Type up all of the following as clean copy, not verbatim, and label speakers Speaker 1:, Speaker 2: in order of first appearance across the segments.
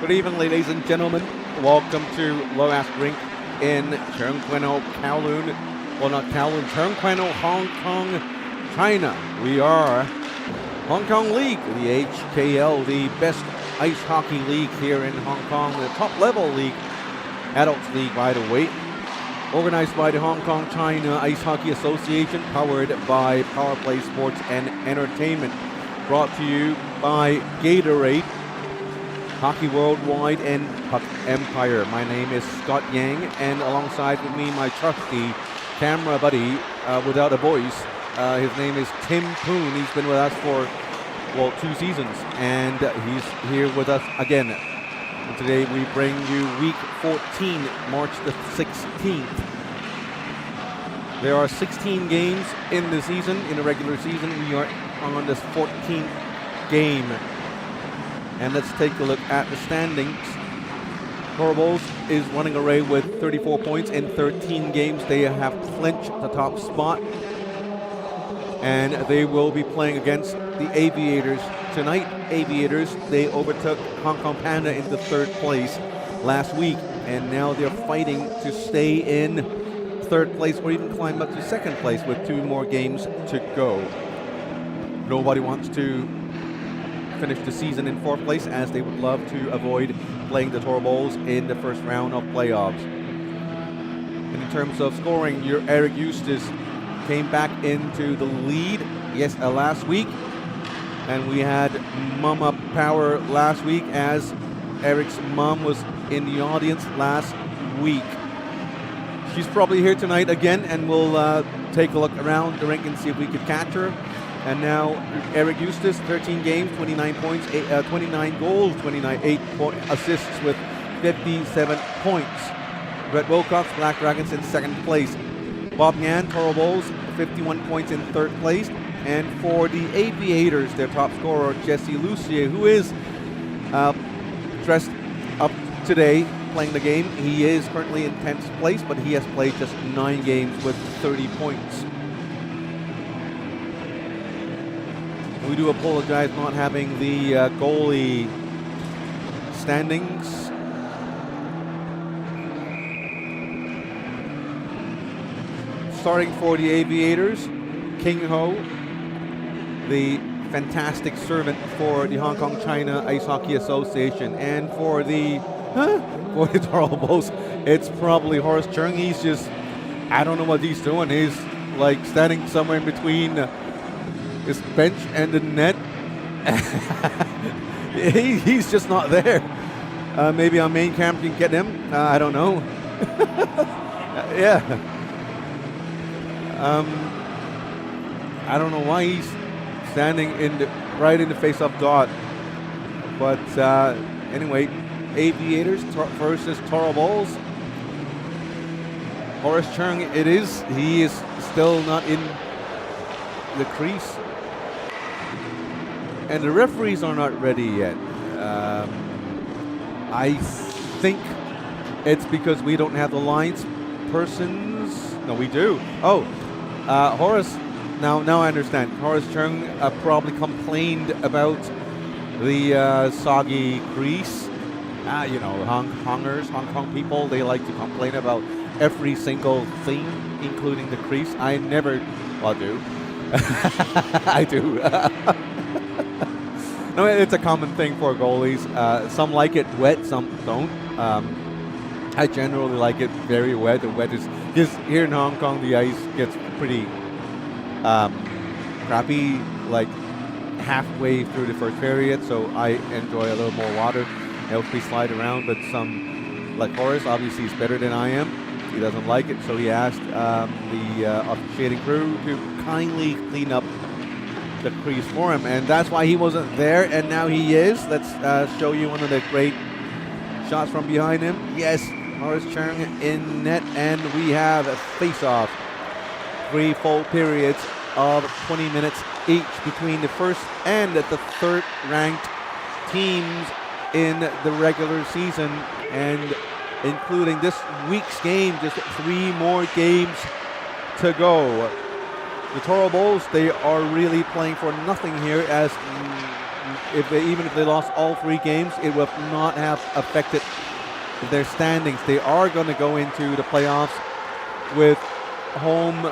Speaker 1: Good evening, ladies and gentlemen. Welcome to Loas Rink in Cheung Kwan-o, Kowloon. Well, not Kowloon, Cheung Kwan-o, Hong Kong, China. We are Hong Kong League, the HKL, the best ice hockey league here in Hong Kong, the top level league, adults league, by the way. Organized by the Hong Kong China Ice Hockey Association, powered by Power Play Sports and Entertainment. Brought to you by Gatorade, Hockey Worldwide, and Puck Empire. My name is Scott Yang, and alongside with me, my trusty camera buddy without a voice. His name is Tim Poon. He's been with us for, 2 seasons, and he's here with us again. And today we bring you week 14, March the 16th. There are 16 games in the season, in the regular season. We are on this 14th game. And let's take a look at the standings. Torvalds is running away with 34 points in 13 games. They have clinched the top spot. And they will be playing against the Aviators tonight. Aviators, they overtook Hong Kong Panda into 3rd place last week. And now they're fighting to stay in 3rd place or even climb up to 2nd place with 2 more games to go. Nobody wants to finish the season in 4th place, as they would love to avoid playing the Torvalds in the first round of playoffs. And in terms of scoring, your Eric Eustace came back into the lead, last week. And we had Mum Up Power last week, as Eric's mom was in the audience last week. She's probably here tonight again, and we'll take a look around the rink and see if we could catch her. And now Eric Eustace, 13 games, 29 points, 29 goals, 8 assists with 57 points. Brett Wilcox, Black Dragons in 2nd place. Bob Ngan, Torvalds, 51 points in 3rd place. And for the Aviators, their top scorer, Jesse Lucier, who is dressed up today playing the game. He is currently in 10th place, but he has played just 9 games with 30 points. We do apologize not having the goalie standings. Starting for the Aviators, King Ho, the fantastic servant for the Hong Kong China Ice Hockey Association. And for the Torvalds, it's probably Horace Chung. He's just, I don't know what he's doing. He's like standing somewhere in between his bench and the net. He's just not there. Maybe our main cam can get him. I don't know. Yeah. I don't know why he's standing right in the face of God. But anyway, Aviators versus Torvalds. Horace Chung it is. He is still not in the crease. And the referees are not ready yet. I think it's because we don't have the lines persons. No, we do. Oh, Horace. Now I understand. Horace Chung probably complained about the soggy crease. Hong Kong people, they like to complain about every single thing, including the crease. I never, well, do. I do. No, it's a common thing for goalies. Some like it wet, some don't. I generally like it very wet. The wet is just here in Hong Kong. The ice gets pretty crappy, like halfway through the first period. So I enjoy a little more water. Helps me slide around. But some, like Horace, obviously is better than I am. He doesn't like it, so he asked the officiating crew to kindly clean up the crease for him, and that's why he wasn't there, and now he is. Let's show you one of the great shots from behind him. Yes, Horace Chung in net, and we have a face-off. 3 full periods of 20 minutes each between the first and the 3rd ranked teams in the regular season, and including this week's game, just 3 more games to go. The Torvalds, they are really playing for nothing here, as even if they lost all 3 games, it would not have affected their standings. They are going to go into the playoffs with home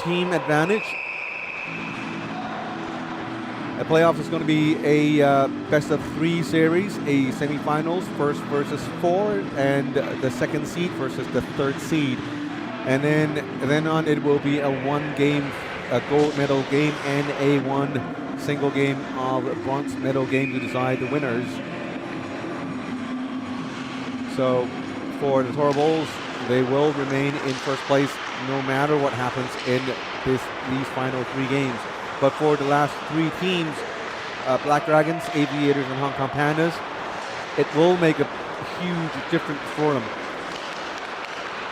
Speaker 1: team advantage. The playoffs is going to be a best of 3 series, a semifinals, first versus 4, and the second seed versus the third seed. And then on, it will be a 1-game gold medal game and a 1 single game of bronze medal game to decide the winners. So for the Toro Bulls, they will remain in first place no matter what happens in these final 3 games. But for the last 3 teams, Black Dragons, Aviators, and Hong Kong Pandas, it will make a huge difference for them.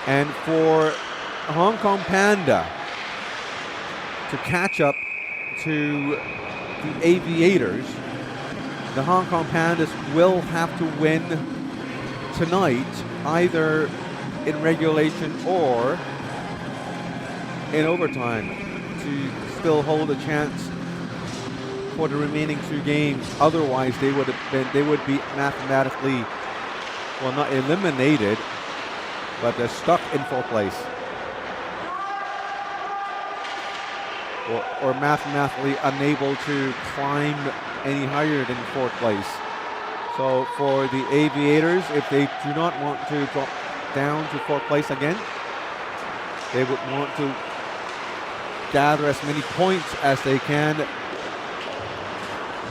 Speaker 1: And for Hong Kong Panda to catch up to the Aviators, the Hong Kong Pandas will have to win tonight, either in regulation or in overtime, to still hold a chance for the remaining 2 games. Otherwise, they would be mathematically, well, not eliminated, but they're stuck in 4th place, or mathematically unable to climb any higher than 4th place. So for the Aviators, if they do not want to drop down to 4th place again, they would want to gather as many points as they can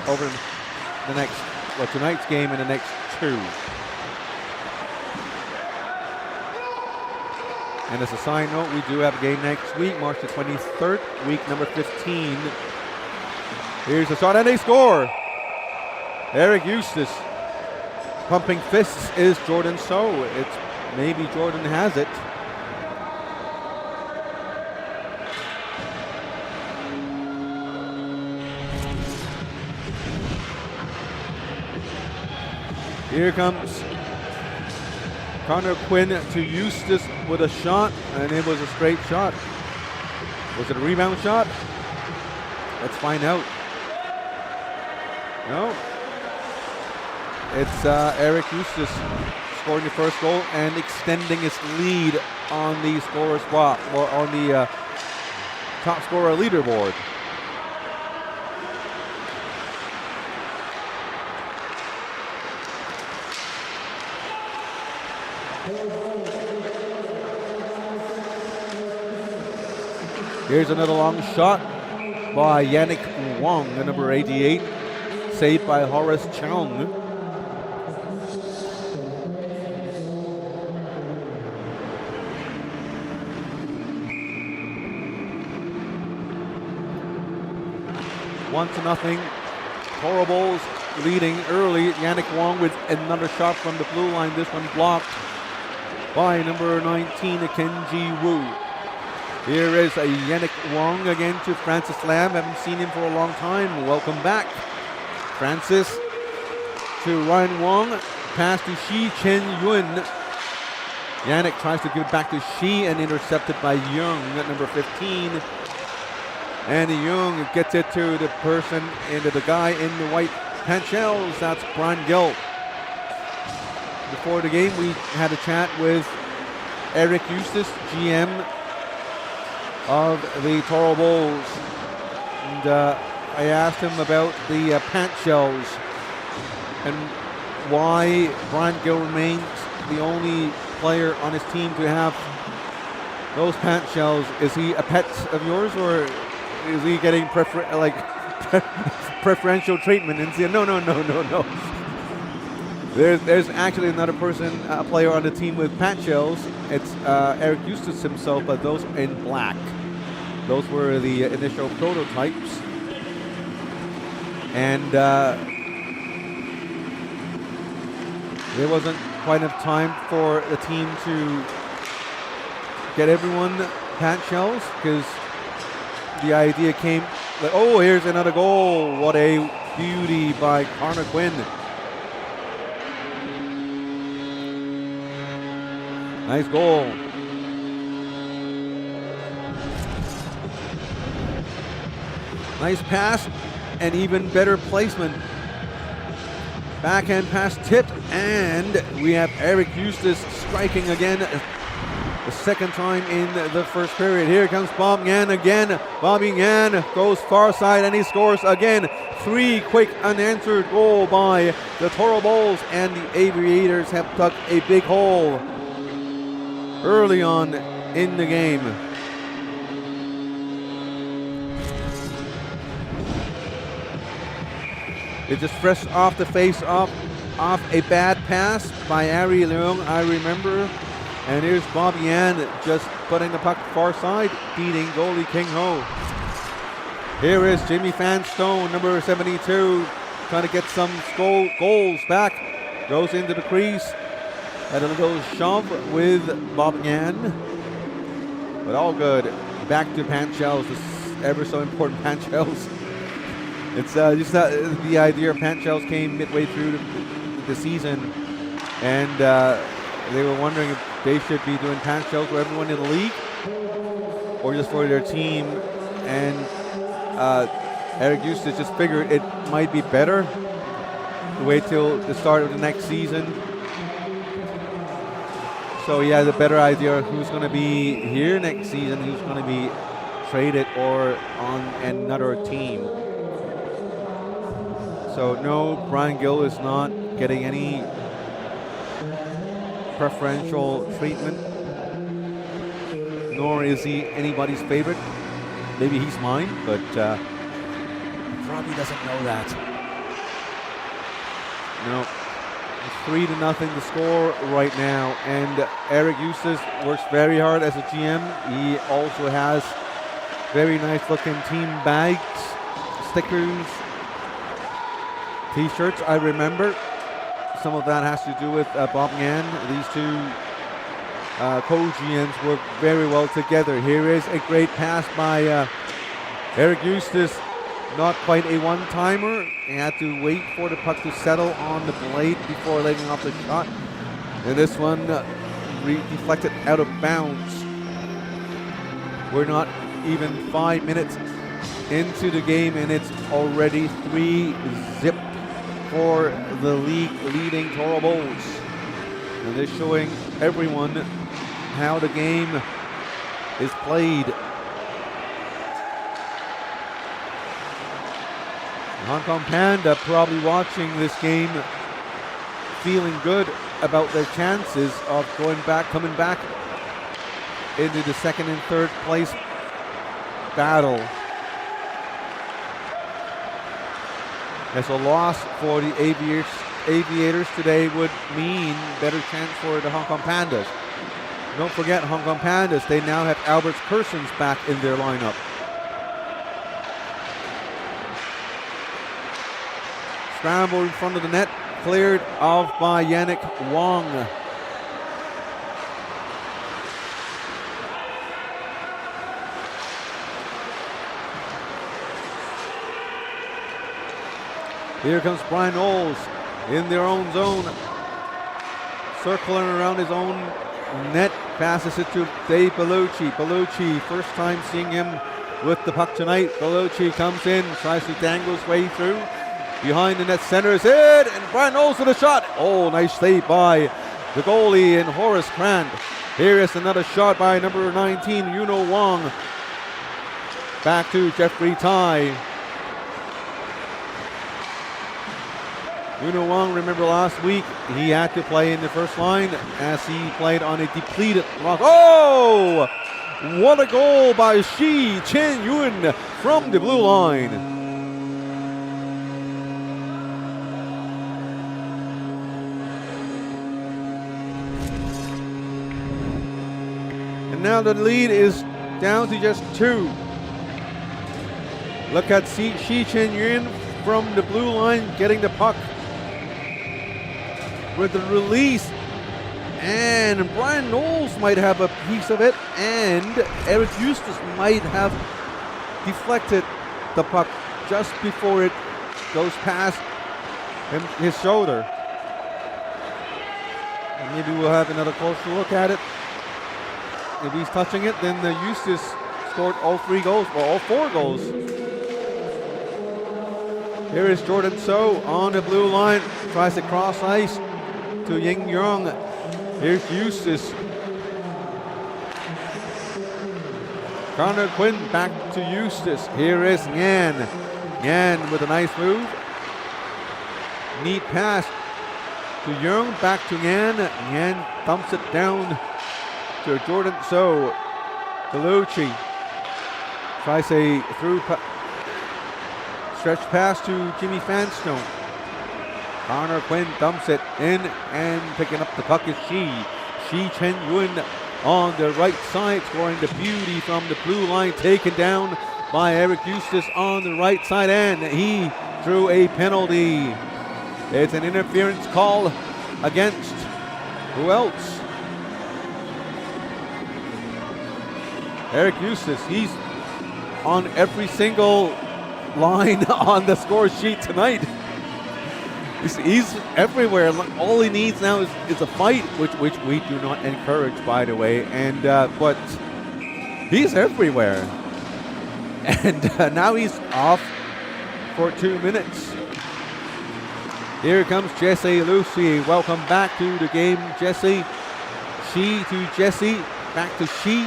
Speaker 1: over the next, well, tonight's game and the next 2. And as a side note, we do have a game next week, March the 23rd, week number 15. Here's the shot and they score. Eric Eustace. Pumping fists is Jordan So. It's maybe Jordan has it. Here comes Connor Quinn to Eustace with a shot, and it was a straight shot. Was it a rebound shot? Let's find out. No. It's Eric Eustace scoring the first goal and extending his lead on the scorer spot, or on the top scorer leaderboard. Here's another long shot by Yannick Wong, the number 88, saved by Horace Chung. One to nothing. Toro Bulls leading early. Yannick Wong with another shot from the blue line. This one blocked by number 19, Kenji Wu. Here is a Yannick Wong again to Francis Lam. Haven't seen him for a long time. Welcome back. Francis to Ryan Wong. Pass to Shi Chen Yun. Yannick tries to give it back to Shi and intercepted by Young at number 15. And Young gets it to the person, into the guy in the white pant shells. That's Brian Gill. Before the game, we had a chat with Eric Eustace, GM of the Toro Bulls. And I asked him about the pant shells and why Brian Gill remains the only player on his team to have those pant shells. Is he a pet of yours, or is he getting preferential treatment? And say, no. There's actually another person, a player on the team with pant shells. It's Eric Eustace himself, but those in black. Those were the initial prototypes. And there wasn't quite enough time for the team to get everyone pant shells, because the idea came like, oh, here's another goal. What a beauty by Connor Quinn. Nice goal. Nice pass an even better placement. Backhand pass tipped, and we have Eric Eustace striking again. The second time in the first period. Here comes Bob Ngan again. Bobby Ngan goes far side and he scores again. 3 quick unanswered goal by the Toro Bulls, and the Aviators have dug a big hole early on in the game. It just fresh off the face off a bad pass by Ari Leung, I remember. And here's Bobby Yan just putting the puck far side, beating goalie King Ho. Here is Jimmy Fanstone, number 72, trying to get some goals back. Goes into the crease. Had a little shove with Bob Yan. But all good. Back to Panchels, this ever so important Panchels. It's just the idea of Panchels came midway through the season, and they were wondering if they should be doing Panchels for everyone in the league or just for their team. And Eric Eustace just figured it might be better to wait till the start of the next season. So he has a better idea of who's going to be here next season, who's going to be traded or on another team. So no, Brian Gill is not getting any preferential treatment, nor is he anybody's favorite. Maybe he's mine, but he probably doesn't know that. No, it's 3-0 the score right now, and Eric Eustace works very hard as a GM. He also has very nice looking team bags, stickers, T-shirts, I remember. Some of that has to do with Bob Ngan. These two co-GMs work very well together. Here is a great pass by Eric Eustace. Not quite a one-timer. He had to wait for the puck to settle on the blade before letting off the shot. And this one deflected out of bounds. We're not even 5 minutes into the game, and it's already 3-0 for the league leading Toro Bulls. And they're showing everyone how the game is played. Hong Kong Panda probably watching this game feeling good about their chances of coming back into the second and third place battle. As a loss for the Aviators today would mean better chance for the Hong Kong Pandas. Don't forget, Hong Kong Pandas, they now have Albert Kersons back in their lineup. Scramble in front of the net, cleared off by Yannick Wong. Here comes Brian Knowles in their own zone. Circling around his own net. Passes it to Dave Bellucci. Bellucci, first time seeing him with the puck tonight. Bellucci comes in, tries to dangle his way through. Behind the net, centers it, and Brian Knowles with a shot. Oh, nice save by the goalie in Horace Crand. Here is another shot by number 19, Yuno Wong. Back to Jeffrey Tai. Yuno Wong, remember last week, he had to play in the first line as he played on a depleted rock. Oh! What a goal by Shi Chen Yun from the blue line. And now the lead is down to just 2. Look at Shi Chen Yun from the blue line getting the puck with the release, and Brian Knowles might have a piece of it, and Eric Eustace might have deflected the puck just before it goes past his shoulder. And maybe we'll have another closer look at it. If he's touching it, then the Eustace scored all 3 goals, or all 4 goals. Here is Jordan So on the blue line. Tries to cross ice to Ying Yong. Here's Eustace. Connor Quinn back to Eustace. Here is Ngan. Ngan with a nice move. Neat pass to Young. Back to Ngan. Ngan dumps it down to Jordan So. Bellucci tries a through stretch pass to Jimmy Fanstone. Connor Quinn dumps it in, and picking up the puck is Shi Chen Yun on the right side, scoring the beauty from the blue line, taken down by Eric Eustace on the right side, and he drew a penalty. It's an interference call against who else? Eric Eustace. He's on every single line on the score sheet tonight. He's everywhere. All he needs now is a fight, which we do not encourage, by the way. And but he's everywhere. And now he's off for 2 minutes. Here comes Jesse Lucy. Welcome back to the game, Jesse. Shi to Jesse. Back to Shi.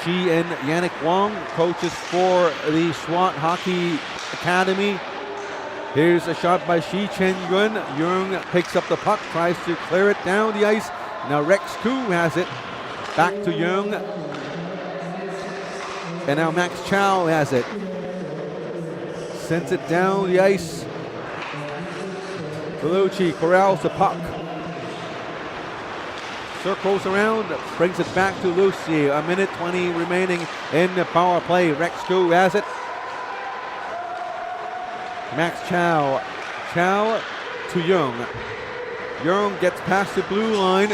Speaker 1: Shi and Yannick Wong, coaches for the SWAT Hockey Academy. Here's a shot by Shi Chen Yun. Young picks up the puck, tries to clear it down the ice. Now Rex Koo has it. Back to Young. And now Max Chow has it. Sends it down the ice. Bellucci corrals the puck. Circles around, brings it back to Lucy. A minute 20 remaining in the power play. Rex Koo has it. Max Chow. Chow to Young. Young gets past the blue line.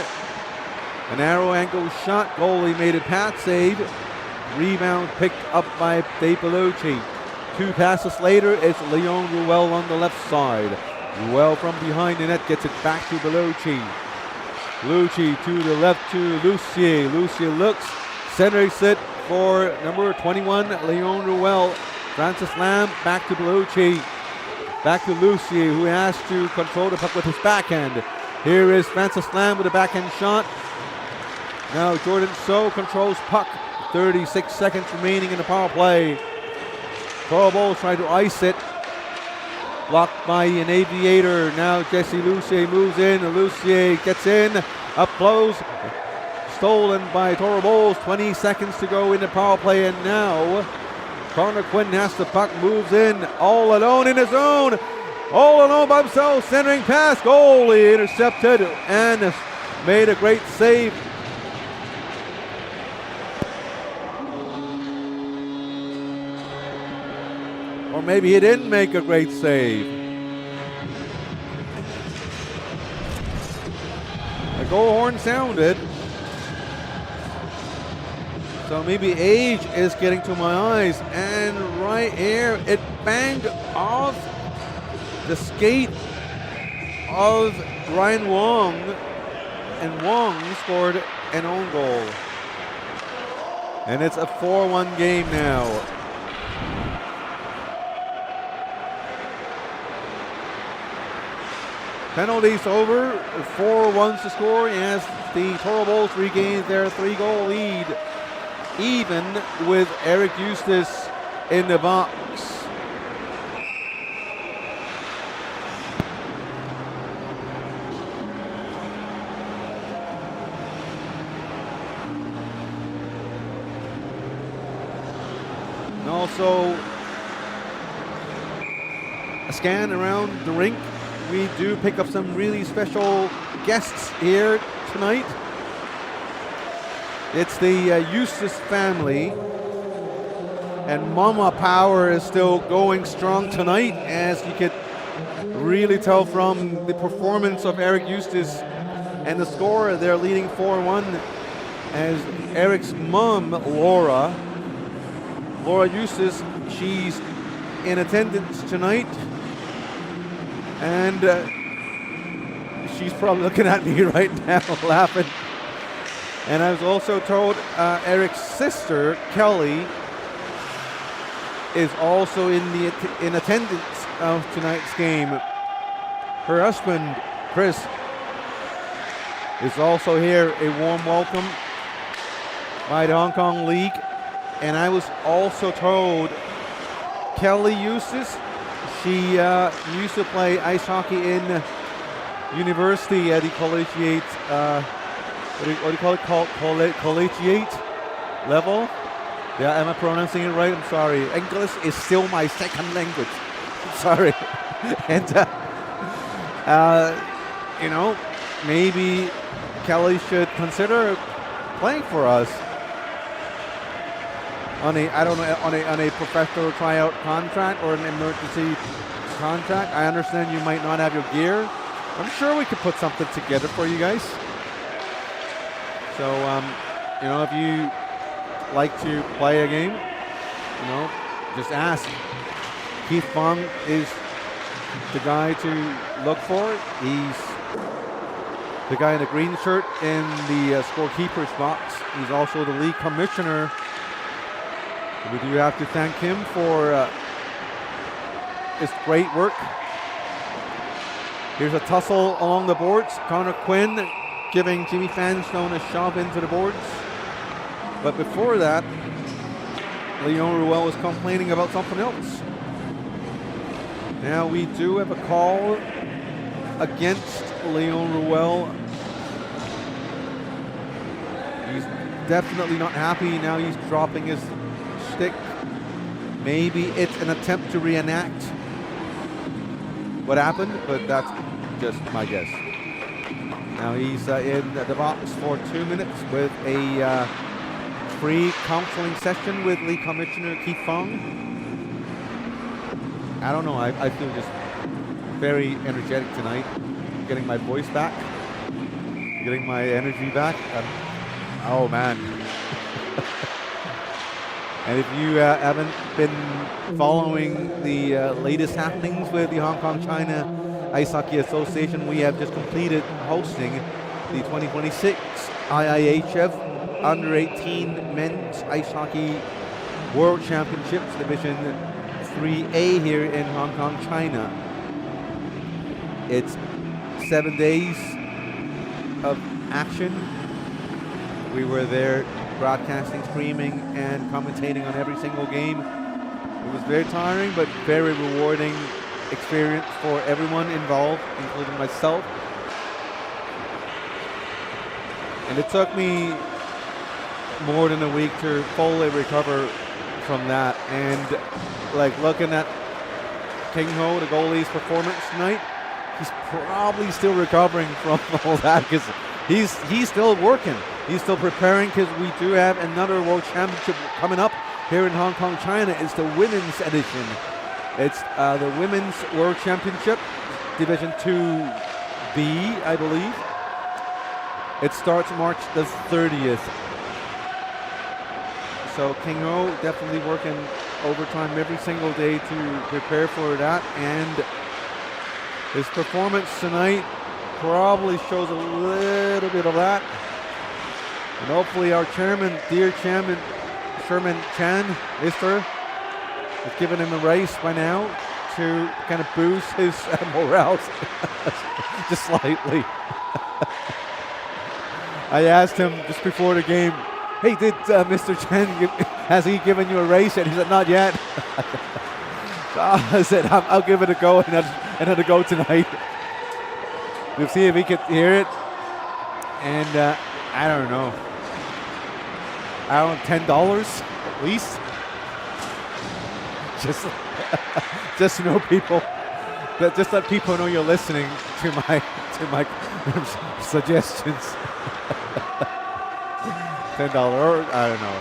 Speaker 1: A narrow angle shot. Goalie made a pass save. Rebound picked up by Dave Bellucci. 2 passes later, it's Leon Ruel on the left side. Ruel from behind the net gets it back to Bellucci. Bellucci to the left to Lucier. Lucier looks, centers it for number 21, Leon Ruel. Francis Lamb back to Bellucci. Back to Lucier, who has to control the puck with his backhand. Here is Francis Lamb with a backhand shot. Now Jordan So controls puck. 36 seconds remaining in the power play. Torobos try to ice it. Blocked by an aviator. Now Jesse Lucier moves in. Lucier gets in. Up close. Stolen by Torobos. 20 seconds to go in the power play. And now Connor Quinn has the puck. Moves in. All alone in his zone. All alone by himself. Centering pass. Goalie intercepted and made a great save. Or maybe he didn't make a great save. The goal horn sounded. So maybe age is getting to my eyes. And right here, it banged off the skate of Ryan Wong. And Wong scored an own goal. And it's a 4-1 game now. Penalties over, 4-1 to score as the Torobos regain their 3-goal lead, even with Eric Eustace in the box. And also a scan around the rink. We do pick up some really special guests here tonight. It's the Eustace family, and Mama Power is still going strong tonight, as you could really tell from the performance of Eric Eustace and the score. They're leading 4-1 as Eric's mom, Laura Eustace, she's in attendance tonight. And she's probably looking at me right now laughing. And I was also told Eric's sister, Kelly, is also in attendance of tonight's game. Her husband, Chris, is also here. A warm welcome by the Hong Kong League. And I was also told Kelly Eustace, she used to play ice hockey in university at the collegiate, what do you call it? Collegiate level. Yeah, am I pronouncing it right? I'm sorry. English is still my second language. Sorry. And, you know, maybe Kelly should consider playing for us on a professional tryout contract or an emergency contract. I understand you might not have your gear. I'm sure we could put something together for you guys. So, you know, if you like to play a game, you know, just ask. Keith Fung is the guy to look for. He's the guy in the green shirt in the scorekeeper's box. He's also the league commissioner. We do have to thank him for his great work. Here's a tussle along the boards. Connor Quinn giving Jimmy Fanstone a shove into the boards. But before that, Leon Ruel was complaining about something else. Now we do have a call against Leon Ruel. He's definitely not happy. Now he's dropping his stick. Maybe it's an attempt to reenact what happened, but that's just my guess. Now he's in the box for 2 minutes with a free counseling session with League Commissioner Keith Fung. I don't know, I feel just very energetic tonight. I'm getting my voice back, getting my energy back. Oh man. And if you haven't been following the latest happenings with the Hong Kong China Ice Hockey Association, we have just completed hosting the 2026 IIHF Under 18 Men's Ice Hockey World Championships Division 3A here in Hong Kong, China. It's 7 days of action. We were there broadcasting, streaming, and commentating on every single game. It was very tiring, but very rewarding experience for everyone involved, including myself. And it took me more than a week to fully recover from that. And like looking at King Ho, the goalie's performance tonight, he's probably still recovering from all that because he's still working. He's still preparing because we do have another World Championship coming up here in Hong Kong, China. It's the women's edition. It's the Women's World Championship, Division 2B, I believe. It starts March the 30th. So King Ho definitely working overtime every single day to prepare for that. And his performance tonight probably shows a little bit of that. And hopefully our chairman, dear chairman, Sherman Chan, Mr., has given him a raise by now to kind of boost his morale just slightly. I asked him just before the game, hey, did Mr. Chen, has he given you a raise? And he said, not yet. So I said, I'll give it a go, and another go tonight. We'll see if he can hear it. And I don't know. $10 at least. Just to know people, just let people know you're listening to my suggestions. $10, or I don't know.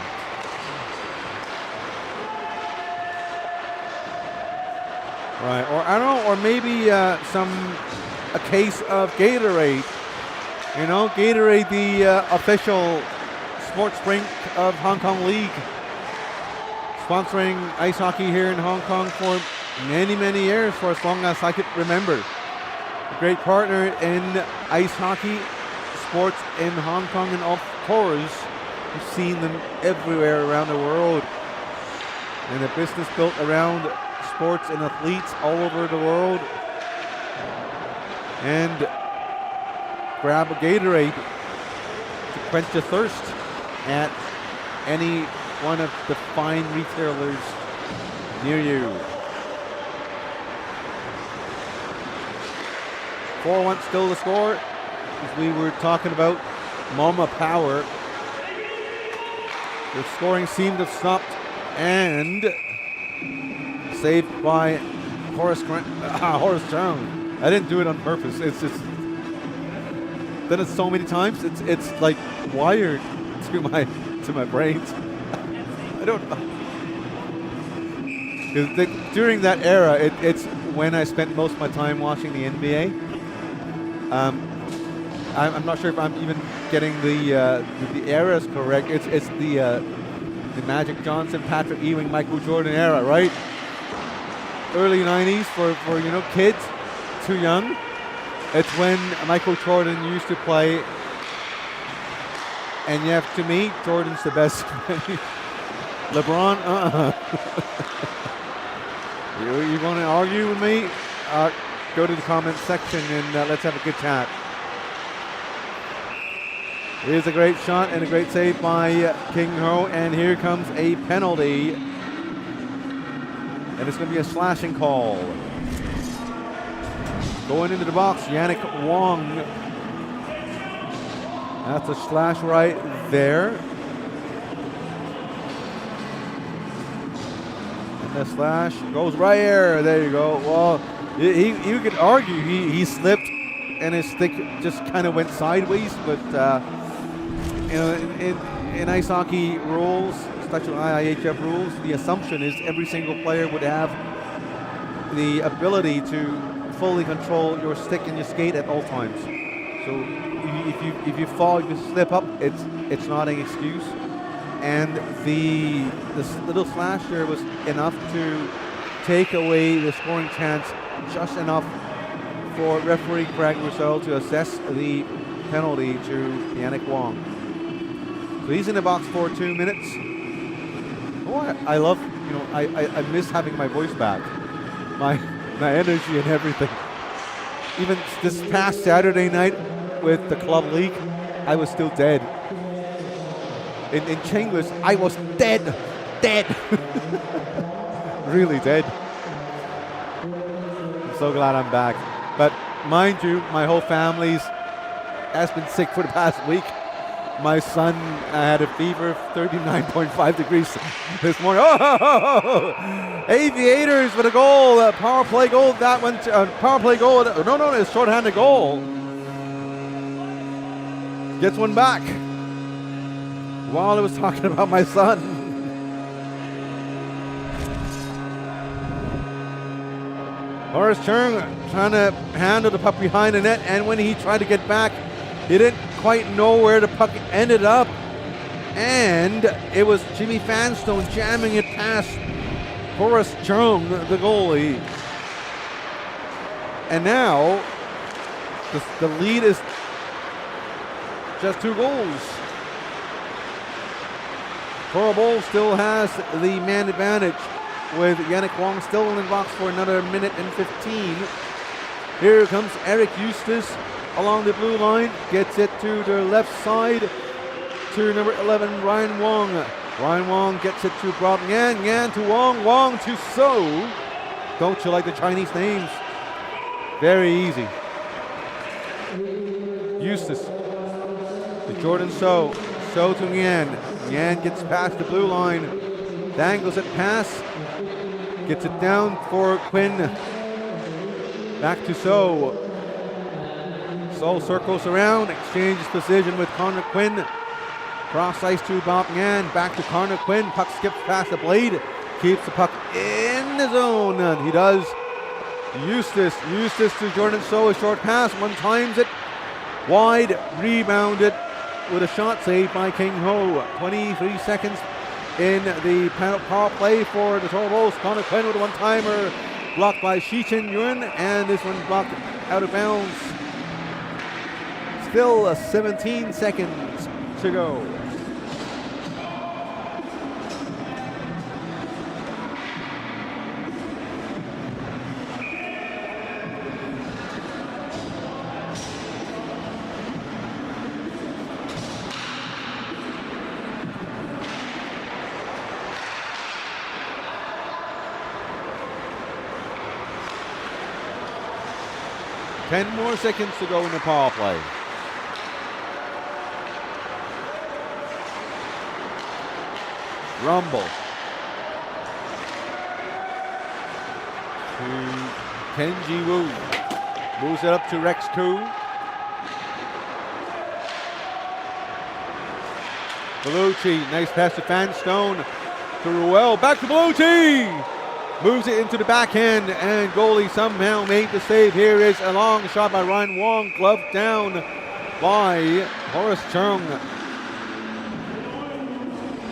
Speaker 1: Right, or I don't know, or maybe a case of Gatorade. You know, Gatorade, the official sports drink of Hong Kong League, sponsoring ice hockey here in Hong Kong for many, many years, for as long as I could remember. A great partner in ice hockey sports in Hong Kong, and of course, we've seen them everywhere around the world. and a business built around sports and athletes all over the world. And grab a Gatorade to quench your thirst at any one of the fine retailers near you. 4-1 still the score. As we were talking about Mama Power, the scoring seemed to have stopped, and saved by Horace Chung. I didn't do it on purpose. It's just done it so many times. It's like wired to my brains. I don't know. During that era, it's when I spent most of my time watching the NBA. I'm not sure if I'm even getting the eras correct. It's the Magic Johnson, Patrick Ewing, Michael Jordan era, right? Early 90s for kids too young. It's when Michael Jordan used to play, and yeah, to me, Jordan's the best. LeBron, You want to argue with me? Go to the comment section and let's have a good chat. Here's a great shot and a great save by King Ho, and here comes a penalty. And it's going to be a slashing call. Going into the box, Yannick Wong. That's a slash right there. And the slash goes right here. There you go. Well, you could argue he slipped and his stick just kind of went sideways, but in ice hockey rules, especially IIHF rules, the assumption is every single player would have the ability to fully control your stick and your skate at all times. So if you fall, if you slip up, it's not an excuse. And this little slash there was enough to take away the scoring chance, just enough for referee Craig Russell to assess the penalty to Yannick Wong. So he's in the box for 2 minutes. Oh, I love, I miss having my voice back, my energy and everything. Even this past Saturday night with the club league, I was still dead. In Chinglish, I was dead. Really dead. I'm so glad I'm back. But mind you, my whole family's has been sick for the past week. My son had a fever of 39.5 degrees this morning. Oh! Aviators with a goal, power play goal. That one, power play goal. No, it's shorthanded goal. Gets one back. While I was talking about my son. Horace Chung trying to handle the puck behind the net, and when he tried to get back, he didn't quite know where the puck ended up, and it was Jimmy Fanstone jamming it past Horace Chung, the goalie. And now the lead is just 2 goals. Toro Bowl still has the man advantage with Yannick Wong still in the box for another minute and 15. Here comes Eric Eustace along the blue line, gets it to the left side to number 11, Ryan Wong. Ryan Wong gets it to Brock Yan, Yan to Wong, Wong to So. Don't you like the Chinese names? Very easy. Eustace to Jordan So, So to Yan. Yan gets past the blue line, dangles it past, gets it down for Quinn. Back to So. So circles around, exchanges position with Connor Quinn. Cross ice to Bob Yan, back to Connor Quinn. Puck skips past the blade, keeps the puck in the zone, and he does. Eustace to Jordan So, a short pass, one times it, wide, rebounded with a shot saved by King Ho. 23 seconds in the power play for the Toro Bulls. Connor Quinn with a one-timer, blocked by Shi Chen Yun, and this one blocked out of bounds. Still 17 seconds to go. 10 more seconds to go in the power play. Rumble. To Kenji Wu. Moves it up to Rex Koo. Bellucci, nice pass to Fanstone. To Ruel, back to Bellucci! Moves it into the backhand, and goalie somehow made the save. Here is a long shot by Ryan Wong, gloved down by Horace Chung.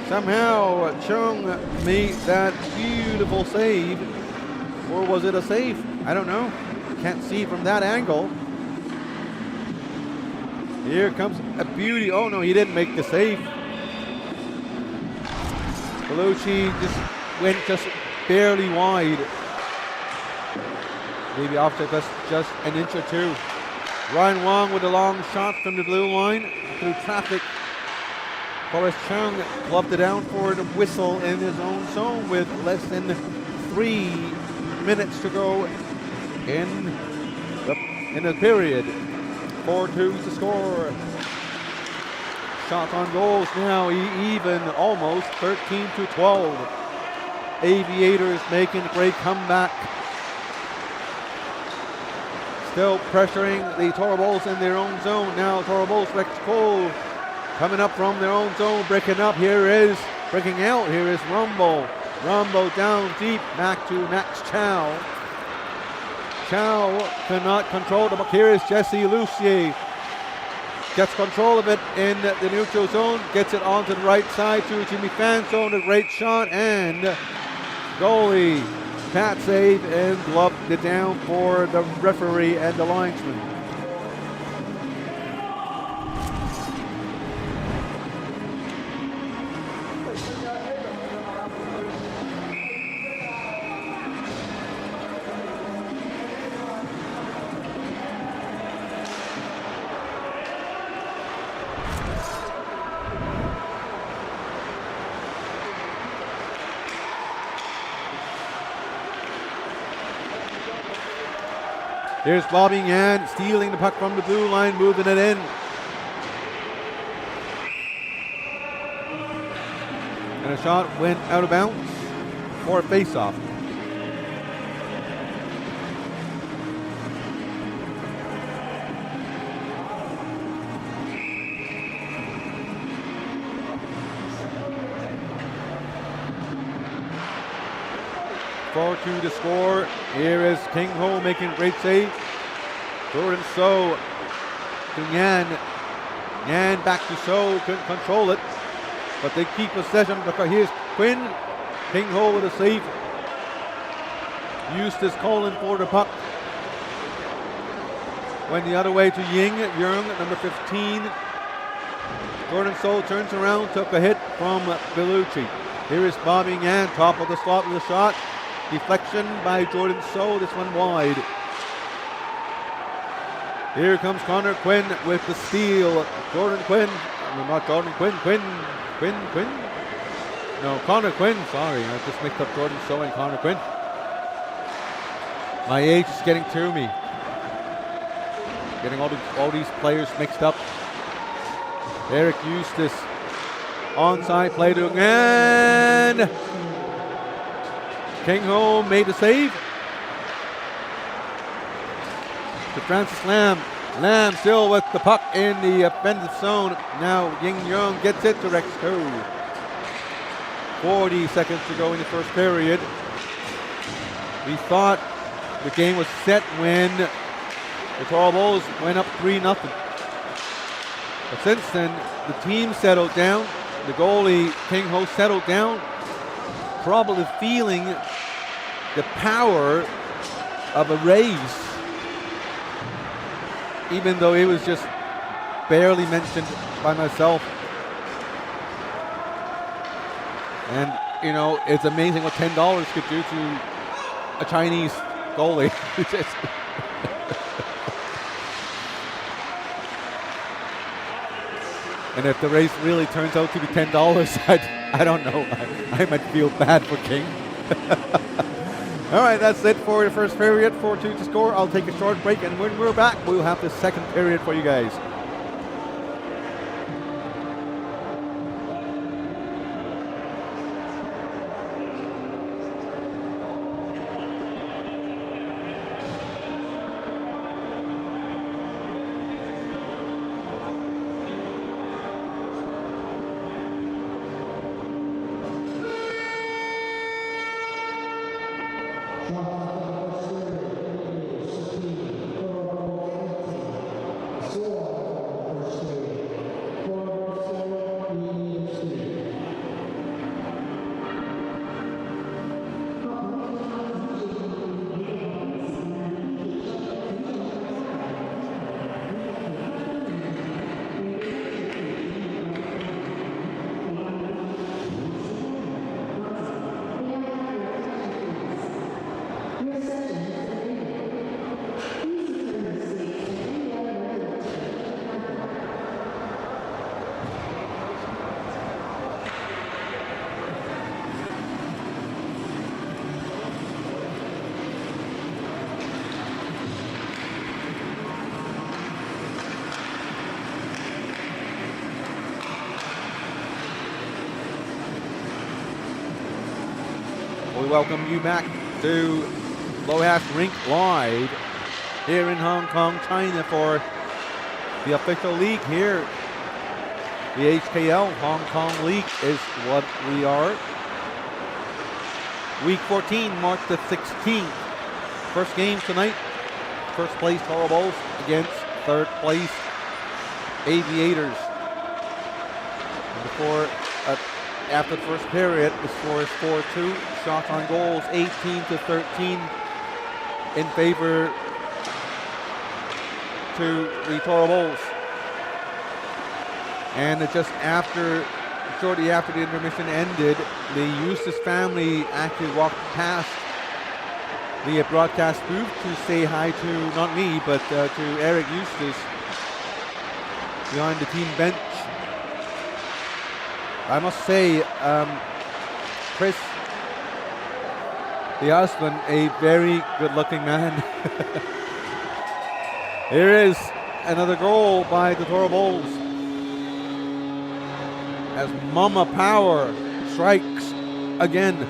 Speaker 1: Somehow Chung made that beautiful save. Or was it a save? I don't know. Can't see from that angle. Here comes a beauty. Oh no, he didn't make the save. Bellucci went just barely wide. Maybe offside just an inch or two. Ryan Wong with a long shot from the blue line through traffic. Horace Chung gloved it down for the whistle in his own zone with less than 3 minutes to go in the period. 4-2 to score. Shots on goals now even, almost 13-12. Aviators making a great comeback. Still pressuring the Toro Bulls in their own zone. Now Toro Bulls, Rex Cole coming up from their own zone, breaking out. Here is Rumble. Rumble down deep, back to Max Chow. Chow cannot control the puck. Here is Jesse Lucier. Gets control of it in the neutral zone, gets it onto the right side to Jimmy Fanstone, a great shot, and goalie Pat save and gloved it down for the referee and the linesman. Here's Bobby Yan stealing the puck from the blue line, moving it in. And a shot went out of bounds for a face-off. To score. Here is King Ho making a great save. Jordan So to Yan. Yan back to So, couldn't control it, but they keep possession because here's Quinn. King Ho with a save. Eustace Colin for the puck. Went the other way to Young, number 15. Jordan So turns around, took a hit from Bellucci. Here is Bobby Yan, top of the slot with a shot. Deflection by Jordan So, this one wide. Here comes Connor Quinn with the steal. Jordan Quinn, not Jordan Quinn, Quinn. No, Connor Quinn, sorry, I just mixed up Jordan So and Connor Quinn. My age is getting to me. Getting all these players mixed up. Eric Eustace, onside play to, and King Ho made the save. To Francis Lamb. Lamb still with the puck in the offensive zone. Now Ying Young gets it to Rex Koo. 40 seconds to go in the first period. We thought the game was set when the Toro Bulls went up 3-0. But since then, the team settled down. The goalie, King Ho, settled down. Probably feeling the power of a race, even though it was just barely mentioned by myself. And, you know, it's amazing what $10 could do to a Chinese goalie. And if the race really turns out to be $10, I don't know. I might feel bad for King. All right, that's it for the first period. 4-2 to score. I'll take a short break, and when we're back, we'll have the second period for you guys. We welcome you back to Low-Ash Rink Live here in Hong Kong, China for the official league here. The HKL Hong Kong League is what we are. Week 14, March the 16th. First game tonight. First place Horribles against third place Aviators. After the first period, the score is 4-2. Shots on goals, 18-13 in favor to the Horribles. And shortly after the intermission ended, the Eustace family actually walked past the broadcast booth to say hi to, not me, but to Eric Eustace behind the team bench. I must say, Chris, the husband, a very good-looking man. Here is another goal by the Horribles as Mama Power strikes again.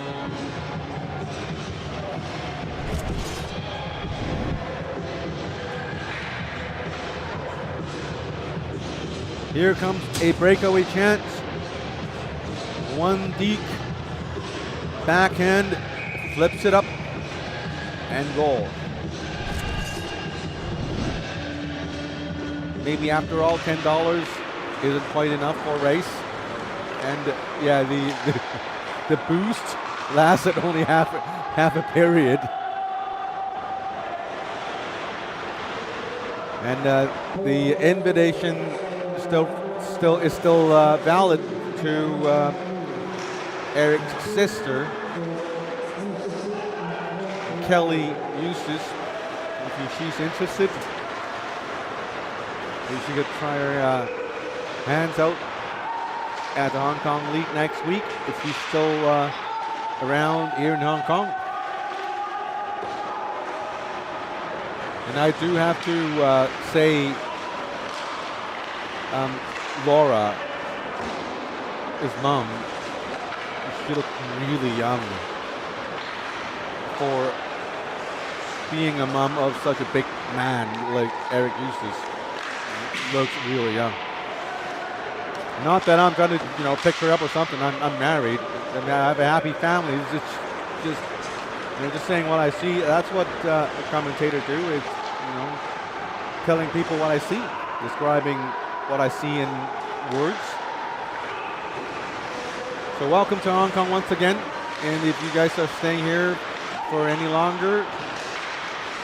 Speaker 1: Here comes a breakaway chance. One deep backhand, flips it up, and goal. Maybe after all, $10 isn't quite enough for a race. And yeah, the boost lasted only half a period. And the invitation is still valid to Eric's sister, Kelly Eustace. If she's interested, maybe she could try her hands out at the Hong Kong League next week if she's still around here in Hong Kong. And I do have to say, Laura, his mom, she looked really young for being a mom of such a big man like Eric Eustace. Looks really young. Not that I'm gonna, pick her up or something. I'm married. I mean, I have a happy family. It's just saying what I see. That's what a commentator do. Is telling people what I see, describing what I see in words. So welcome to Hong Kong once again. And if you guys are staying here for any longer,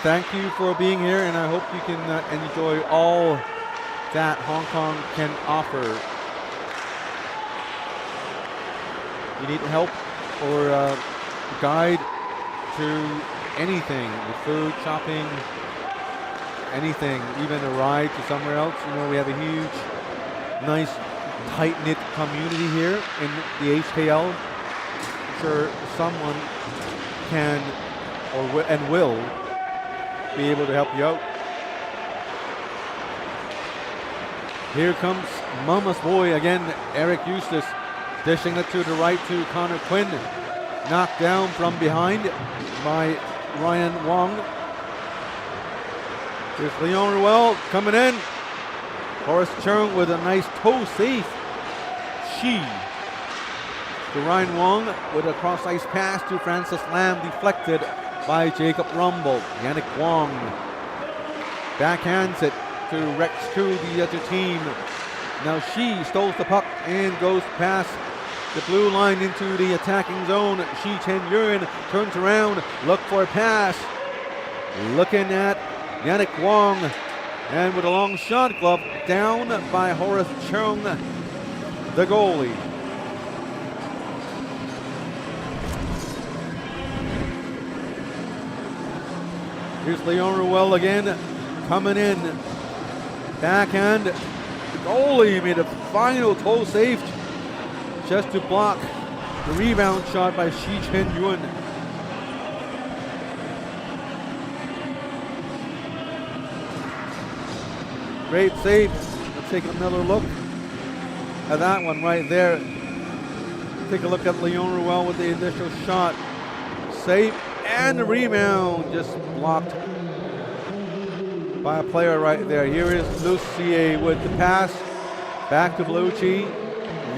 Speaker 1: thank you for being here. And I hope you can enjoy all that Hong Kong can offer. You need help or a guide to anything, with food, shopping, anything, even a ride to somewhere else. We have a huge, nice, tight-knit community here in the HKL. I'm sure someone can and will be able to help you out. Here comes Mama's boy again, Eric Eustace, dishing it to the right to Connor Quinn. Knocked down from behind by Ryan Wong. Here's Leon Ruel coming in. Horace Chung with a nice toe save. She to Ryan Wong with a cross ice pass to Francis Lam, deflected by Jacob Rumble. Yannick Wong backhands it to Rex Koo, the other team. Now she stoles the puck and goes past the blue line into the attacking zone. Shi Chen Yuan turns around, look for a pass. Looking at Yannick Wong, and with a long shot, glove down by Horace Chung, the goalie. Here's Leon Ruel again, coming in. Backhand. The goalie made a final toe save just to block the rebound shot by Shi Chen Yuan. Great save. Let's take another look at that one right there. Take a look at Leon Ruel with the initial shot. Save and the rebound just blocked by a player right there. Here is Lucier with the pass. Back to Bellucci.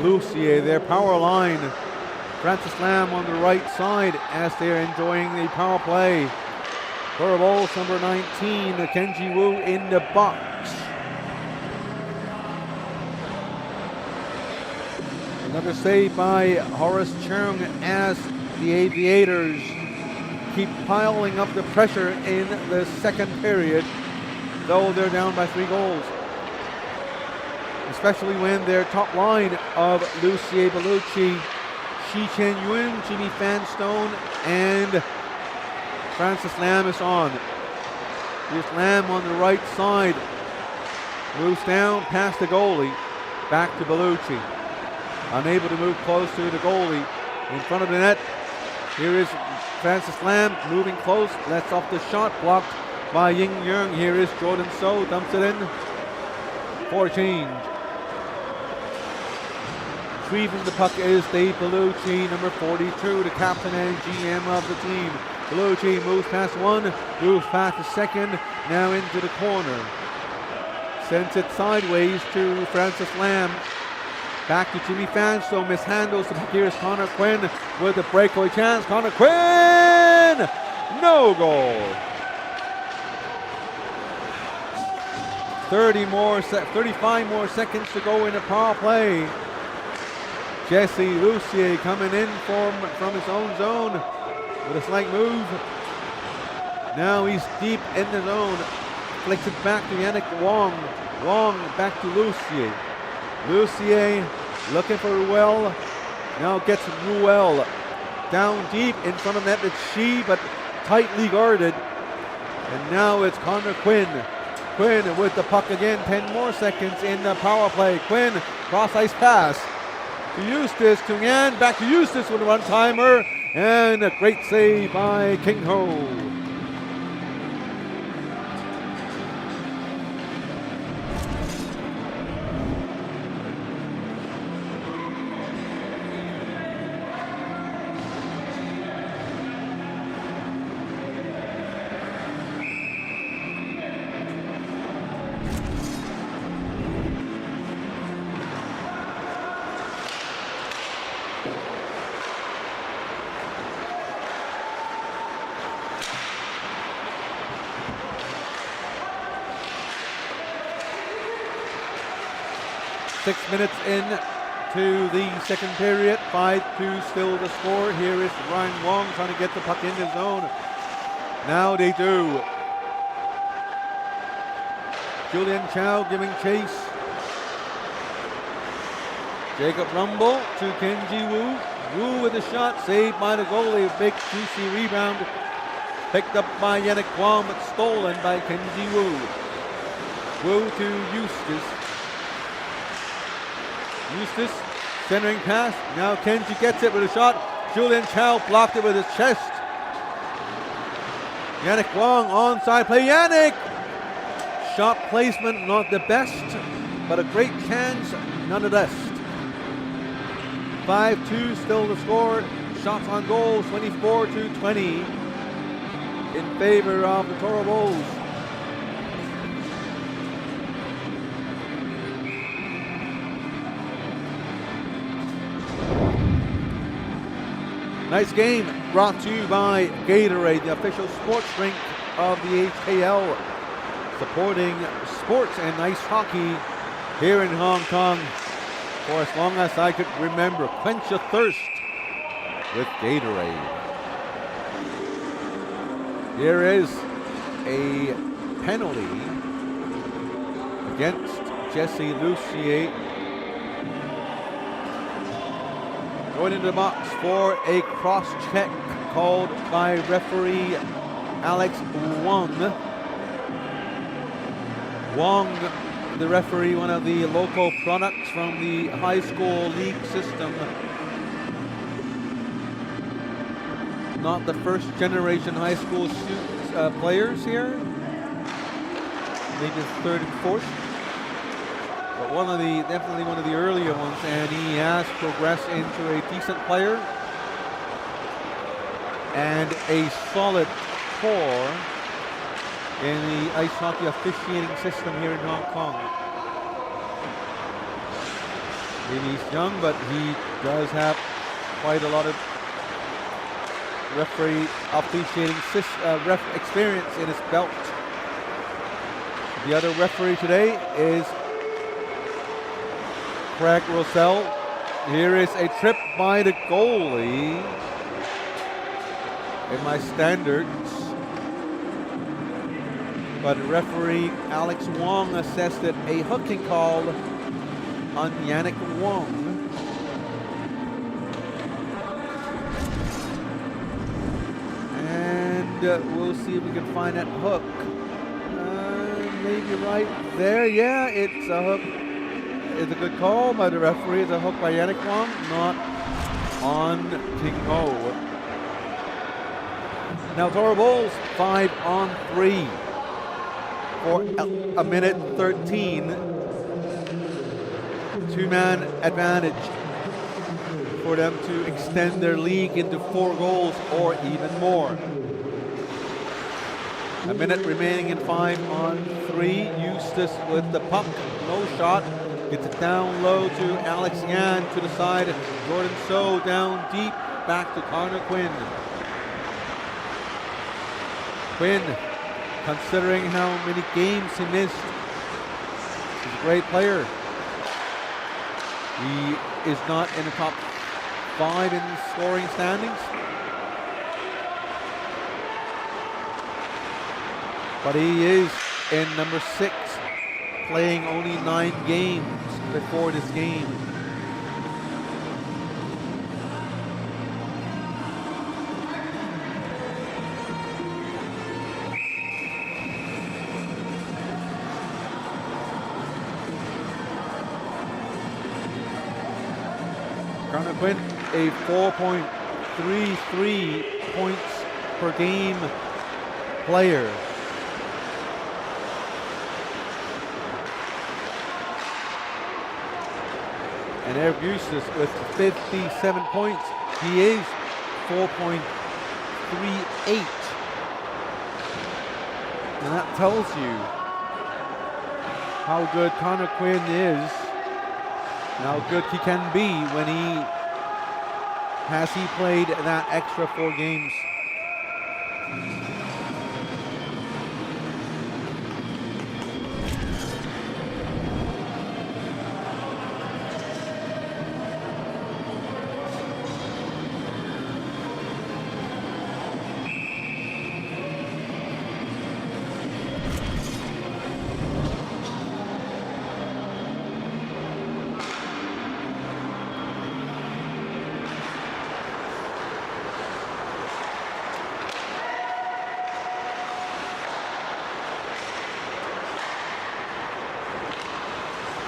Speaker 1: Lucier, their power line. Francis Lam on the right side as they're enjoying the power play. Curveballs number 19, Kenji Wu in the box. Another save by Horace Chung as the Aviators keep piling up the pressure in the second period, though they're down by 3 goals. Especially when their top line of Lucier Bellucci, Shi Chen Yuan, Jimmy Fanstone, and Francis Lam is on. Here's Lam on the right side. Moves down past the goalie. Back to Bellucci. Unable to move close to the goalie. In front of the net. Here is Francis Lam moving close. Lets off the shot. Blocked by Ying Yang. Here is Jordan So. Dumps it in for a change. Retrieving the puck is Dave Bellucci, number 42, the captain and GM of the team. Bellucci moves past one, moves past the second, now into the corner. Sends it sideways to Francis Lam. Back to Jimmy Fanstone, mishandles the puck. Here's Connor Quinn with a breakaway chance. Connor Quinn! No goal. 35 more seconds to go in the power play. Jesse Lucier coming in from his own zone with a slight move. Now he's deep in the zone. Flicks it back to Yannick Wong. Wong back to Lucier. Lucier looking for Ruel. Now gets Ruel down deep in front of net. It's Shi, but tightly guarded. And now it's Connor Quinn. Quinn with the puck again. 10 more seconds in the power play. Quinn, cross ice pass to Eustace, to Yan, back to Eustace with a one-timer, and a great save by King Ho. Six minutes in to the second period, 5-2 still the score. Here is Ryan Wong trying to get the puck in the zone. Now they do. Julian Chow giving chase. Jacob Rumble to Kenji Wu. Wu with a shot, saved by the goalie. Big juicy rebound. Picked up by Yannick Wong, but stolen by Kenji Wu. Wu to Eustace. Eustace centering pass. Now Kenji gets it with a shot. Julian Chow blocked it with his chest. Yannick Wong, onside play. Yannick! Shot placement, not the best, but a great chance nonetheless. 5-2 still the score. Shots on goal, 24-20 in favor of the Toro Bulls. Nice game brought to you by Gatorade, the official sports drink of the HKL, supporting sports and ice hockey here in Hong Kong for as long as I could remember. Quench your thirst with Gatorade. Here is a penalty against Jesse Lucier. Going into the box for a cross check called by referee Alex Wong. Wong, the referee, one of the local products from the high school league system. Not the first generation high school students, players here. Maybe third and fourth. But definitely one of the earlier ones, and he has progressed into a decent player and a solid core in the ice hockey officiating system here in Hong Kong. Maybe he's young, but he does have quite a lot of referee officiating experience in his belt. The other referee today is Craig Rossell. Here is a trip by the goalie in my standards, but referee Alex Wong assessed it a hooking call on Yannick Wong. And we'll see if we can find that hook. Maybe right there. Yeah, it's a hook. It's a good call by the referee. It's a hook by Yannick Wong, not on King Ho. Now Toro Bulls 5-on-3 for a minute 13. Two-man advantage for them to extend their lead into 4 goals or even more. A minute remaining in 5-on-3. Eustace with the puck, no shot. Gets it down low to Alex Yan to the side. Jordan So down deep, back to Connor Quinn. Quinn, considering how many games he missed, he's a great player. He is not in the top 5 in the scoring standings, but he is in number 6, playing only 9 games before this game. Connor Quinn, a 4.33 points per game player. And Eric Eustace with 57 points. He is 4.38. And that tells you how good Connor Quinn is, and how good he can be when he played that extra 4 games.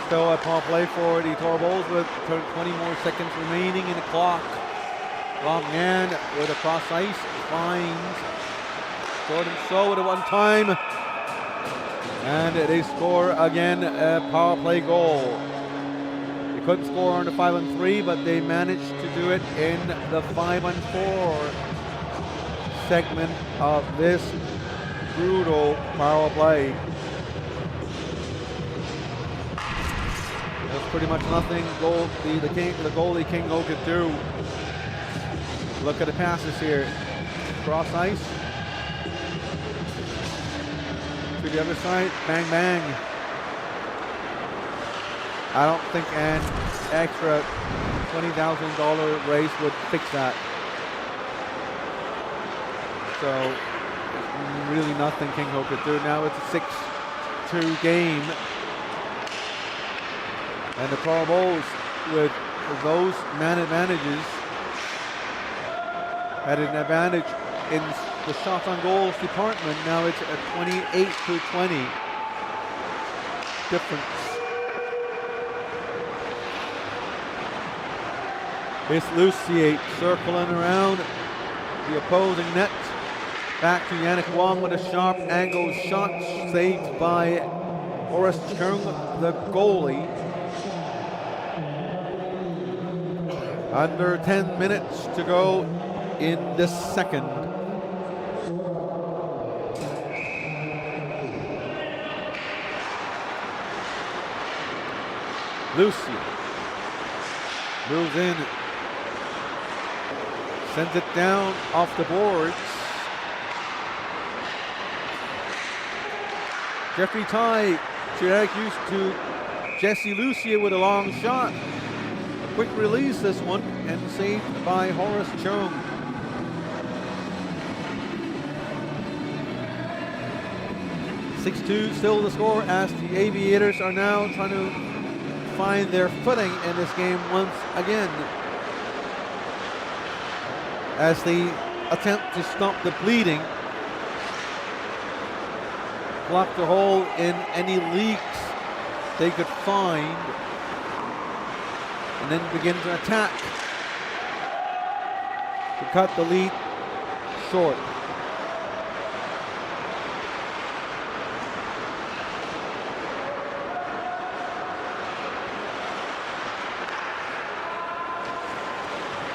Speaker 1: Still a power play for the Toro Bulls with 20 more seconds remaining in the clock. Long Yan with a cross ice finds Jordan So with a one-time. And they score again a power play goal. They couldn't score on the 5-on-3, but they managed to do it in the 5-on-4 segment of this brutal power play. There's pretty much nothing the goalie King-Ho could do. Look at the passes here. Cross ice. To the other side. Bang, bang. I don't think an extra $20,000 race would fix that. So, really nothing King-Ho could do. Now it's a 6-2 game. And the Toro Bulls, with those man advantages, had an advantage in the shots on goals department. Now it's a 28-20 difference. It's Lucier circling around the opposing net. Back to Yannick Wong with a sharp angle shot saved by Horace Chung, the goalie. Under 10 minutes to go in the second. Lucier moves in, sends it down off the boards. Jeffrey Ty, Chirac used to Jesse Lucier with a long shot. A quick release this one, and saved by Horace Chung. (6-2) still the score as the Aviators are now trying to find their footing in this game once again, as they attempt to stop the bleeding, block the hole in any leaks they could find, and then begin to attack to cut the lead short.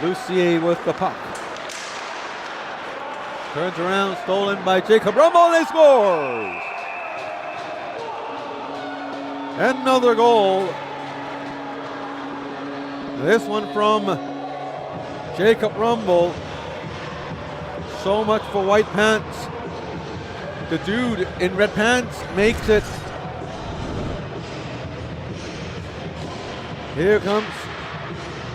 Speaker 1: Lucier with the puck. Turns around, stolen by Jacob Rumble, and he scores! Another goal. This one from Jacob Rumble. So much for white pants. The dude in red pants makes it. Here comes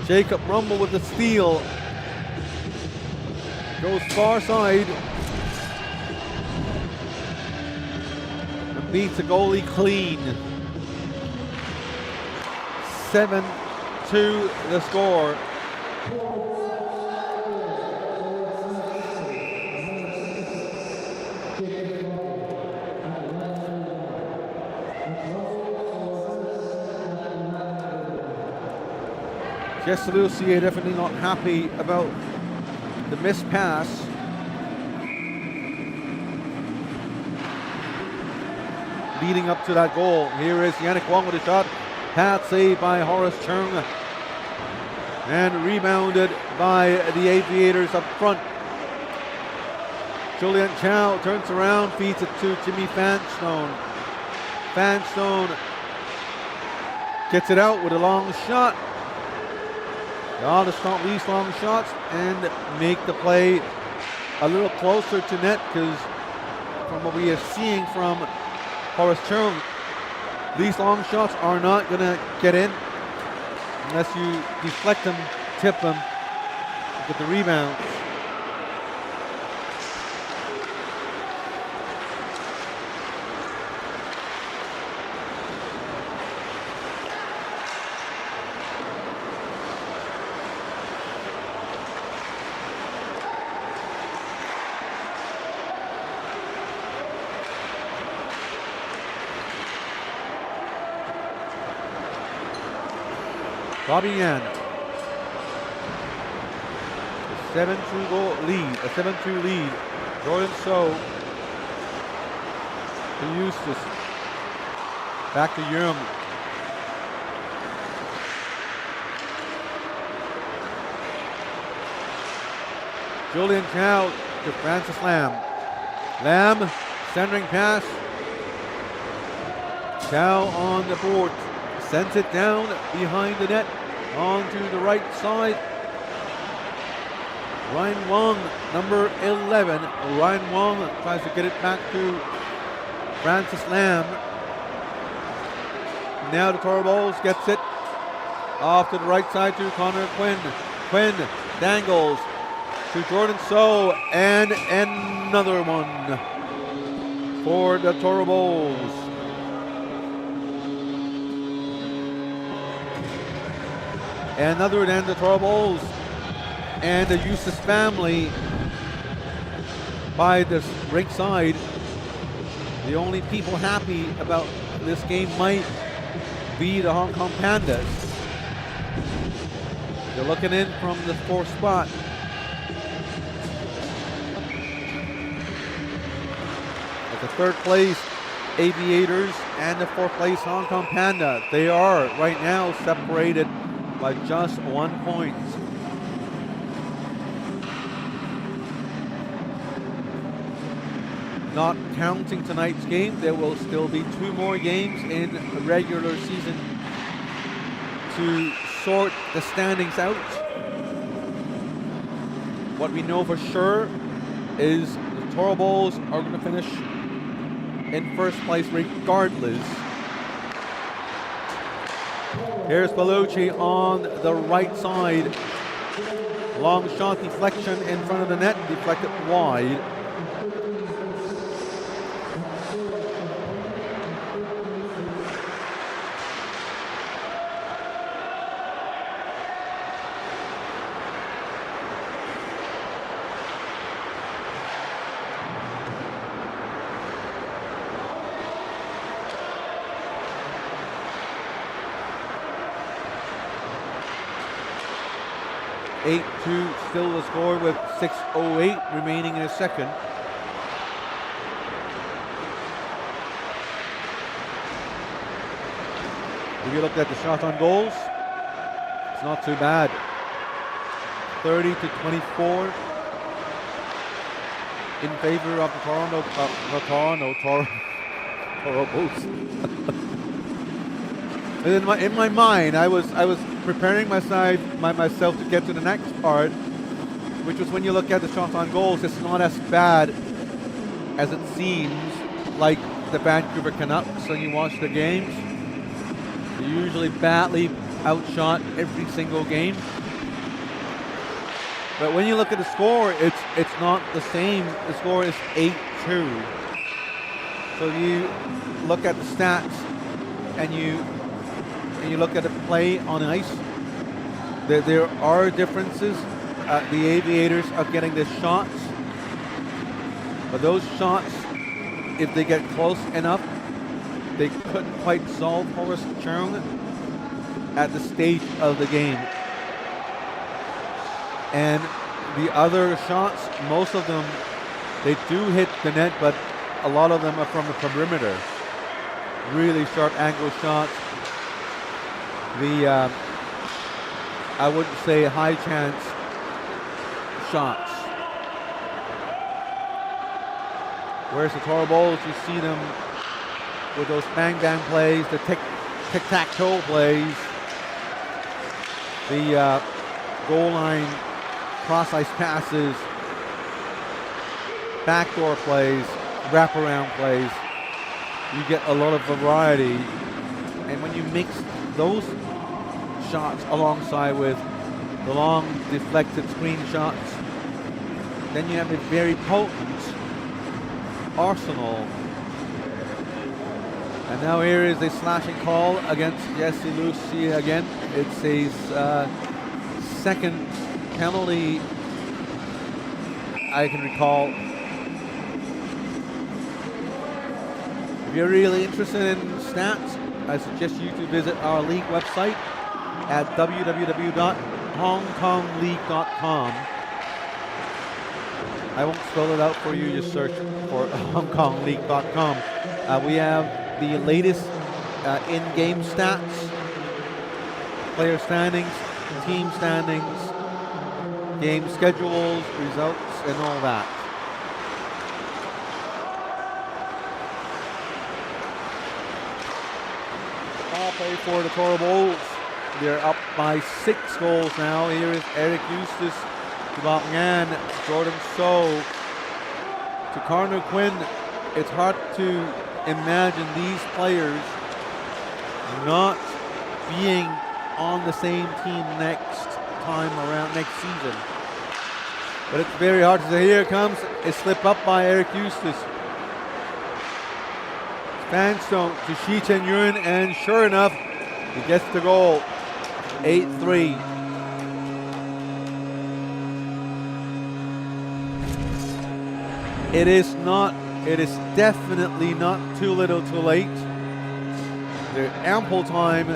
Speaker 1: Jacob Rumble with the steal. Goes far side. And beats the goalie clean. 7-2 the score. Jesse Lucier definitely not happy about the missed pass. Leading up to that goal. Here is Yannick Wong with a shot. Pat saved by Horace Chung. And rebounded by the Aviators up front. Julian Chow turns around, feeds it to Jimmy Fanstone. Fanstone gets it out with a long shot. They ought to stop these long shots and make the play a little closer to net, because from what we are seeing from Horace Chung, these long shots are not going to get in unless you deflect them, tip them, get the rebounds. Bobby Yan. A 7-2 lead. Jordan So to Eustace. Back to Urim. Julian Chow to Francis Lamb. Lamb, centering pass. Chow on the board. Sends it down behind the net. Onto the right side. Ryan Wong, number 11. Ryan Wong tries to get it back to Francis Lamb. Now the Toro Bulls gets it off to the right side to Connor Quinn. Quinn dangles to Jordan So, and another one for the Toro Bulls. And other than the Toro Bulls and the Eustace family by this rink side, the only people happy about this game might be the Hong Kong Pandas. They're looking in from the 4th spot. At the 3rd place Aviators and the 4th place Hong Kong Panda. They are right now separated by just 1 point. Not counting tonight's game, there will still be 2 more games in the regular season to sort the standings out. What we know for sure is the Toro Bulls are going to finish in 1st place regardless. Here's Bellucci on the right side. Long shot deflection in front of the net, deflected wide. Still the score with 6:08 remaining in a second. If you look at the shot on goals, it's not too bad. 30-24 in favor of the Toro Bulls. In my mind, I was preparing myself to get to the next part, which was when you look at the shot on goals, it's not as bad as it seems, like the Vancouver Canucks when you watch the games. They're usually badly outshot every single game. But when you look at the score, it's not the same. The score is 8-2. So you look at the stats and you look at the play on ice. There are differences. The Aviators are getting the shots, but those shots, if they get close enough, they couldn't quite solve Horace Cheung at the stage of the game. And the other shots, most of them, they do hit the net, but a lot of them are from the perimeter. Really sharp angle shots. I wouldn't say high chance shots. Whereas the Toro Bulls, you see them with those bang-bang plays, the tic-tac-toe plays, the goal line cross-ice passes, backdoor plays, wraparound plays. You get a lot of variety. And when you mix those shots alongside with the long deflected screen shots, then you have a very potent arsenal. And now here is a slashing call against Jesse Lucy again. It's his second penalty I can recall. If you're really interested in stats, I suggest you to visit our league website at www.hongkongleague.com. I won't spell it out for you, just search for hongkongleague.com. We have the latest in-game stats, player standings, team standings, game schedules, results, and all that. All play for the Toro Bulls. They're up by 6 goals now. Here is Eric Eustace to Bob Ngan, Jordan So to Connor Quinn. It's hard to imagine these players not being on the same team next time around, next season. But it's very hard to say. Here comes a slip up by Eric Eustace. Sandstone to Shi Chen Yun, and sure enough, he gets the goal. 8-3. It is definitely not too little too late. There's ample time.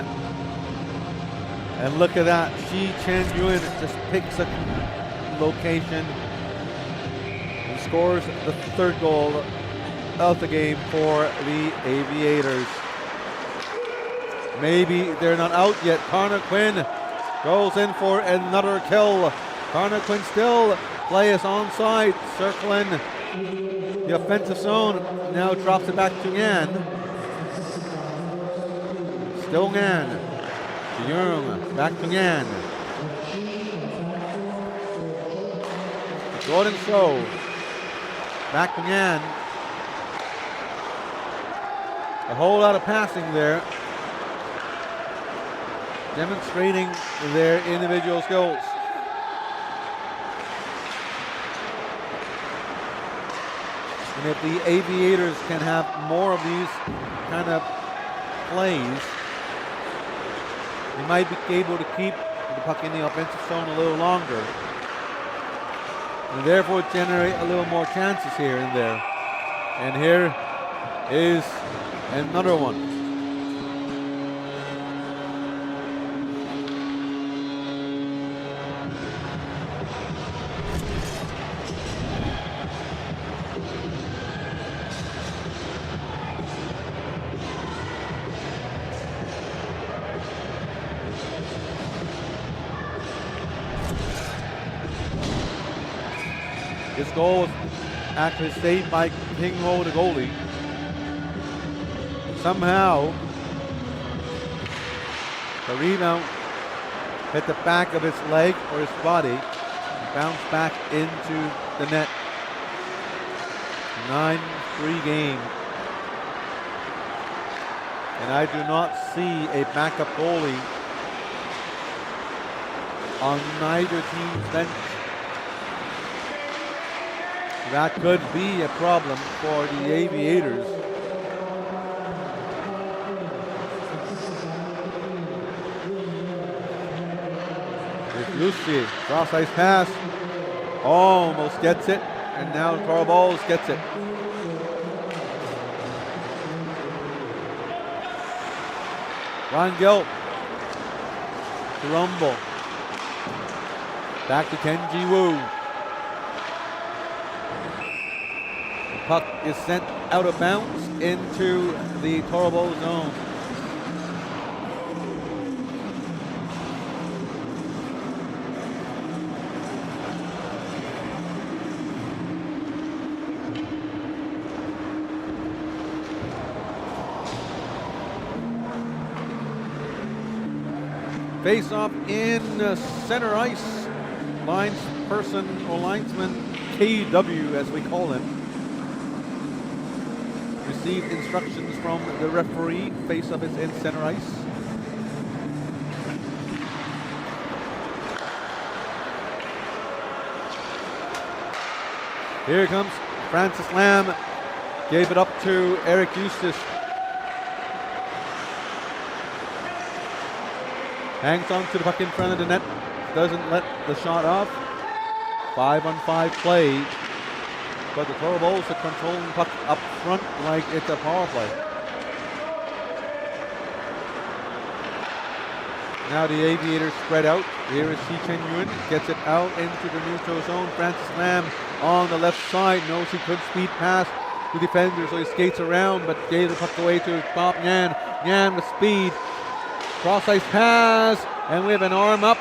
Speaker 1: And look at that, Shi Chen Yun just picks a location and scores the 3rd goal of the game for the Aviators. Maybe they're not out yet. Connor Quinn goes in for another kill. Connor Quinn still plays onside, circling the offensive zone. Now drops it back to Ngan. Still Ngan. To Young, back to Ngan. Jordan So. Back to Ngan. A whole lot of passing there, demonstrating their individual skills. And if the Aviators can have more of these kind of plays, they might be able to keep the puck in the offensive zone a little longer, and therefore generate a little more chances here and there. And here is another one. This goal was actually saved by King Ho, the goalie. Somehow, the rebound hit the back of his leg or his body, and bounced back into the net. 9-3 game. And I do not see a backup goalie on neither team's bench. That could be a problem for the Aviators. Here's Lucy, cross-ice pass, almost gets it, and now Toro Bulls gets it. Ron Gill to Rumble. Back to Kenji Wu. Puck is sent out of bounds into the Toro Bulls zone. Face off in center ice. Linesperson or linesman KW, as we call him, received instructions from the referee. Face-off is in center ice. Here comes Francis Lamb. Gave it up to Eric Eustace. Hangs on to the puck in front of the net. Doesn't let the shot off. 5-on-5 play. But the Toro Bulls are controlling the puck up front like it's a power play. Now the Aviators spread out. Here is Shi Chen Yun. Gets it out into the neutral zone. Francis Lamb on the left side. Knows he could speed pass. the defender, so he skates around, but gave the puck away to Bob Nyan. Nyan with speed. Cross-ice pass, and we have an arm up.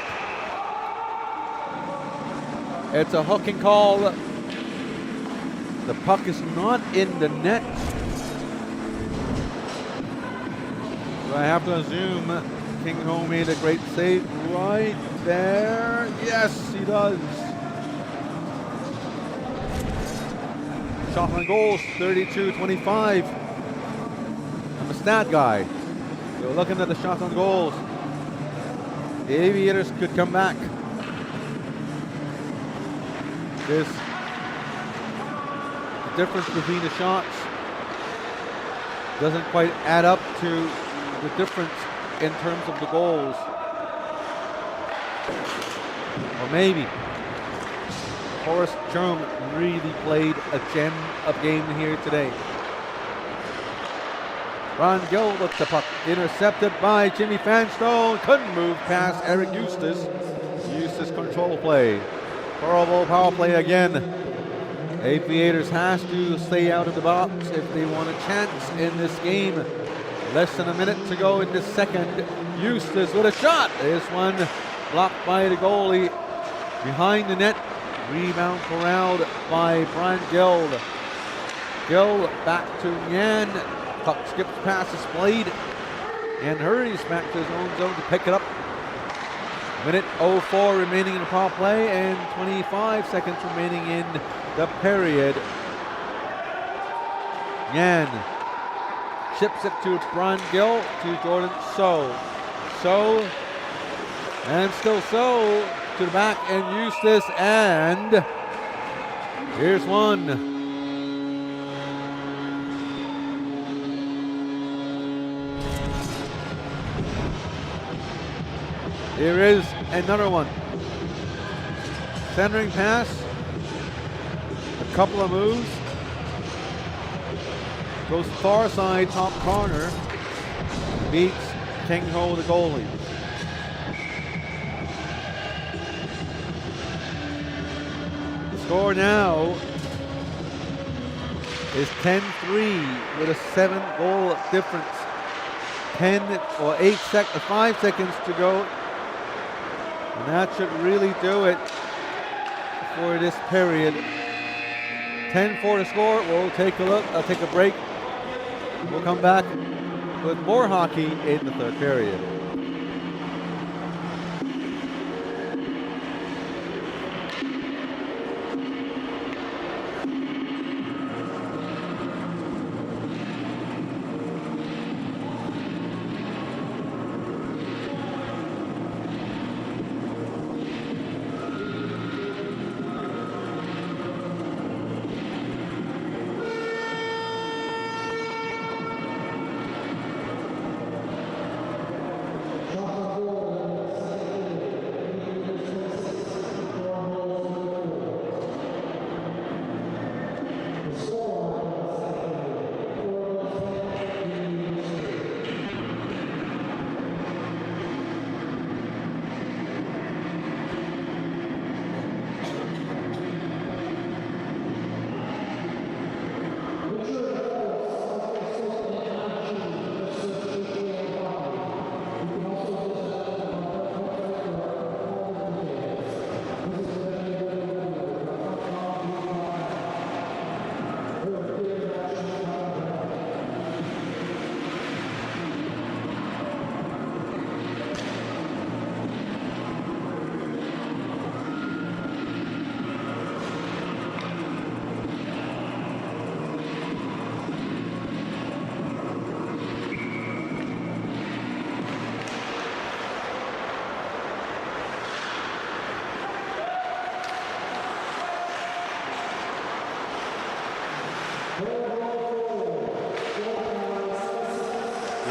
Speaker 1: It's a hooking call. The puck is not in the net. So I have to assume King Ho made a great save right there. Yes, he does. Shot on goals, 32-25. I'm a stat guy. So looking at the shots on goals, the Aviators could come back. The difference between the shots doesn't quite add up to the difference in terms of the goals. Or maybe Horace Chum really played a gem of game here today. Ron Gill with the puck, intercepted by Jimmy Fanstone. Couldn't move past Eric Eustace. Eustace control play. Horrible power play again. Aviators has to stay out of the box if they want a chance in this game. Less than a minute to go in the second. Eustace with a shot. This one blocked by the goalie. Behind the net. Rebound corralled by Brian Gill. Gill back to Nyan. Puck skips past his blade and hurries back to his own zone to pick it up. Minute 04 remaining in the power play and 25 seconds remaining in the period. Nyan chips it to Brian Gill, to Jordan So. So, and still So, to the back and Eustace, and here's one. Here is another one. Centering pass. A couple of moves. Goes far side, top corner. Beats King Ho, the goalie. The score now is 10-3 with a 7-goal difference. 5 seconds to go. And that should really do it for this period. 10-4 to score. We'll take a look. I'll take a break. We'll come back with more hockey in the third period.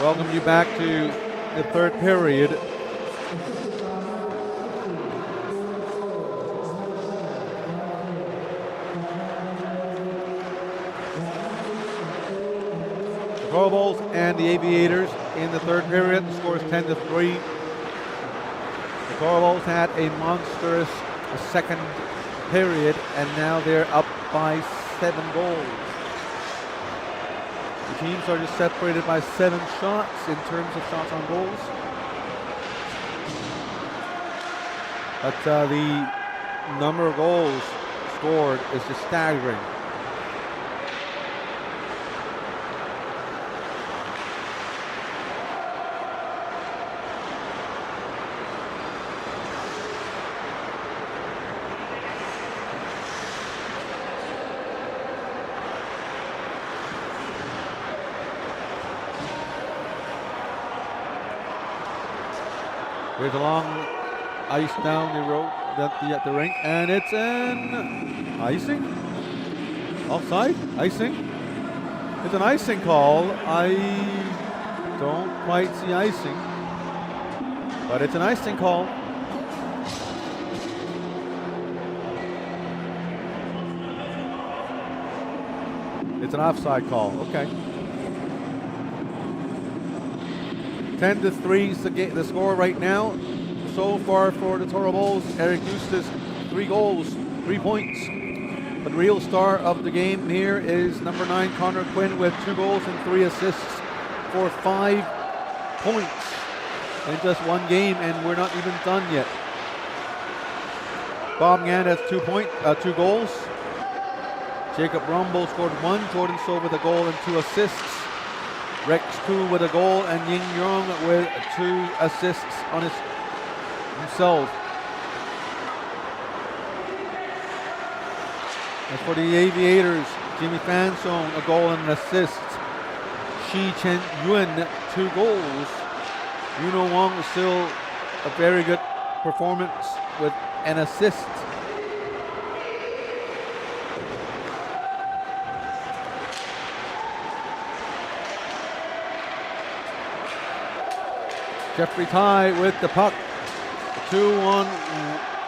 Speaker 1: Welcome you back to the third period. The Provols and the Aviators in the third period. The score is 10-3. The Provols had a monstrous second period, and now they're up by 7 goals. teams are just separated by 7 shots in terms of shots on goals. But the number of goals scored is just staggering. Here's a long ice down the road at the rink, and it's an icing? Offside? Icing? It's an icing call. I don't quite see icing, but it's an icing call. It's an offside call. Okay. 10-3 is the score right now. So far for the Toro Bulls, Eric Eustace, 3 goals, 3 points. But the real star of the game here is number 9, Connor Quinn, with 2 goals and 3 assists for 5 points in just 1 game, and we're not even done yet. Bob Ngan has 2 goals. Jacob Rumble scored 1. Jordan So with a goal and 2 assists. Rex Koo with a goal, and Ying Yong with 2 assists on himself. As for the Aviators, Jimmy Fansong, a goal and an assist. Shi Chen Yuen, 2 goals. Yuno Wong is still a very good performance with an assist. Jeffrey Tai with the puck. 2-1.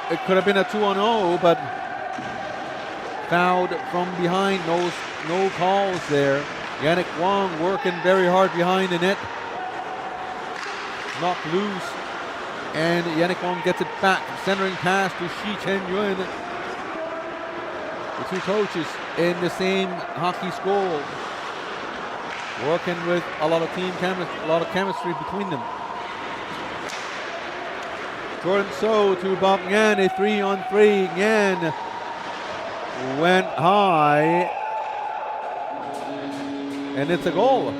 Speaker 1: It could have been a 2-0, but fouled from behind. No calls there. Yannick Wong working very hard behind the net. Knocked loose. And Yannick Wong gets it back. Centering pass to Shi Chen Yuen. The 2 coaches in the same hockey school, working with a lot of chemistry between them. Jordan So to Bob Ngan, a 3-on-3. Ngan went high, and it's a goal.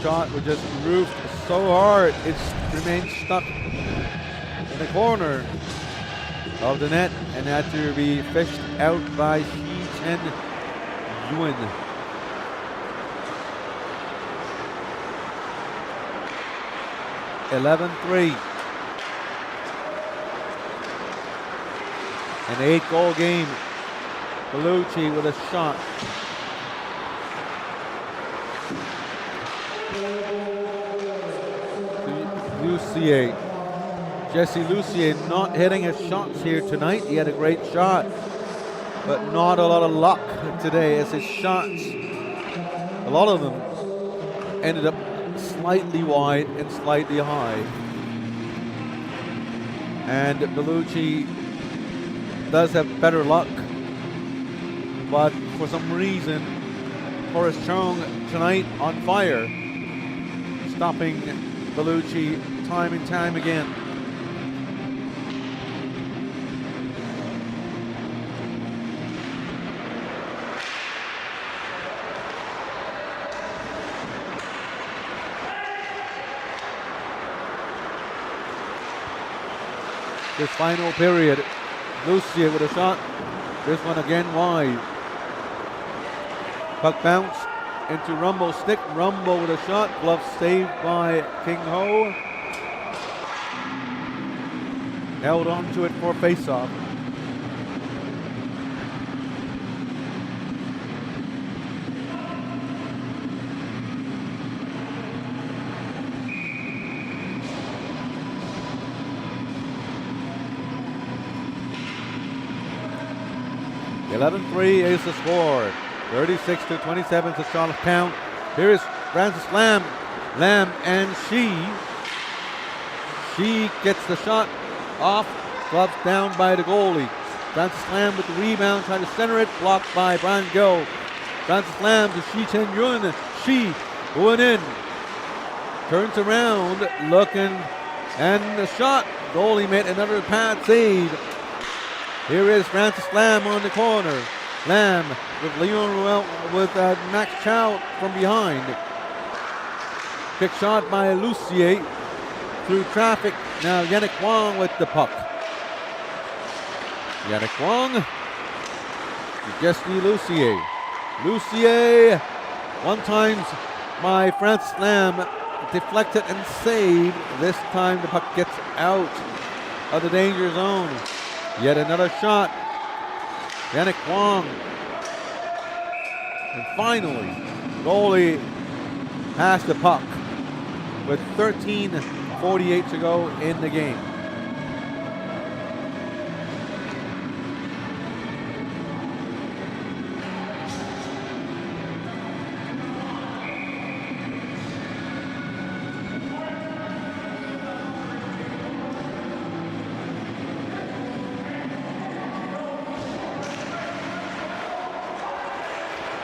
Speaker 1: Shot was just roofed so hard, it remained stuck in the corner of the net and had to be fished out by Shi Chen Yuen. (11-3). An 8-goal game. Bellucci with a shot. Lucier. Jesse Lucier not hitting his shots here tonight. He had a great shot, but not a lot of luck today as his shots, a lot of them, ended up slightly wide and slightly high. And Bellucci does have better luck, but for some reason, Horace Chong tonight on fire, stopping Bellucci time and time again. This final period, Lucier with a shot. This one again wide. Puck bounce into Rumble's stick. Rumble with a shot. Glove saved by King Ho. Held on to it for face-off. (11-3) is the score. 36-27 to Charlotte count. Here is Francis Lamb. Lamb and she gets the shot off, gloves down by the goalie. Francis Lamb with the rebound, trying to center it, blocked by Brian Gill. Francis Lamb to Shi Chen-yun. Shi going in, turns around, looking, and the shot. Goalie made another pad save. Here is Francis Lamb on the corner. Lamb with Leon Ruel with Max Chow from behind. Quick shot by Lucier through traffic. Now Yannick Wong with the puck. Yannick Wong to Jesse Lucier. Lucier, one times by Francis Lamb, deflected and saved. This time the puck gets out of the danger zone. Yet another shot. Yannick Wong. And finally, goalie has the puck with 13:48 to go in the game.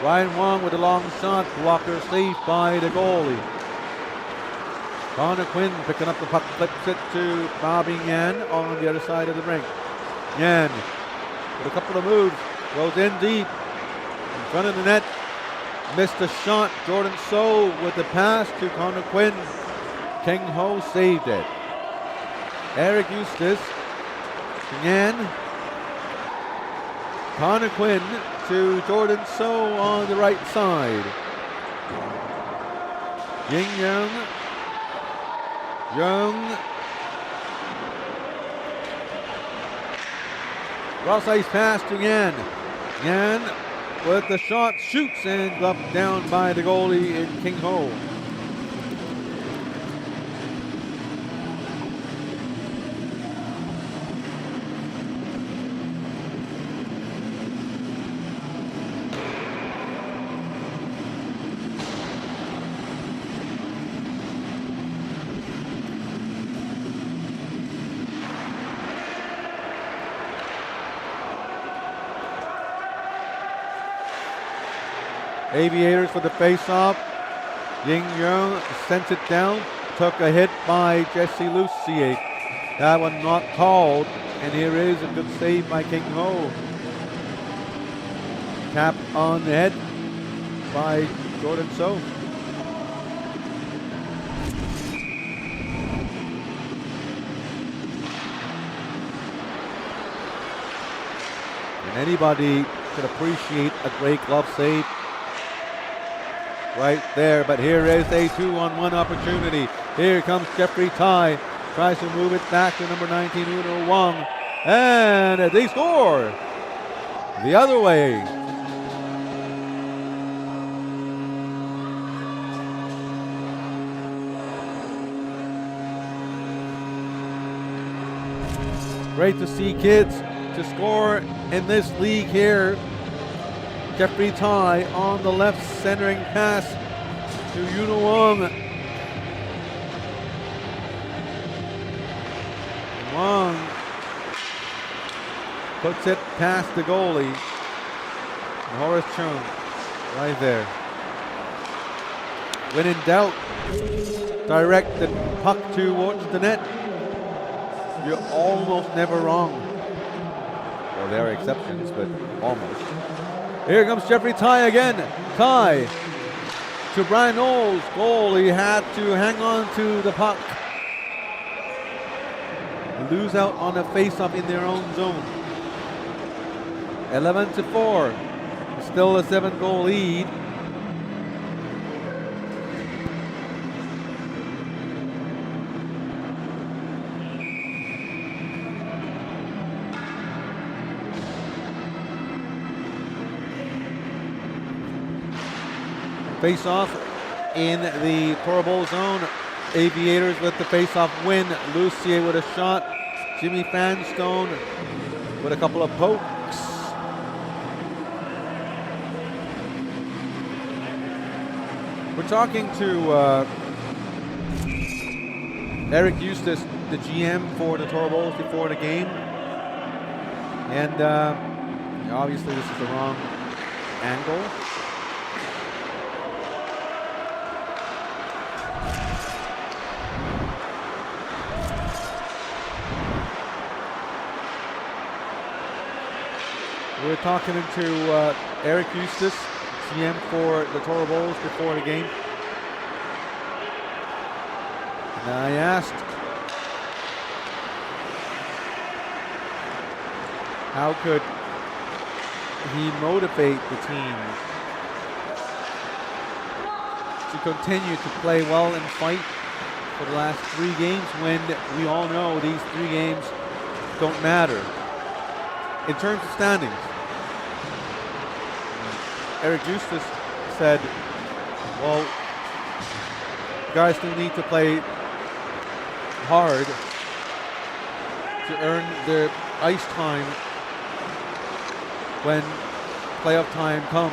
Speaker 1: Ryan Wong with a long shot, blocker safe by the goalie. Connor Quinn picking up the puck, flips it to Bobby Yan on the other side of the rink. Yan with a couple of moves, goes in deep, in front of the net, missed the shot. Jordan So with the pass to Connor Quinn. King Ho saved it. Eric Eustace, Yan, Connor Quinn to Jordan So on the right side. Ying Young. Young. Cross ice pass to Yan. Yan with the shot, shoots and gloved down by the goalie in King Ho. Aviators for the face-off. Ying Young sent it down, took a hit by Jesse Lucier. That one not called, and here is a good save by King Ho. Tap on the head by Jordan So. And anybody could appreciate a great glove save right there, but here is a 2-on-1 opportunity. Here comes Jeffrey Tai, tries to move it back to number 19, Uno Wong, and they score the other way. Great to see kids to score in this league here. Jeffrey Tai on the left, centering pass to Yuno Wong. Wong puts it past the goalie. And Horace Chung right there. When in doubt, direct the puck towards the net. You're almost never wrong. Well, there are exceptions, but almost. Here comes Jeffrey Tai again. Tai to Brian Knowles. Goalie had to hang on to the puck. Lose out on a face-off in their own zone. 11-4. Still a 7-goal lead. Face-off in the Toro zone. Aviators with the face-off win. Lucier with a shot. Jimmy Fanstone with a couple of pokes. We're talking to Eric Eustace, the GM for the Toro Bulls before the game. And obviously this is the wrong angle. We're talking to Eric Eustace, GM for the Toro Bulls before the game. And I asked how could he motivate the team to continue to play well and fight for the last 3 games when we all know these 3 games don't matter in terms of standings. Eric Eustace said, well, guys still need to play hard to earn the ice time when playoff time comes.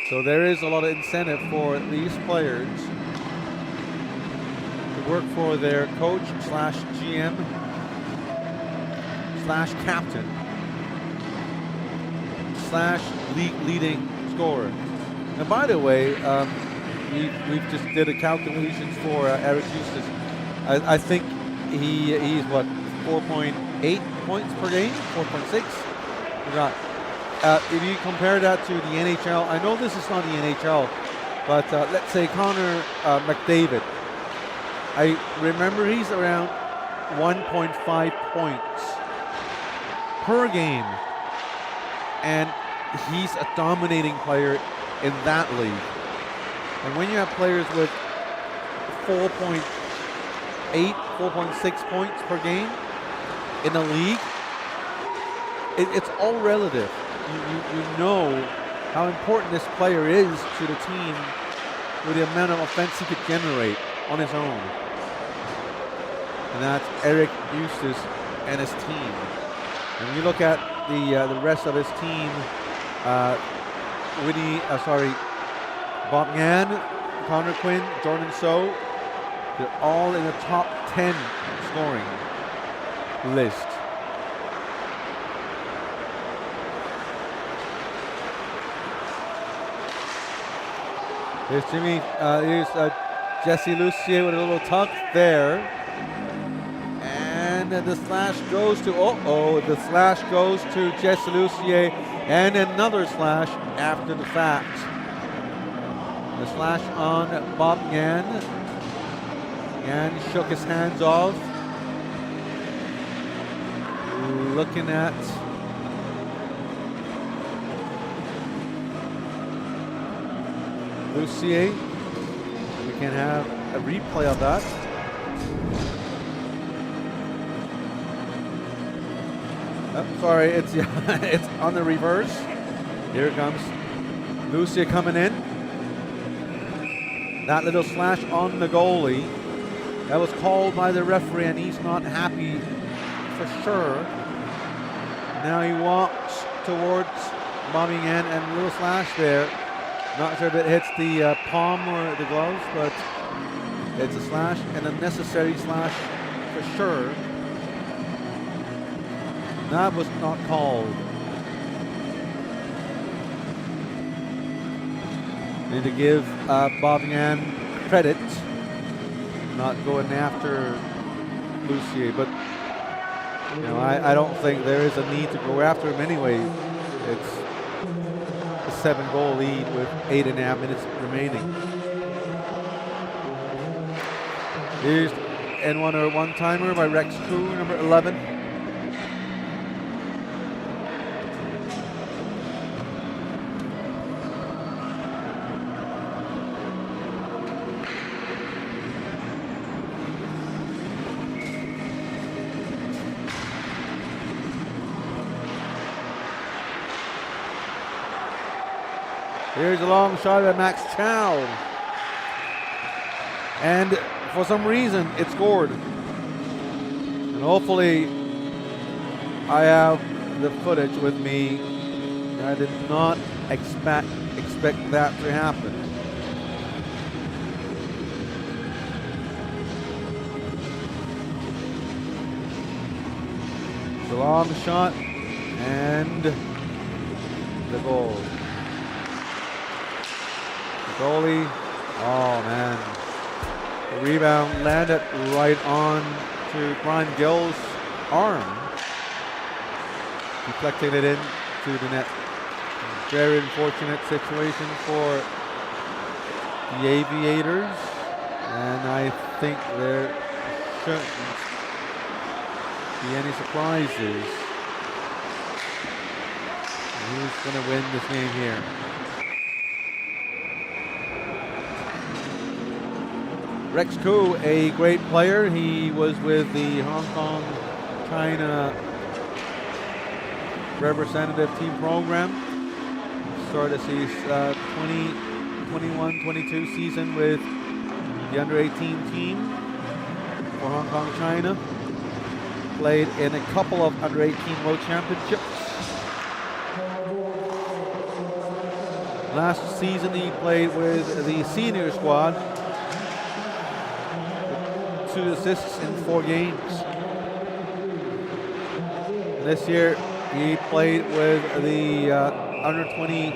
Speaker 1: So there is a lot of incentive for these players to work for their coach slash GM slash captain slash league leading scorer. And by the way, we've just did a calculations for Eric Eustace. I think he's what, 4.8 points per game, 4.6. Forgot. If you compare that to the NHL, I know this is not the NHL, but let's say Connor McDavid. I remember he's around 1.5 points per game. And he's a dominating player in that league. And when you have players with 4.8, 4.6 points per game in a league, it's all relative. You know how important this player is to the team with the amount of offense he could generate on his own. And that's Eric Eustace and his team. And when you look at the rest of his team, Bob Yan, Connor Quinn, Jordan So, they're all in the top 10 scoring list. Here's Jimmy, here's Jesse Lucier with a little tuck there. And the slash goes to, the slash goes to Jesse Lucier, and another slash after the fact. The slash on Bob Yan. Yan shook his hands off. Looking at Lucier. We can have a replay of that. Oh, sorry, it's it's on the reverse. Here it comes. Lucia coming in. That little slash on the goalie. That was called by the referee, and he's not happy for sure. Now he walks towards Bobby Yan, and a little slash there. Not sure if it hits the palm or the gloves, but it's a slash, and a necessary slash for sure. That was not called. Need to give Bob Yan credit, not going after Lucier, but you know, I don't think there is a need to go after him anyway. It's a 7-goal lead with 8.5 minutes remaining. Here's N1 one-timer by Rex Koo, number 11. Here's a long shot at Max Chow. And for some reason, it scored. And hopefully, I have the footage with me. I did not expect expect that to happen. The long shot and the goal. The goalie, oh man. The rebound landed right on to Brian Gill's arm, deflecting it into the net. Very unfortunate situation for the Aviators, and I think there shouldn't be any surprises. Who's going to win this game here? Rex Koo, a great player. He was with the Hong Kong China representative team program. Started his 2021-22 season with the under-18 team for Hong Kong China. Played in a couple of under-18 World Championships. Last season he played with the senior squad. 2 assists in 4 games. This year he played with the under-20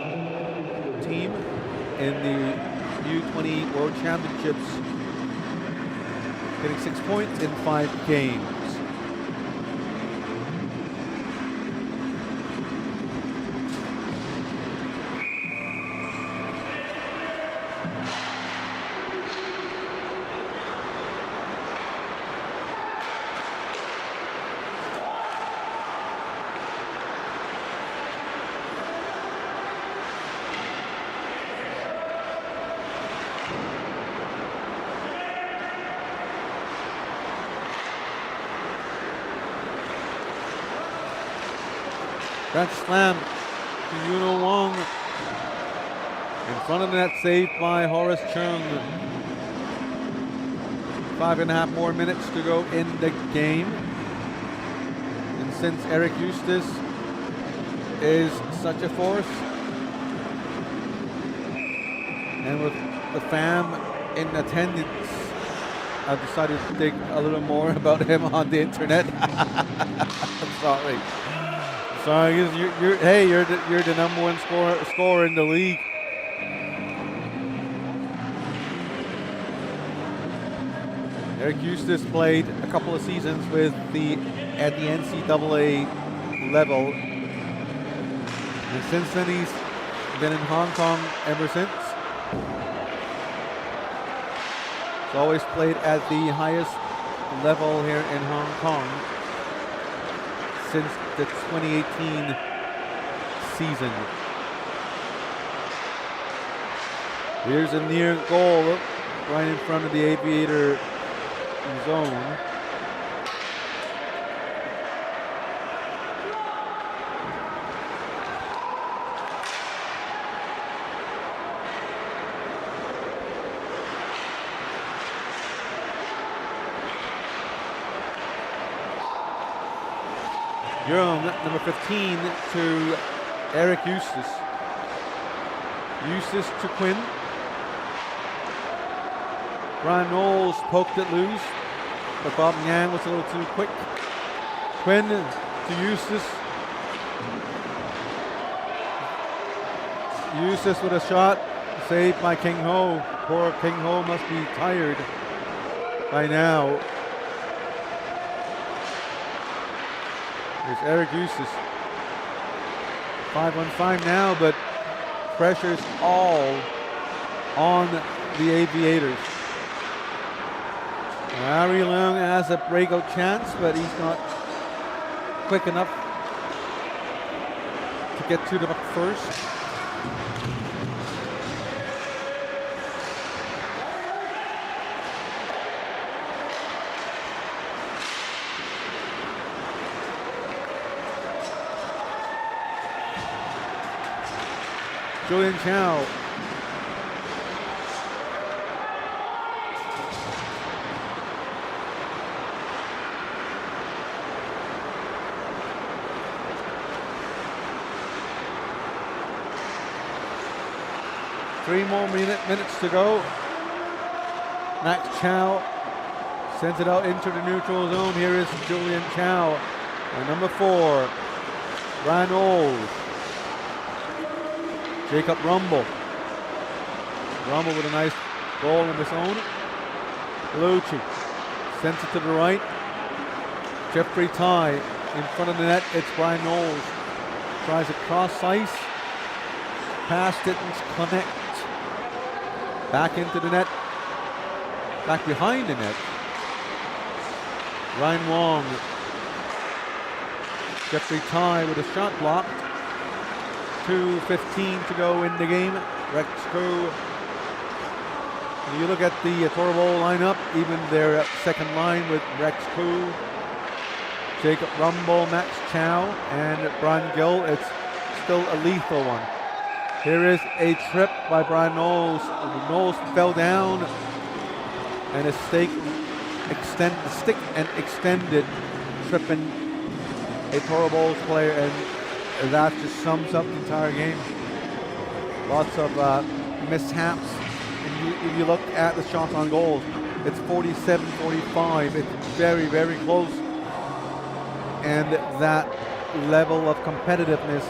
Speaker 1: team in the U20 World Championships, getting 6 points in 5 games. That slam to Yuno Wong in front of the net, saved by Horace Chung. 5.5 more minutes to go in the game. And since Eric Eustace is such a force, and with the fam in attendance, I've decided to dig a little more about him on the internet. I'm sorry. Sorry, you're the number 1 scorer in the league. Eric Eustace played a couple of seasons at the NCAA level, and since then he's been in Hong Kong ever since. He's always played at the highest level here in Hong Kong since the 2018 season. Here's a near goal right in front of the Aviator zone. Jerome, number 15 to Eric Eustace. Eustace to Quinn. Brian Knowles poked it loose, but Bob Ngan was a little too quick. Quinn to Eustace. Eustace with a shot, saved by King Ho. Poor King Ho must be tired by now. Here's Eric Eustace. 5-on-5 now, but pressure's all on the Aviators. Larry Leung has a breakout chance, but he's not quick enough to get to the puck first. Julian Chow. 3 more minutes to go. Max Chow sends it out into the neutral zone. Here is Julian Chow. And number 4, Ryan Oles. Jacob Rumble. Rumble with a nice goal of his own. Lucci sends it to the right. Jeffrey Ty in front of the net. It's Brian Knowles. Tries a cross ice. Pass didn't connect. Back into the net. Back behind the net. Ryan Wong. Jeffrey Ty with a shot blocked. 2:15 to go in the game. Rex Koo. When you look at the Torbo lineup, even their second line with Rex Koo, Jacob Rumble, Max Chow, and Brian Gill, it's still a lethal one. Here is a trip by Brian Knowles. Knowles fell down, and a stick and extended, tripping a Torbo player, and that just sums up the entire game. Lots of mishaps. If you look at the shots on goals, it's 47-45. It's very, very close. And that level of competitiveness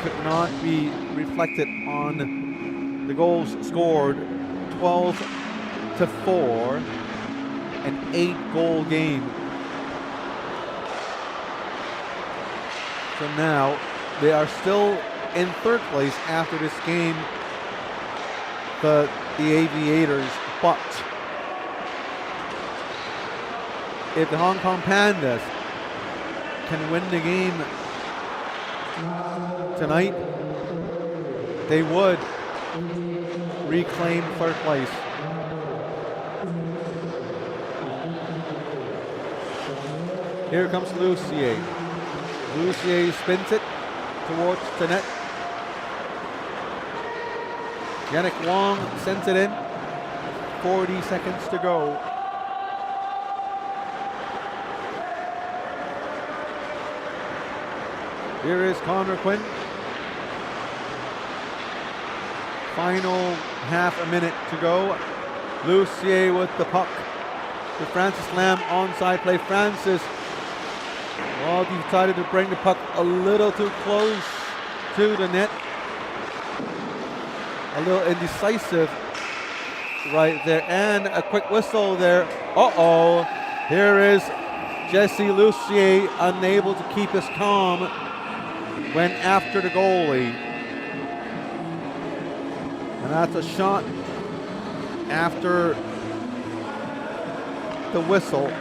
Speaker 1: could not be reflected on the goals scored. 12-4, an 8-goal game. So now they are still in 3rd place after this game, the Aviators, but if the Hong Kong Pandas can win the game tonight, they would reclaim 3rd place. Here comes Lucier. Lucier spins it towards the net. Yannick Wong sends it in. 40 seconds to go. Here is Connor Quinn. Final half a minute to go. Lucier with the puck to Francis Lam, onside play. Francis, well, decided to bring the puck a little too close to the net. A little indecisive right there, and a quick whistle there. Uh-oh, here is Jesse Lucier, unable to keep his calm, went after the goalie. And that's a shot after the whistle.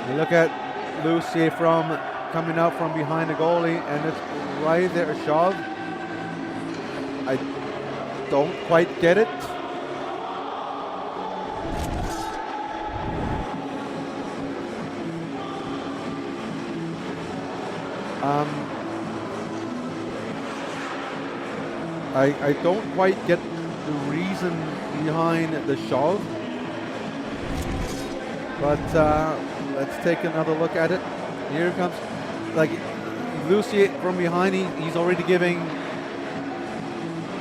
Speaker 1: You look at Lucier coming out from behind the goalie, and it's right there, a shove. I don't quite get it. I don't quite get the reason behind the shove, but let's take another look at it. Here comes, like, Lucier from behind. He's already giving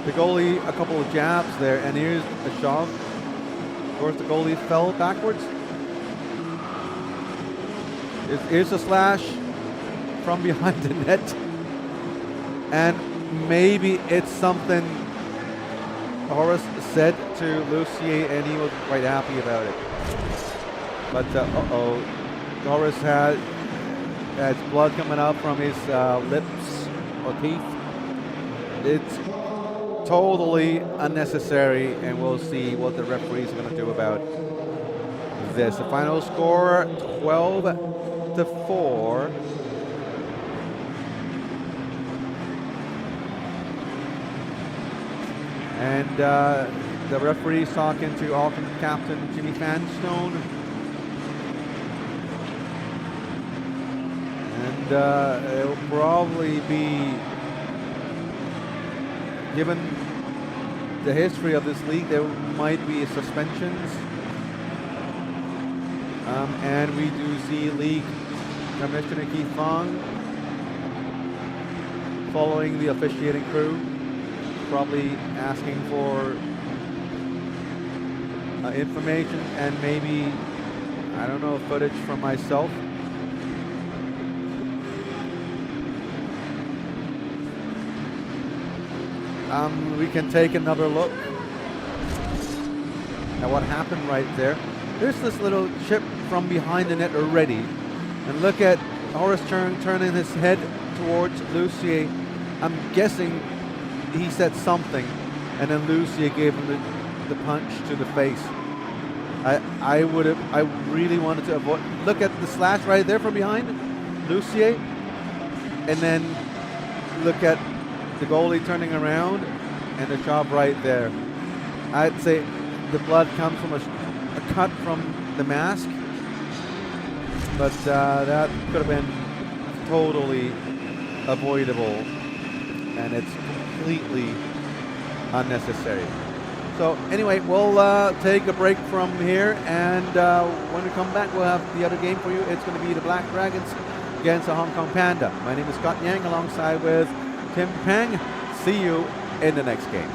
Speaker 1: the goalie a couple of jabs there, and here's a shove. Of course, the goalie fell backwards. Here's a slash from behind the net, and maybe it's something Horace said to Lucier, and he wasn't quite happy about it. But uh-oh, Horace has blood coming out from his lips or teeth. It's totally unnecessary, and we'll see what the referees are going to do about this. The final score, 12-4. And the referee's talking to alternate captain Jimmy Fanstone. And it will probably be, given the history of this league, there might be suspensions And we do see League Commissioner Keith Fong following the officiating crew, probably asking for information and maybe, I don't know, footage from myself. We can take another look at what happened right there. There's this little chip from behind the net already. And look at Horace turning his head towards Lucier. I'm guessing he said something, and then Lucier gave him the punch to the face. I really wanted to avoid. Look at the slash right there from behind Lucier, and then look at the goalie turning around and the chop right there. I'd say the blood comes from a cut from the mask, but that could have been totally avoidable, and it's completely unnecessary. So anyway, we'll take a break from here, and when we come back, we'll have the other game for you. It's going to be the Black Dragons against the Hong Kong Panda. My name is Scott Yang, alongside with Tim Peng. See you in the next game.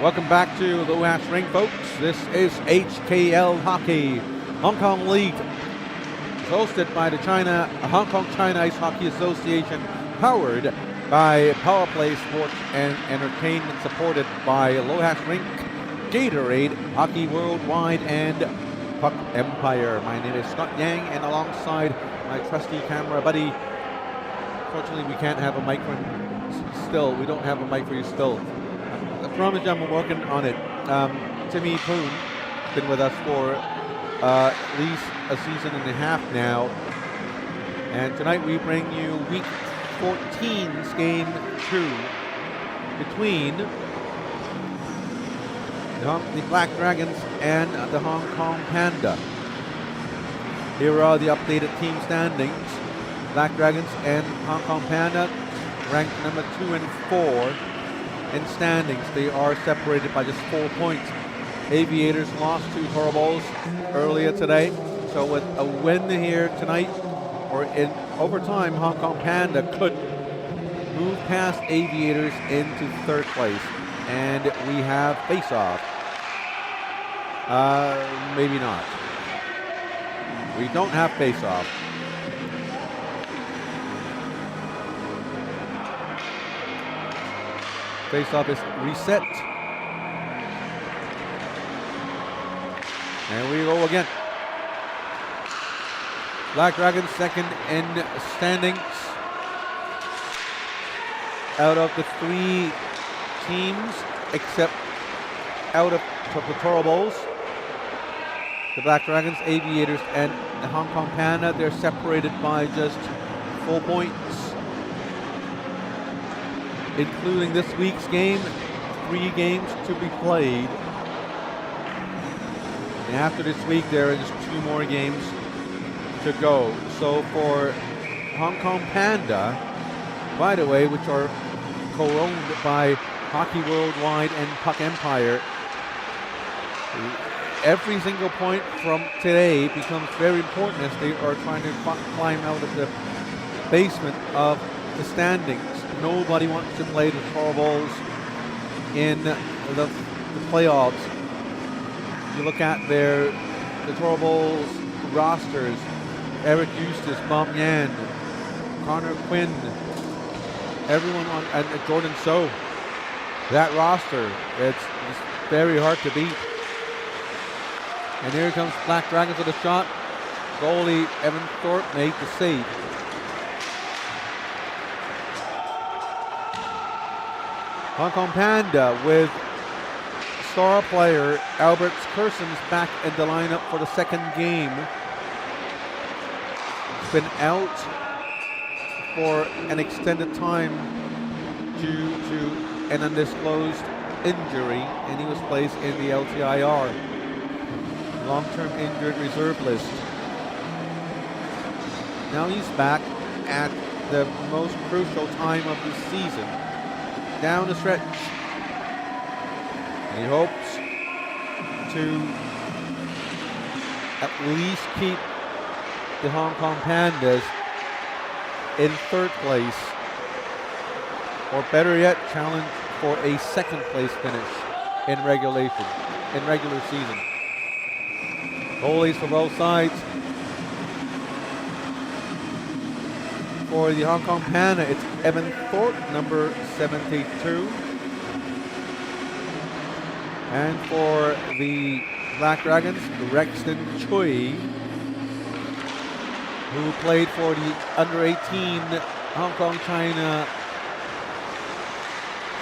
Speaker 1: Welcome back to the West Ring, folks. This is HKL Hockey, Hong Kong League, hosted by the Hong Kong China Ice Hockey Association, powered by Power Play Sports and Entertainment, supported by Lohash Rink, Gatorade, Hockey Worldwide, and Puck Empire. My name is Scott Yang, and alongside my trusty camera buddy, fortunately we can't have a mic for him still. We don't have a mic for you still. I promise you I'm working on it. Timmy Poon, been with us for at least a season and a half now. And tonight we bring you Week 14's Game 2 between the Black Dragons and the Hong Kong Panda. Here are the updated team standings. Black Dragons and Hong Kong Panda ranked number 2 and 4 in standings. They are separated by just 4 points. Aviators lost to Horribles earlier today. So with a win here tonight, or in overtime, Hong Kong Panda could move past Aviators into third place. And we have face-off. Maybe not. We don't have face-off. Face-off is reset. And we go again. Black Dragons second in standings. Out of the 3 teams, except out of the Horribles, the Black Dragons, Aviators, and the Hong Kong Panda, they're separated by just 4 points. Including this week's game, 3 games to be played. And after this week, there are just 2 more games to go. So for Hong Kong Panda, by the way, which are co-owned by Hockey Worldwide and Puck Empire, every single point from today becomes very important as they are trying to climb out of the basement of the standings. Nobody wants to play the Horribles in the playoffs. You look at the Horribles rosters: Eric Eustace, Bom Yan, Connor Quinn, everyone on, and Jordan So. That roster, it's very hard to beat. And here comes Black Dragons with a shot. Goalie Evan Thorpe made the save. Hong Kong Panda with star player Albert Kerson's back in the lineup for the second game. He's been out for an extended time due to an undisclosed injury, and he was placed in the LTIR. long-term injured reserve list. Now he's back at the most crucial time of the season, down the stretch. He hopes to at least keep the Hong Kong Pandas in third place, or better yet, challenge for a second place finish in regular season. Goalies for both sides. For the Hong Kong Panda, it's Evan Thorpe, number 72. And for the Black Dragons, Rexton Chui, who played for the under-18 Hong Kong China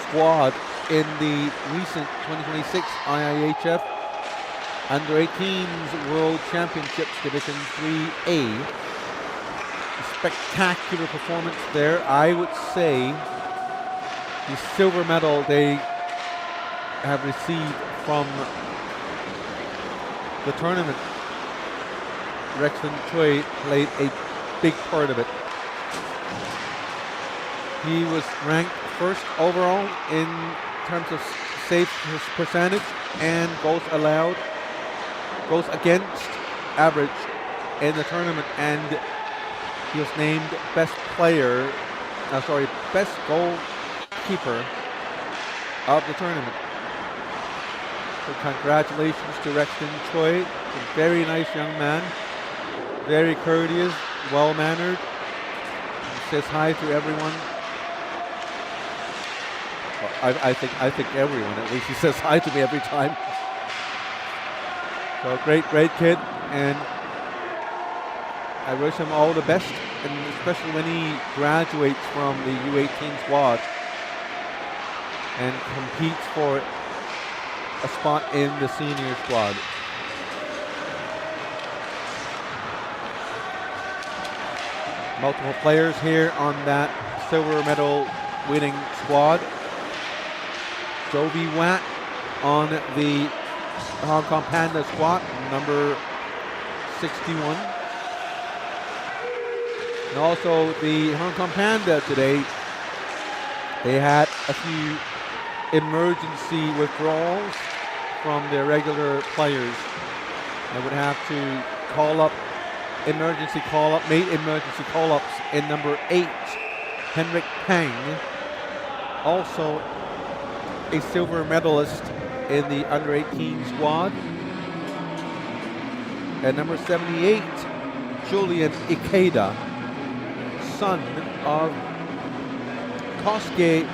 Speaker 1: squad in the recent 2026 IIHF Under-18s World Championships Division 3A. Spectacular performance there. I would say the silver medal they have received from the tournament, Rexton Chui played a big part of it. He was ranked first overall in terms of save percentage and goals allowed, goals against average in the tournament, and he was named best goalkeeper of the tournament. So congratulations to Rexton Chui, a very nice young man, very courteous, well-mannered, says hi to everyone. Well, I think everyone, at least he says hi to me every time. So great kid, and I wish him all the best, and especially when he graduates from the U18 squad and competes for a spot in the senior squad. Multiple players here on that silver medal winning squad. Jovi Watt on the Hong Kong Panda squad, number 61. And also the Hong Kong Panda today, they had a few emergency withdrawals from their regular players. They would have to make emergency call-ups in number 8, Henrik Pang, also a silver medalist in the under-18 squad. And number 78, Julian Ikeda, son of Kosuke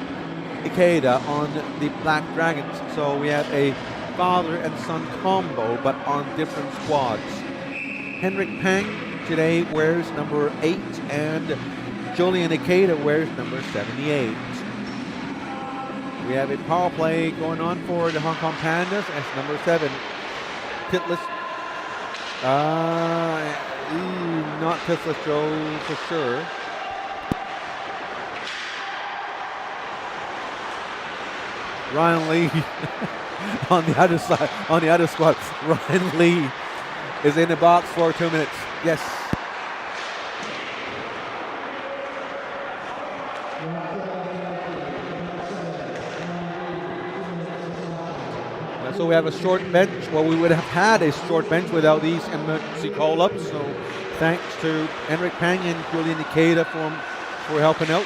Speaker 1: Ikeda on the Black Dragons. So we have a father and son combo, but on different squads. Henrik Pang today wears number 8, and Julian Ikeda wears number 78. We have a power play going on for the Hong Kong Pandas as number 7, Titless. Not Titless Joe for sure. Ryan Lee on the other side, on the other squad. Ryan Lee is in the box for 2 minutes. Yes. So we have a short bench. Well, we would have had a short bench without these emergency call-ups. So thanks to Henrik Pang and Julian Ikeda for helping out.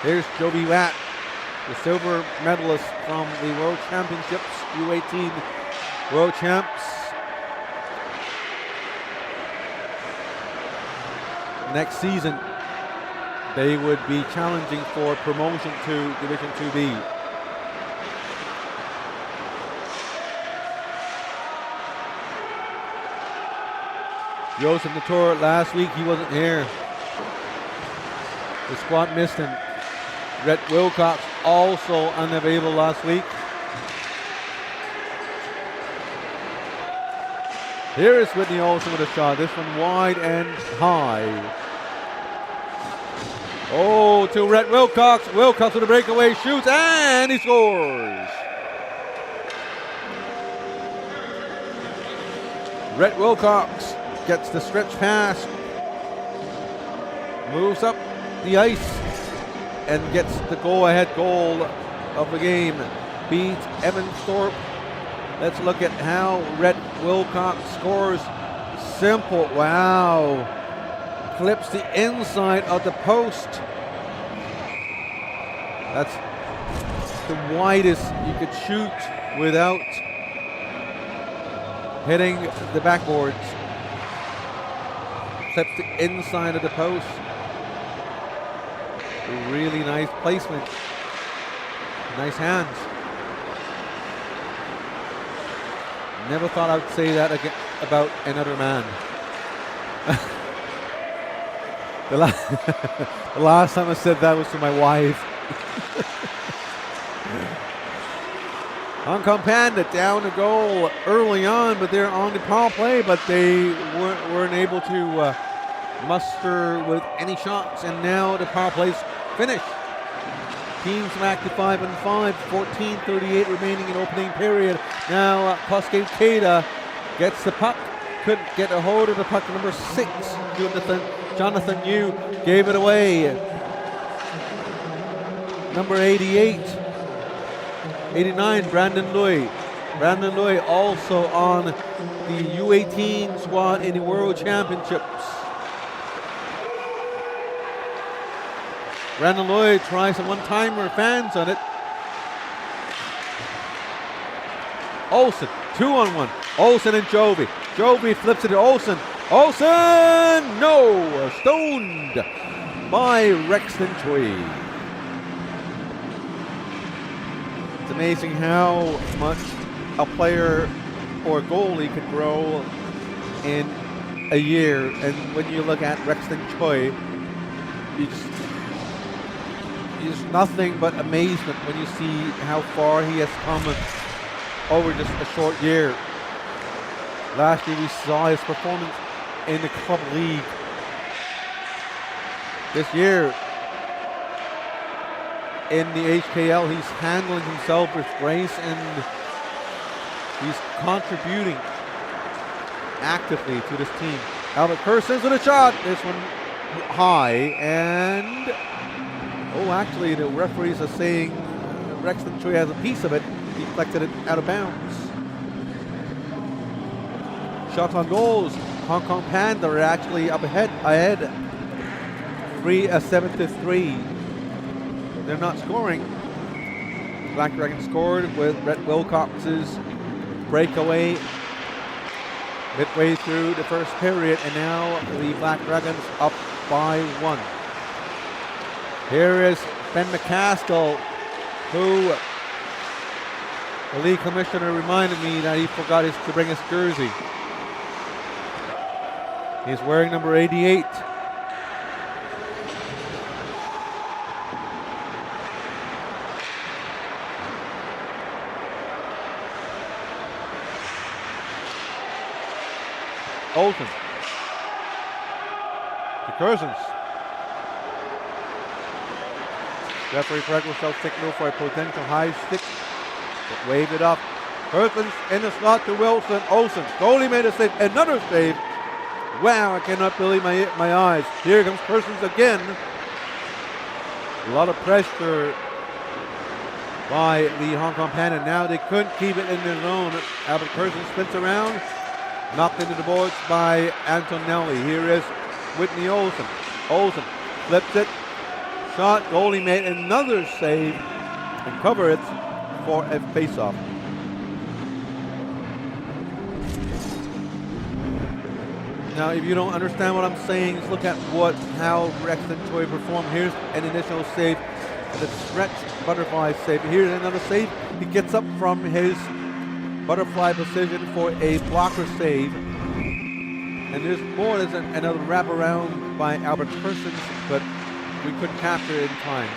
Speaker 1: Here's Joby Watt, the silver medalist from the World Championships, U18 World Champs. Next season, they would be challenging for promotion to Division 2B. Joseph Latour last week, he wasn't here. The squad missed him. Rhett Wilcox also unavailable last week. Here is Whitney Olsen with a shot. This one wide and high. Oh, to Rhett Wilcox. Wilcox with a breakaway, shoots, and he scores. Rhett Wilcox gets the stretch pass, moves up the ice, and gets the go-ahead goal of the game. Beats Evan Thorpe. Let's look at how Rhett Wilcox scores. Simple, wow. Clips the inside of the post. That's the widest you could shoot without hitting the backboards. Clips the inside of the post. Really nice placement. Nice hands. Never thought I'd say that again about another man. The last time I said that was to my wife. Hong Kong Panda down a goal early on, but they're on the power play, but they weren't able to muster with any shots, and now the power play's finished. Teams back to 5-5, 14:38 remaining in opening period. Now Kosuke Keita gets the puck, couldn't get a hold of the puck. Number 6, Jonathan Yu gave it away. Number 88, 89, Brandon Lui. Brandon Lui also on the U18 squad in the World Championships. Brandon Lui tries a one-timer, fans on it. Olsen, 2-on-1. Olsen and Jovi. Jovi flips it to Olsen. Olsen, no, stoned by Rexton Choi. It's amazing how much a player or a goalie could grow in a year. And when you look at Rexton Choi, it's nothing but amazement when you see how far he has come over just a short year. Last year we saw his performance in the club league. This year in the HKL, he's handling himself with grace and he's contributing actively to this team. Albert Persons with a shot. This one high, and actually the referees are saying Rexton Choi has a piece of it. Deflected it out of bounds. Shots on goals. Hong Kong Panda are actually up ahead 7-3. They're not scoring. Black Dragon scored with Rhett Wilcox's breakaway midway through the first period, and now the Black Dragons up by 1. Here is Ben McCaskill, who the league commissioner reminded me that he forgot to bring his jersey. He's wearing number 88. Olsen. To Curzons. Referee Craig will show signal for a potential high stick, but waved it up. Curzons in the slot to Wilson. Olsen. Goalie made a save. Another save. Wow, I cannot believe my eyes. Here comes Curzons again. A lot of pressure by the Hong Kong Panda. Now they couldn't keep it in their zone. Albert Curzons spins around. Knocked into the boards by Antonelli. Here is Whitney Olsen. Olsen flips it. Shot. Goalie made another save and cover it for a face-off. Now, if you don't understand what I'm saying, just look at how Rexton Choi performed. Here's an initial save, the stretch butterfly save. Here's another save. He gets up from his butterfly position for a blocker save. And there's more. There's another wraparound by Albert Persons, but we couldn't capture it in time.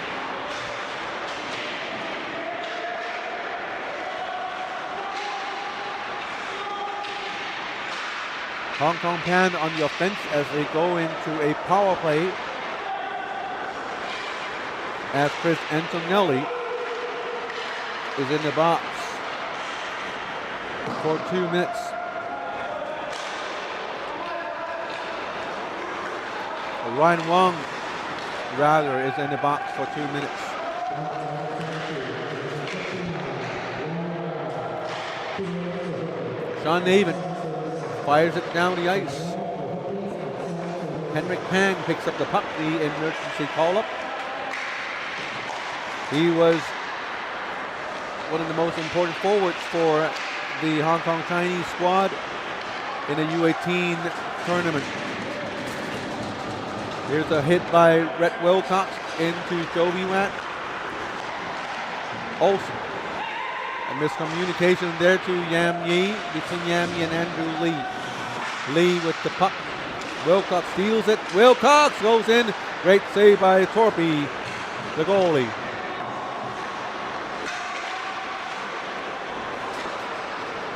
Speaker 1: Hong Kong Panda on the offense as they go into a power play. as Chris Antonelli is in the box for 2 minutes. Ryan Wong, rather, is in the box for 2 minutes. Sean Navin fires it down the ice. Henrik Pang picks up the puck, the emergency call-up. He was one of the most important forwards for the Hong Kong Chinese squad in the U18 tournament. Here's a hit by Rhett Wilcox into Jovi Watt. Olsen. A miscommunication there to Yam Yi, between Yam Yi and Andrew Lee. Lee with the puck. Wilcox steals it. Wilcox goes in. Great save by Torpy, the goalie.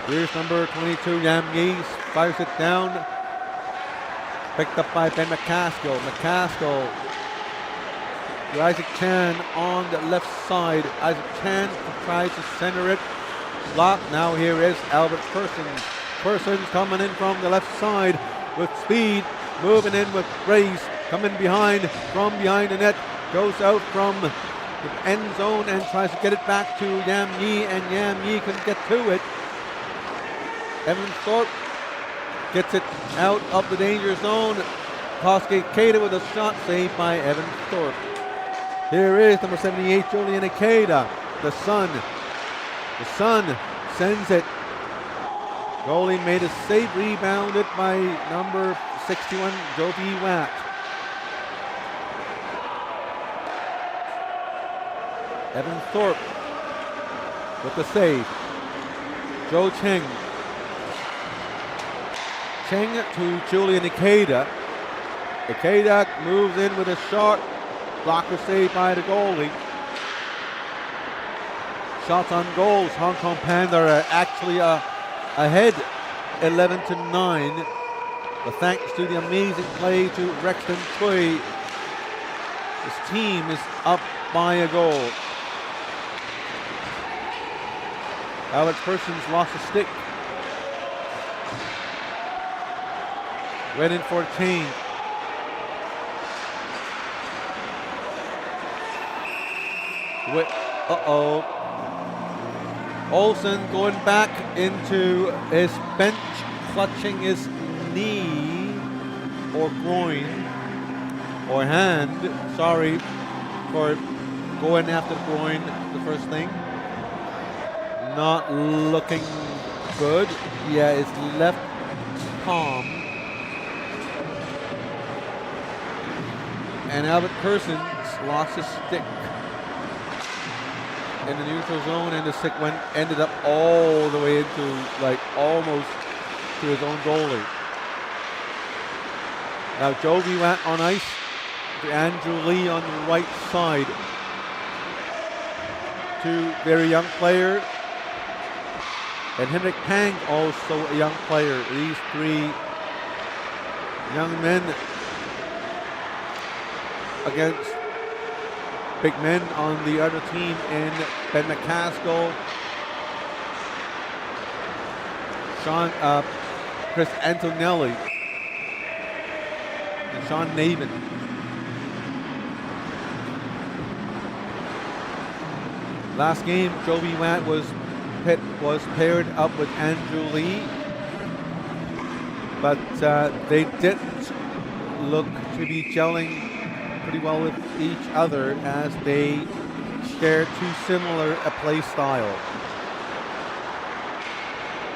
Speaker 1: Here's number 22, Yam Yi, fires it down. Picked up by Ben McCaskill. McCaskill to Isaac Chan on the left side. Isaac Chan tries to center it. Blocked. Now here is Albert Persons. Persons coming in from the left side with speed. Moving in with grace. Coming behind from behind the net. Goes out from the end zone and tries to get it back to Yam Yi, and Yam Yi can get to it. Evan Thorpe gets it out of the danger zone. Kosuke Ikeda with a shot saved by Evan Thorpe. Here is number 78, Julian Ikeda. The Sun sends it. Goalie made a save, rebounded by number 61, Jovi Watt. Evan Thorpe with the save. Joe Cheng. Cheng to Julian Ikeda. Ikeda moves in with a shot. Blocker saved by the goalie. Shots on goals. Hong Kong Panda are actually ahead 11-9. But thanks to the amazing play to Rexton Tui, his team is up by a goal. Alex Persons lost a stick. Went in for a change. Olsen going back into his bench, clutching his knee or groin or hand. Sorry for going after the groin, the first thing. Not looking good. Yeah, his left palm. And Albert Persons lost his stick in the neutral zone, and the stick ended up all the way into, like, almost to his own goalie. Now Jovi Watt on ice to Andrew Lee on the right side. Two very young players. And Henrik Pang, also a young player. These three young men against big men on the other team in Ben McCaskill, Chris Antonelli, and Sean Navin. Last game, Jovi Watt was paired up with Andrew Lee, but they didn't look to be gelling pretty well with each other, as they share too similar a play style.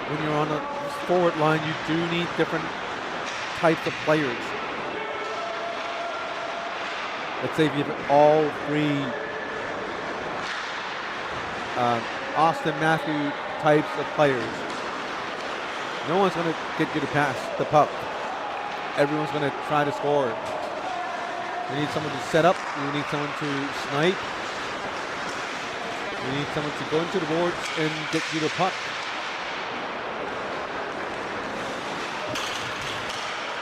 Speaker 1: When you're on a forward line, you do need different types of players. Let's say if you have all three Austin Matthew types of players, no one's going to get you to pass the puck. Everyone's going to try to score. You need someone to set up. You need someone to snipe. You need someone to go into the boards and get you the puck.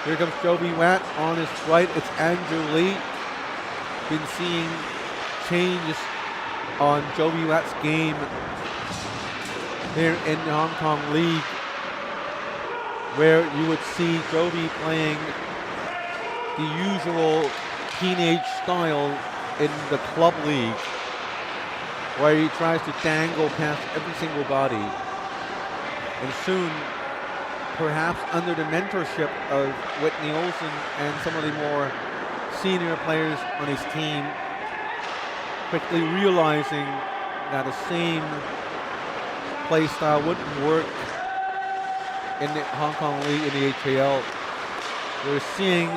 Speaker 1: Here comes Jovi Watt on his right. It's Andrew Lee. Been seeing change on Jovi Watt's game here in the Hong Kong League, where you would see Jovi playing the usual teenage style in the club league, where he tries to dangle past every single body. And soon, perhaps under the mentorship of Whitney Olsen and some of the more senior players on his team, quickly realizing that the same play style wouldn't work in the Hong Kong League, in the HKL. We're seeing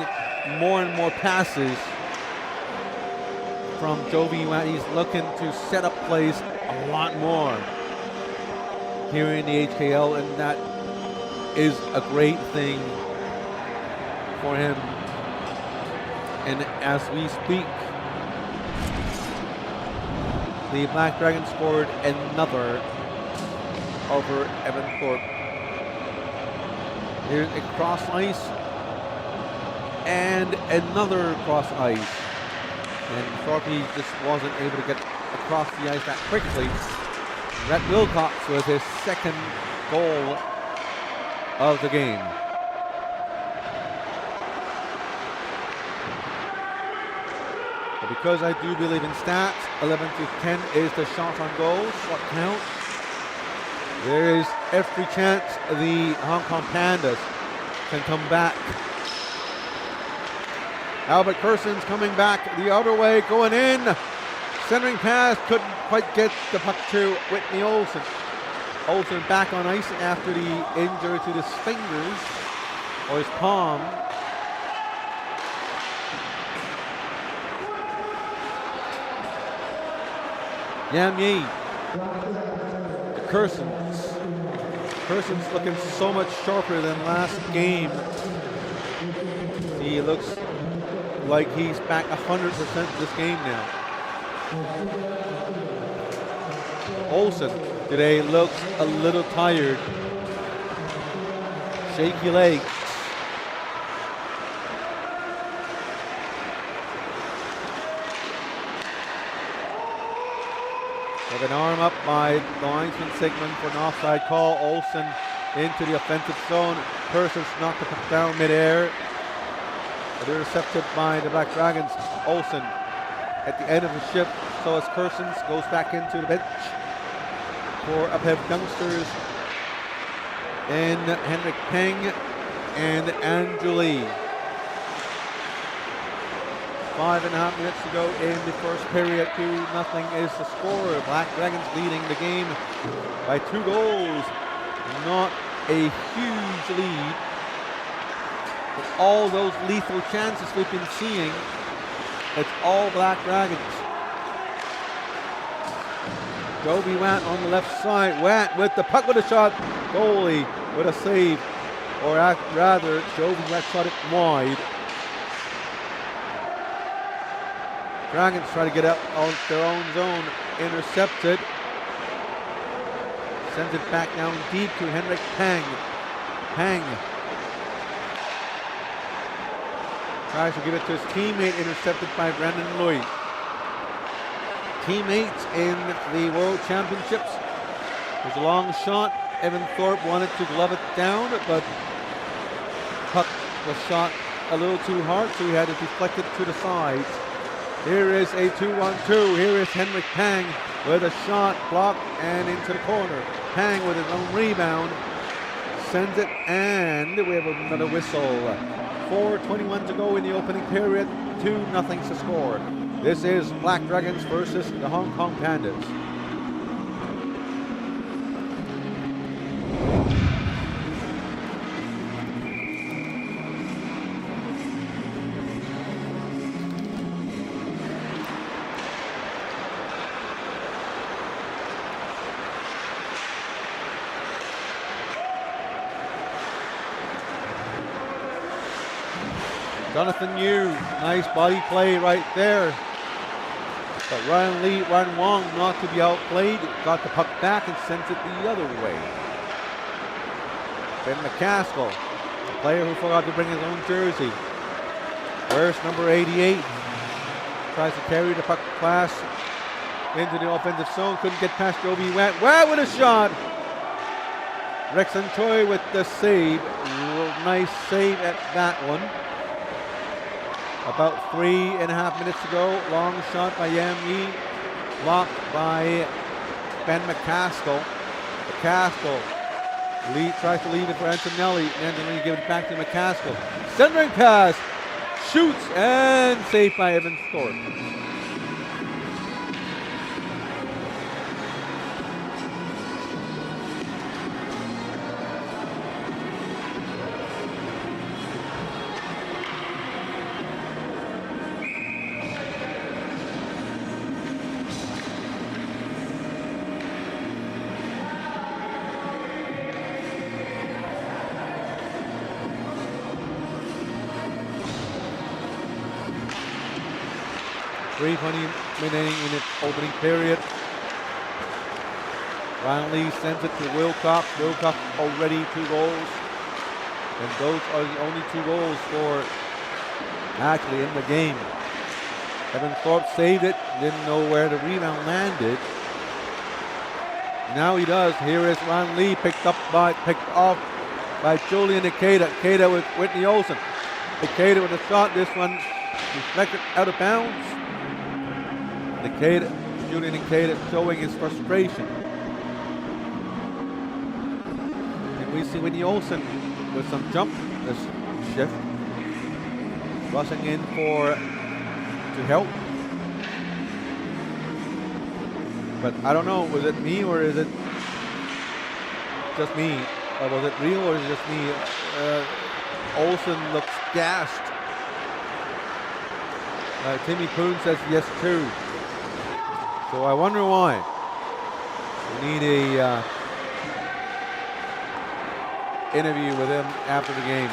Speaker 1: more and more passes from Jovi Watt. He's looking to set up plays a lot more here in the HKL, and that is a great thing for him. And as we speak, the Black Dragons scored another over Evan Thorpe. Here's a cross ice and another cross ice. And Thorpe just wasn't able to get across the ice that quickly. Rhett Wilcox with his second goal of the game. But because I do believe in stats, 11 to 10 is the shot on goal, shot count. There is every chance the Hong Kong Pandas can come back. Albert Kerson's coming back the other way, going in. Centering pass, couldn't quite get the puck to Whitney Olsen. Olsen back on ice after the injury to his fingers, or his palm. Yam Yi, the Kerson's looking so much sharper than last game. He looks like he's back 100% this game now. Olsen today looks a little tired. Shaky legs. With an arm up by the linesman Sigmund for an offside call. Olsen into the offensive zone. Kerson's knocked the puck down midair. But intercepted by the Black Dragons. Olsen at the end of the shift, so as Kerson's goes back into the bench for Uphead youngsters in Henrik Peng and Andrew Lee. 5.5 minutes to go in the first period. 2-0 is the score. Black Dragons leading the game by 2 goals. Not a huge lead. But all those lethal chances we've been seeing, it's all Black Dragons. Jovi Watt on the left side. Watt with the puck with a shot. Goalie with a save. Or rather, Jovi Watt shot it wide. Dragons try to get out on their own zone. Intercepted. Sends it back down deep to Henrik Peng. Peng tries to give it to his teammate, intercepted by Brandon Lui. Teammates in the World Championships. There's a long shot. Evan Thorpe wanted to glove it down, but puck was shot a little too hard, so he had to deflect it to the sides. Here is a 2-1-2. Here is Henrik Peng with a shot blocked and into the corner. Peng with his own rebound. Sends it, and we have another whistle. 4:21 to go in the opening period. 2-0 to score. This is Black Dragons versus the Hong Kong Pandas. Jonathan Yu, nice body play right there. But Ryan Wong not to be outplayed, got the puck back and sent it the other way. Ben McCaskill, a player who forgot to bring his own jersey. Where's number 88? Tries to carry the puck pass into the offensive zone. Couldn't get past Joby Wet. Wow, with a shot. Rexon Choi with the save. Nice save at that one. About 3.5 minutes ago. Long shot by Yam Yi. Blocked by Ben McCaskill. McCaskill tries to leave it for Antonelli. Antonelli gives it back to McCaskill. Centering pass. Shoots and saved by Evan Thorpe. Remaining in its opening period. Ryan Lee sends it to Wilcox. Wilcox already 2 goals. And those are the only 2 goals for actually in the game. Evan Thorpe saved it. Didn't know where the rebound landed. Now he does. Here is Ryan Lee picked off by Julian Ikeda. Ikeda with Whitney Olsen. Ikeda with a shot. This one deflected out of bounds. Julian Ikeda showing his frustration. And we see Whitney Olsen with some jump this shift. Rushing in to help. But I don't know, was it me or is it just me? Was it real or is it just me? Olsen looks gassed. Timmy Poon says yes too. So I wonder why. We need a interview with him after the game.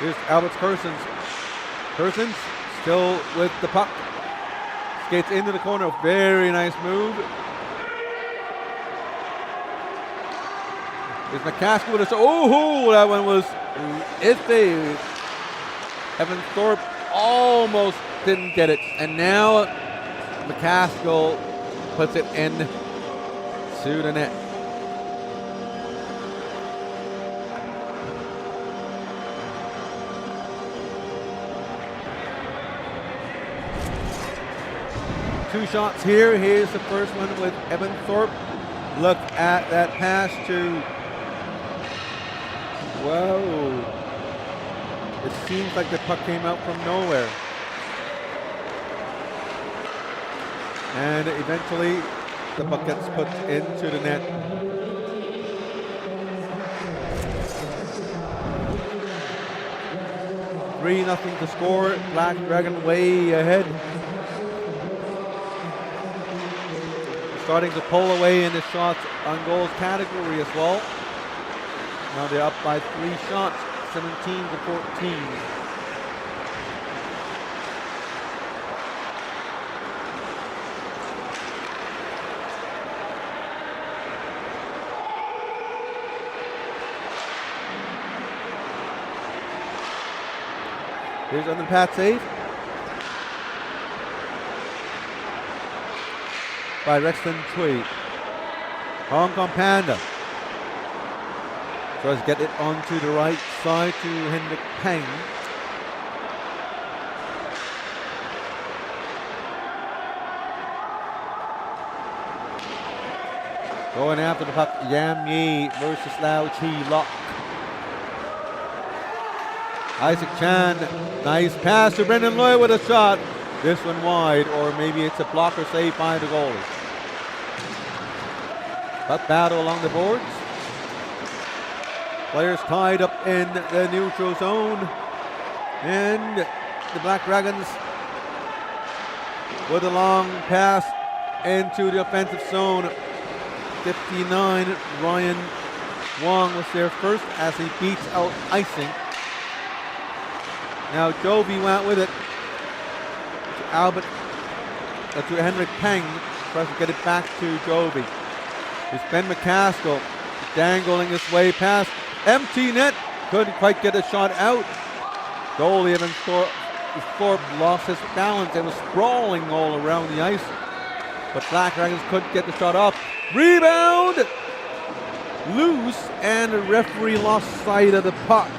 Speaker 1: Here's Albert Kersons. Kersons still with the puck. Skates into the corner. Very nice move. Here's McCaskill with a shot. Oh, that one was iffy. Evan Thorpe almost didn't get it. And now McCaskill puts it in to the net. Two shots here. Here's the first one with Evan Thorpe. Look at that pass to... Whoa. It seems like the puck came out from nowhere. And eventually the puck gets put into the net. Three nothing to score. Black Dragon way ahead. Starting to pull away in the shots on goals category as well. Now they're up by 3 shots, 17-14. Here's on the Pat save by Rexton Chui. Hong Kong Panda tries to get it onto the right side to Henrik Peng. Going after the puck, Yam Yi versus Lau Chi Lok. Isaac Chan, nice pass to Brendan Loy with a shot. This one wide, or maybe it's a blocker save by the goalie. But battle along the boards. Players tied up in the neutral zone. And the Black Dragons with a long pass into the offensive zone. 59, Ryan Wong was there first as he beats out icing. Now Joby went with it to Albert, to Henrik Peng, tries to get it back to Joby. It's Ben McCaskill dangling his way past empty net, couldn't quite get a shot out. Goalie Evan Thorpe Thorpe lost his balance and was sprawling all around the ice. But Black Dragons couldn't get the shot up. Rebound! Loose, and the referee lost sight of the puck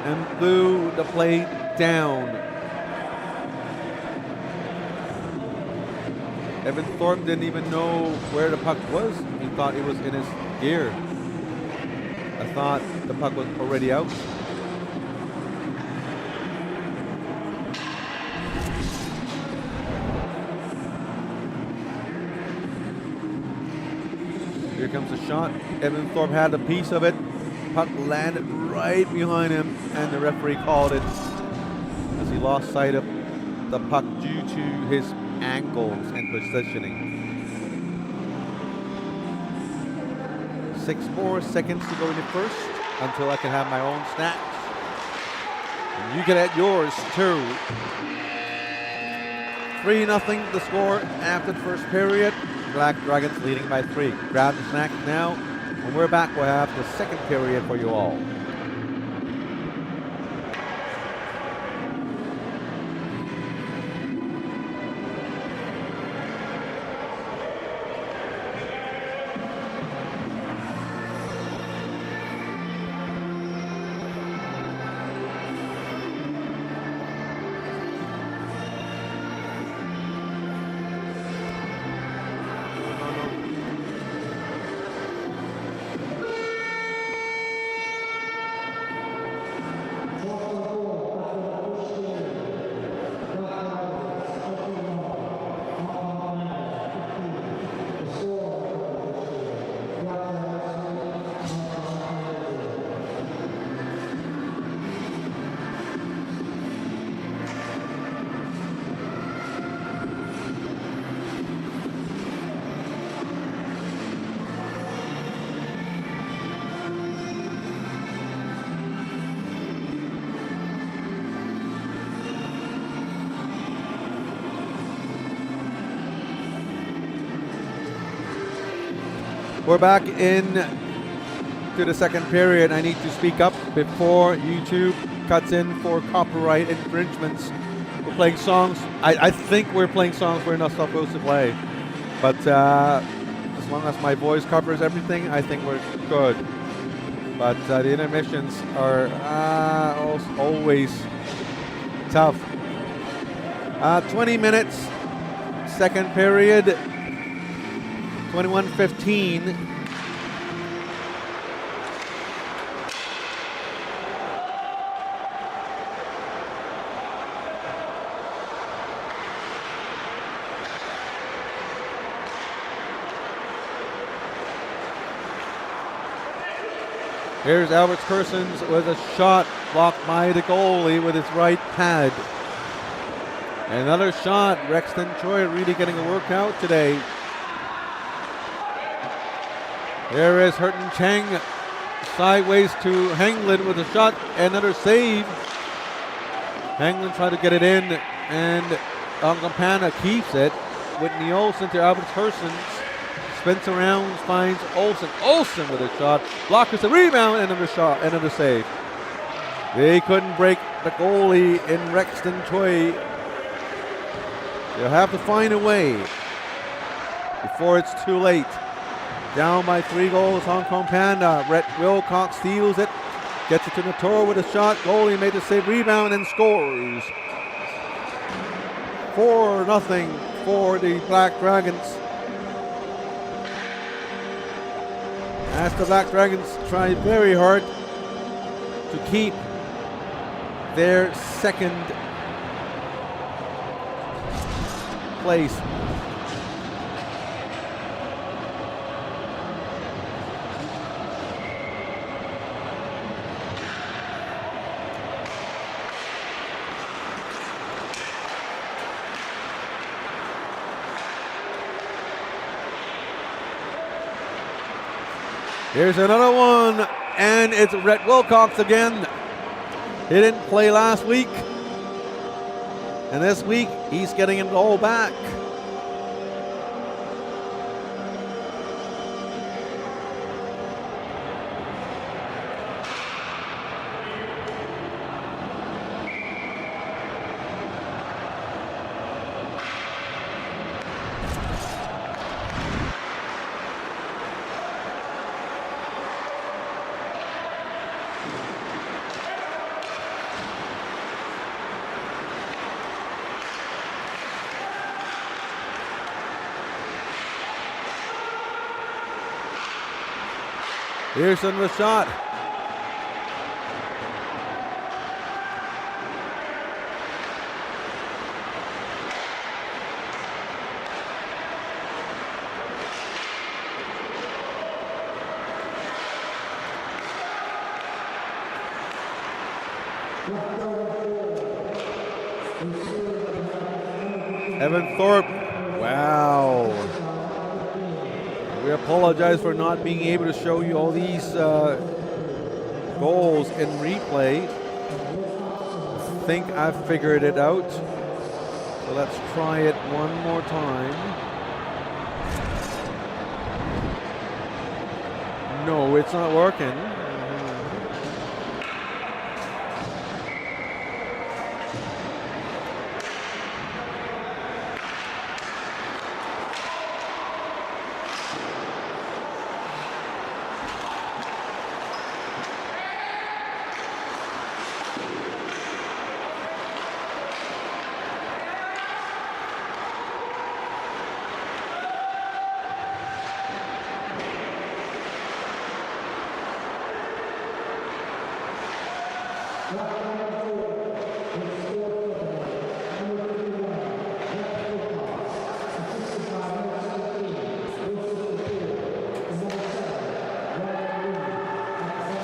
Speaker 1: and threw the play down. Evan Thorpe didn't even know where the puck was. He thought it was in his gear. I thought the puck was already out. Here comes the shot. Evan Thorpe had a piece of it. Puck landed right behind him, and the referee called it as he lost sight of the puck due to his ankles and positioning. 6 more seconds to go in the first until I can have my own snacks. And you can add yours too. 3-0 the score after the first period. Black Dragons leading by 3. Grab the snack now. When we're back, we'll have the second period for you all. We're back in to the second period. I need to speak up before YouTube cuts in for copyright infringements. We're playing songs. I think we're playing songs we're not supposed to play. But as long as my voice covers everything, I think we're good. But the intermissions are always tough. 20 minutes, second period. 21-15. Here's Albert Kersons with a shot blocked by the goalie with his right pad. Another shot. Rexton Choi really getting a workout today. There is Hurton Chang sideways to Hengland with a shot. Another save. Hengland tried to get it in, and Panda keeps it. Whitney Olsen to Albert Kersons. Spins around, finds Olsen. Olsen with a shot. Blockers a rebound, another shot, another save. They couldn't break the goalie in Rexton Choi. They'll have to find a way before it's too late. Down by 3 goals, Hong Kong Panda. Brett Wilcox steals it. Gets it to Nator with a shot. Goalie made the save, rebound, and scores. 4-0 for the Black Dragons. As the Black Dragons try very hard to keep their second place. Here's another one, and it's Rhett Wilcox again. He didn't play last week, and this week he's getting it all back. Here's another shot. Evan Thorpe, wow. We apologize for not being able to show you all these goals in replay. I think I've figured it out. So let's try it one more time. No, it's not working.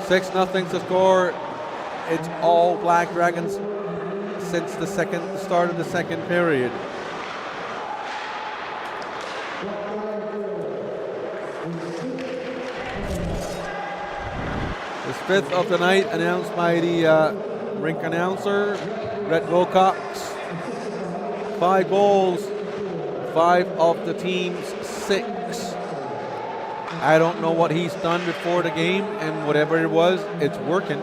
Speaker 1: 6-0 to score. It's all Black Dragons since the start of the second period. This fifth of the night, announced by the rink announcer, Brett Wilcox. 5 goals, 5 of the team's 6. I don't know what he's done before the game, and whatever it was, it's working.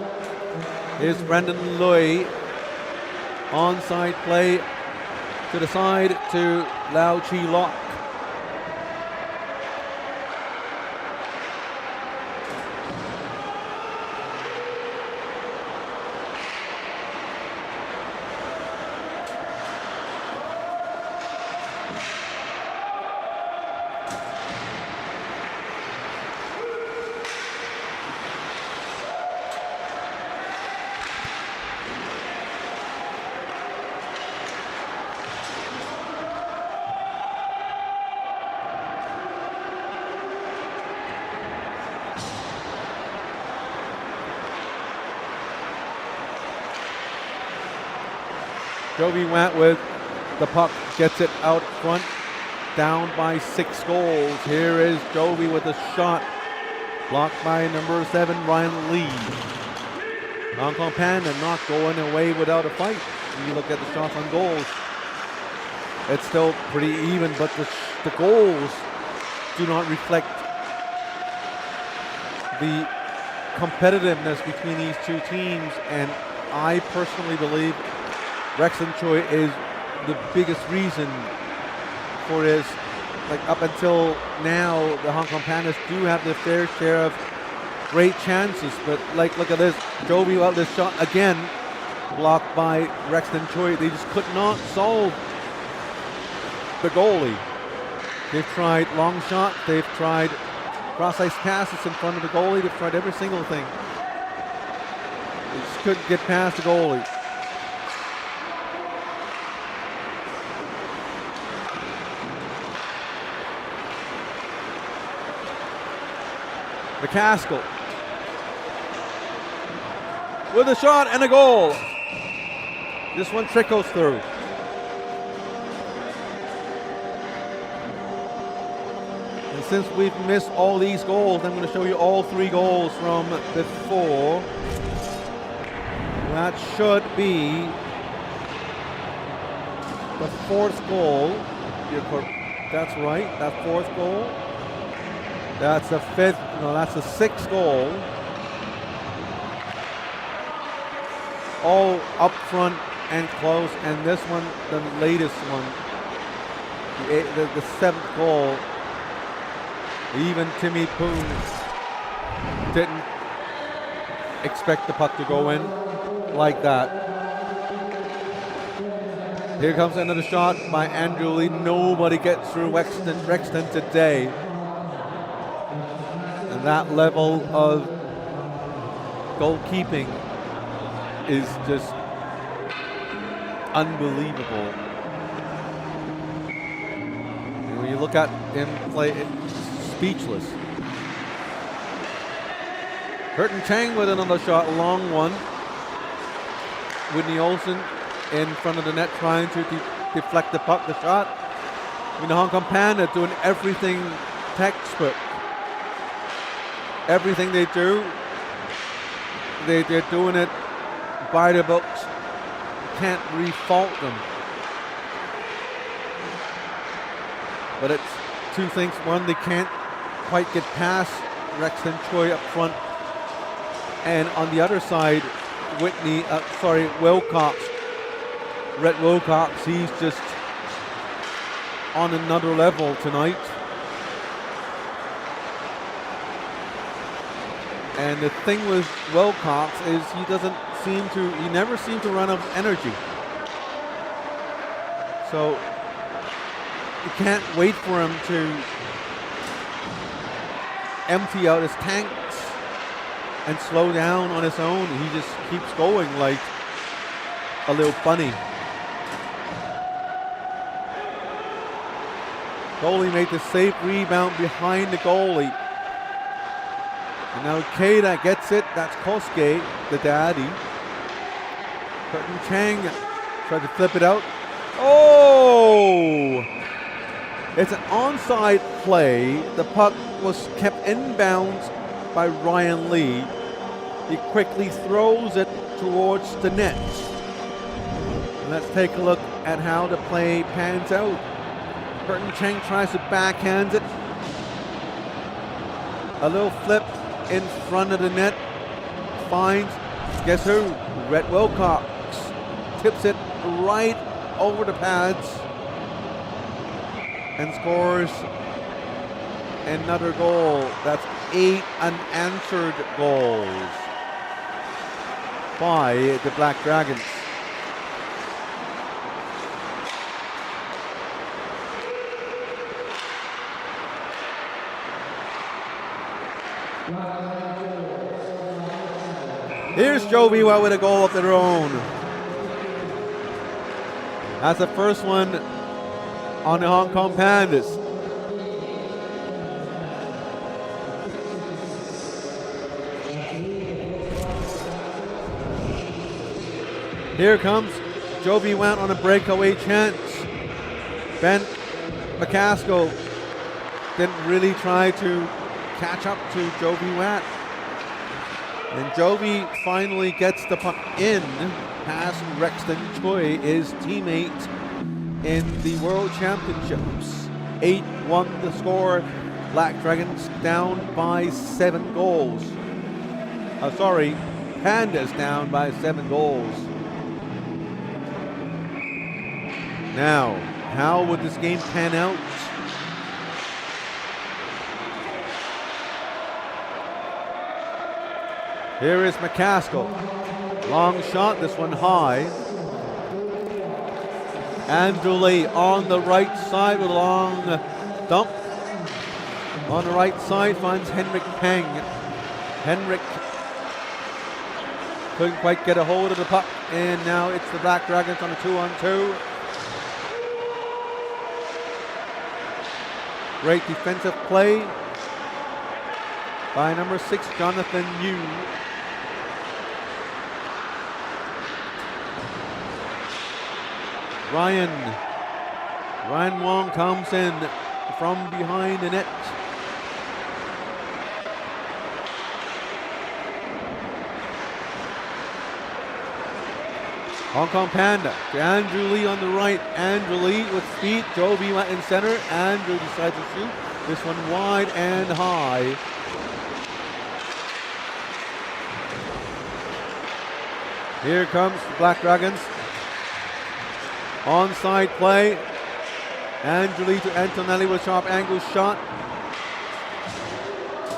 Speaker 1: Here's Brendan Lui. Onside play to the side to Lau Chi Lok. Joby went with the puck, gets it out front, down by 6 goals. Here is Joby with a shot, blocked by number 7, Ryan Lee. Hong Kong Panda not going away without a fight. When you look at the shots on goals, it's still pretty even, but the goals do not reflect the competitiveness between these two teams, and I personally believe Rexton Choi is the biggest reason for this. Like, up until now, the Hong Kong Pandas do have their fair share of great chances, but like, look at this. Joby out this shot again, blocked by Rexton Choi. They just could not solve the goalie. They've tried long shots, they've tried cross-ice passes in front of the goalie, they've tried every single thing. They just couldn't get past the goalie. McCaskill with a shot and a goal. This one trickles through. And since we've missed all these goals, I'm going to show you all 3 goals from before. That should be the 4th goal. That's right, that 4th goal. That's the 5th, no, that's the 6th goal. All up front and close, and this one, the latest one, the 7th goal. Even Timmy Poon didn't expect the puck to go in like that. Here comes another shot by Andrew Lee. Nobody gets through Rexton today. And that level of goalkeeping is just unbelievable. And when you look at him play, it's speechless. Curtin Chang with another shot, a long one. Whitney Olsen in front of the net trying to deflect the puck, the shot. I mean, the Hong Kong Panda doing everything textbook. Everything they do, they're doing it by the books. Can't re-fault them. But it's two things. One, they can't quite get past Rexton Choi up front. And on the other side, Wilcox. Rhett Wilcox, he's just on another level tonight. And the thing with Wilcox is he never seems to run out of energy. So you can't wait for him to empty out his tanks and slow down on his own. He just keeps going like a little bunny. Goalie made the safe rebound behind the goalie. And now Keita gets it. That's Kosuke, the daddy. Curtin Chang tried to flip it out. Oh! It's an onside play. The puck was kept inbounds by Ryan Lee. He quickly throws it towards the net. And let's take a look at how the play pans out. Curtin Chang tries to backhand it. A little flip in front of the net. Finds, guess who? Rhett Wilcox. Tips it right over the pads. And scores another goal. That's 8 unanswered goals by the Black Dragons. Here's Joe Viwa with a goal of their own. That's the first one on the Hong Kong Pandas. Here comes Joby Want on a breakaway chance. Ben McCaskill didn't really try to catch up to Joby Want. And Joby finally gets the puck in past Rexton Choi, his teammate in the World Championships. 8-1 the score. Black Dragons down by 7 goals. Pandas down by 7 goals. Now, how would this game pan out? Here is McCaskill. Long shot, this one high. Andrew Lee on the right side with a long dump. On the right side finds Henrik Peng. Henrik couldn't quite get a hold of the puck, and now it's the Black Dragons on a 2-on-2. Great defensive play by number 6, Jonathan Yu. Ryan Wong comes in from behind the net. Hong Kong Panda to Andrew Lee on the right. Andrew Lee with speed. Joe Viwa in center. Andrew decides to shoot. This one wide and high. Here comes the Black Dragons. Onside play. Andrew Lee to Antonelli with a sharp angle shot.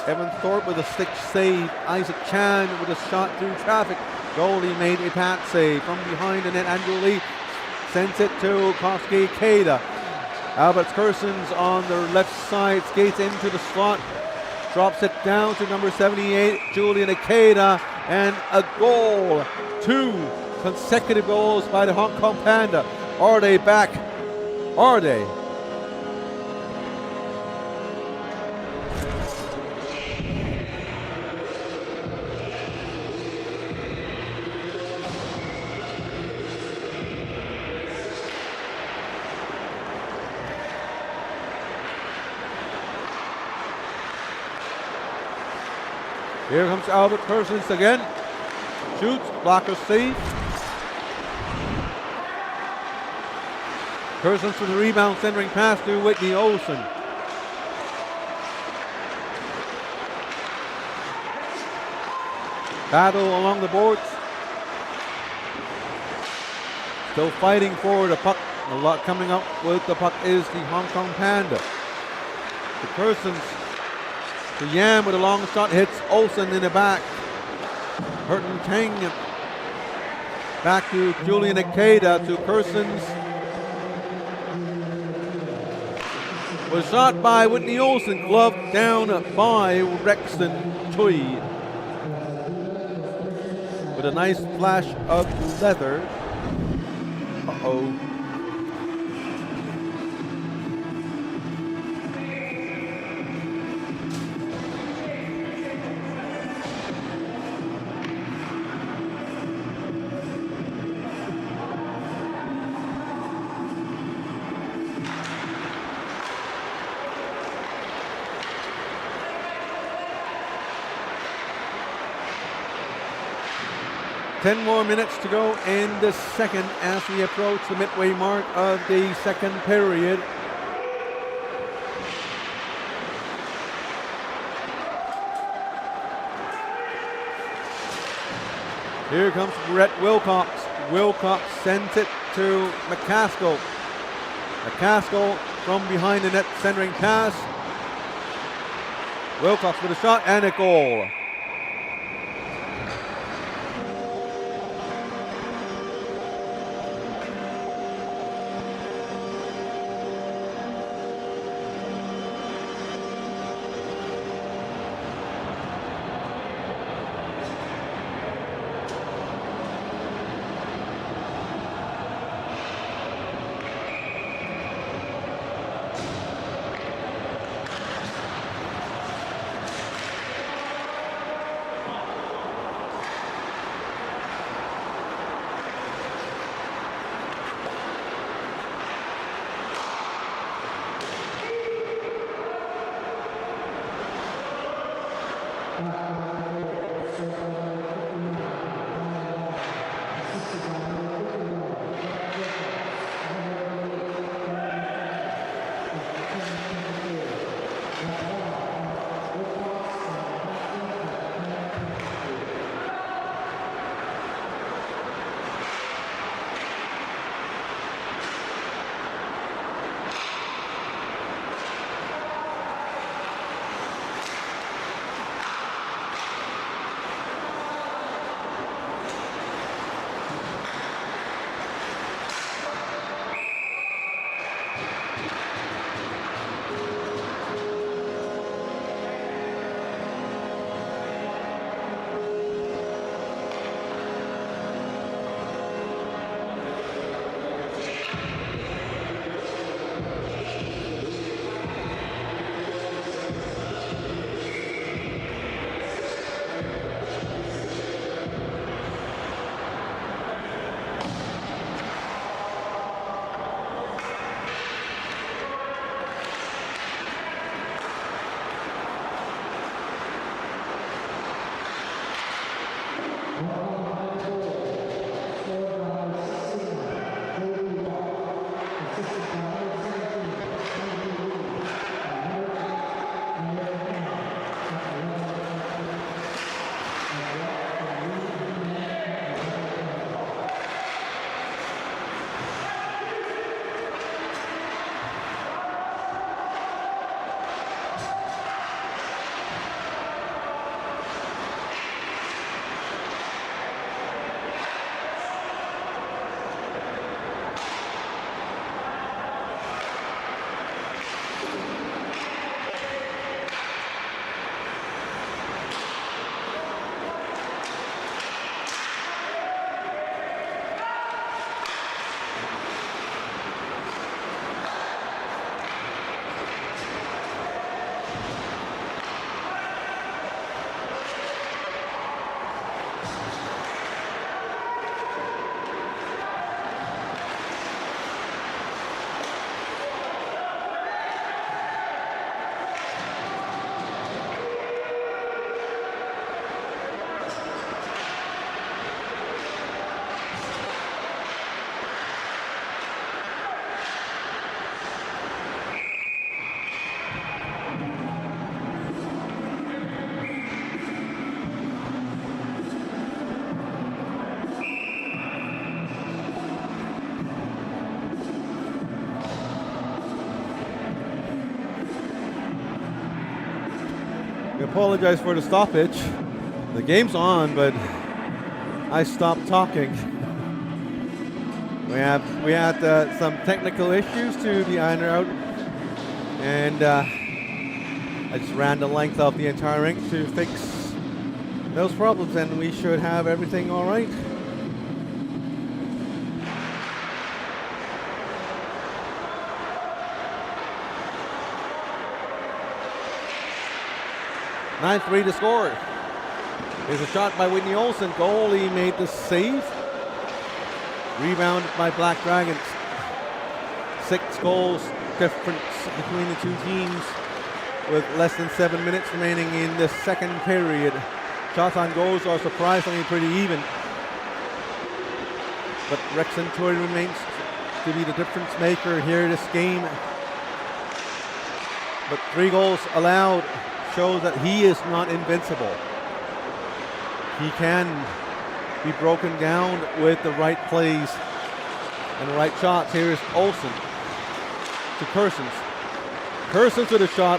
Speaker 1: Evan Thorpe with a stick save. Isaac Chan with a shot through traffic. Goalie made a pat save from behind the net. Andrew Lee sends it to Kosuke Keita. Albert Kersons on the left side skates into the slot. drops it down to number 78, Julian Ikeda, and a goal. 2 consecutive goals by the Hong Kong Panda. Are they back? Are they? Here comes Albert Persons again. Shoots, blocker safe. Persons for the rebound, centering pass to Whitney Olsen. Battle along the boards. Still fighting for the puck. A lot coming up with the puck is the Hong Kong Panda. The Persons to Yam with a long shot, hits Olsen in the back. Hurton Tang back to Julian Ikeda to Persons. Was shot by Whitney Olsen, gloved down by Rexton Tui. With a nice flash of leather. Uh-oh. Ten more minutes to go in the second as we approach the midway mark of the second period. Here comes Brett Wilcox. Wilcox sends it to McCaskill. McCaskill from behind the net, centering pass. Wilcox with a shot and a goal. apologize for the stoppage. The game's on, but I stopped talking. We had some technical issues to be ironed out, and I just ran the length of the entire rink to fix those problems, and we should have everything all right. (9-3) to score. Here's a shot by Whitney Olsen. Goalie made the save. Rebounded by Black Dragons. 6 goals difference between the two teams with less than 7 minutes remaining in the second period. Shots on goals are surprisingly pretty even. But Rex Centuri remains to be the difference maker here this game. But 3 goals allowed shows that he is not invincible. He can be broken down with the right plays and the right shots. Here is Olsen to Kersons. Kersons with a shot.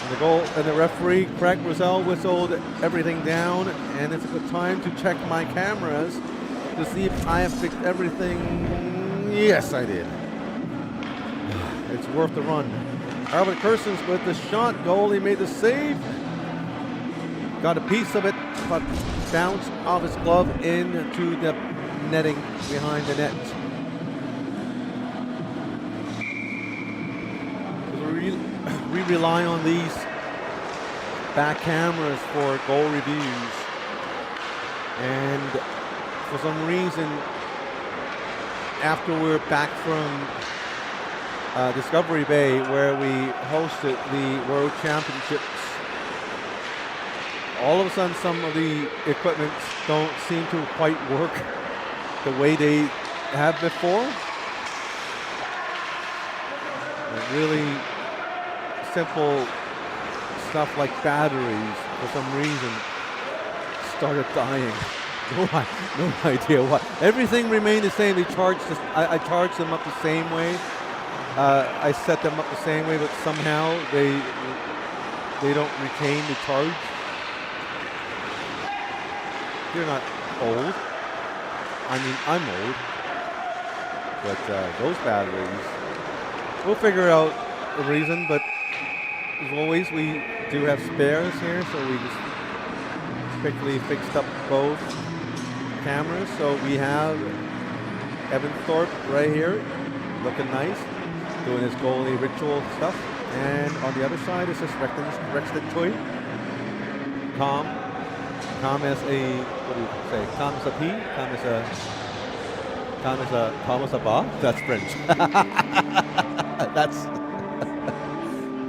Speaker 1: And the goal, and the referee, Craig Rosell, whistled everything down, and it's a good time to check my cameras to see if I have fixed everything. Yes, I did. It's worth the run. Albert Kersons with the shot. Goalie made the save. Got a piece of it, but bounced off his glove into the netting behind the net. We rely on these back cameras for goal reviews. And for some reason, after we're back from Discovery Bay, where we hosted the World Championships, all of a sudden some of the equipment don't seem to quite work the way they have before. Really simple stuff like batteries, for some reason, started dying. No idea why. Everything remained the same. I charged them up the same way. I set them up the same way, but somehow they don't retain the charge. You're not old. I mean, I'm old. But those batteries, we'll figure out the reason, but as always, we do have spares here, so we just quickly fixed up both cameras. So we have Evan Thorpe right here, looking nice, doing his goalie ritual stuff. And on the other side is this Rexton Choi. Calm as a, what do you say? Calm as a pea? Calm as a ba? That's French. That's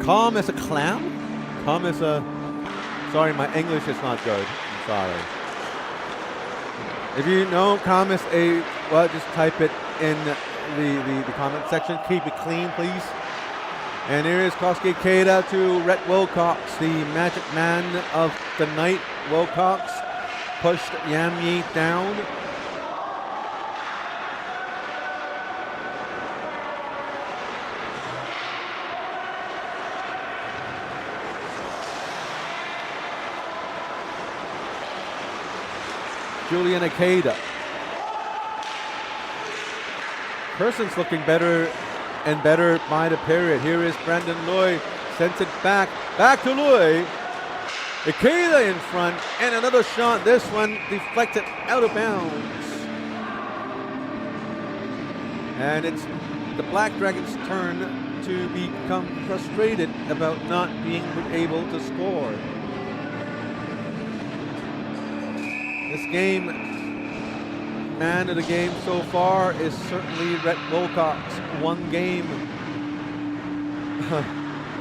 Speaker 1: calm as a clam? Calm as a, sorry, my English is not good. I'm sorry. If you know calm as a, well, just type it in the comment section. Keep it clean, please. And here is Kosuke Keita to Rhett Wilcox, the magic man of the night. Wilcox pushed Yamyi down. Julian Akeda. Kerson's looking better and better by the period. Here is Brandon Loy, sends it back to Loy. Akeda in front, and another shot. This one deflected out of bounds. And it's the Black Dragons' turn to become frustrated about not being able to score. This game, man of the game so far is certainly Rhett Wilcox. 1 game,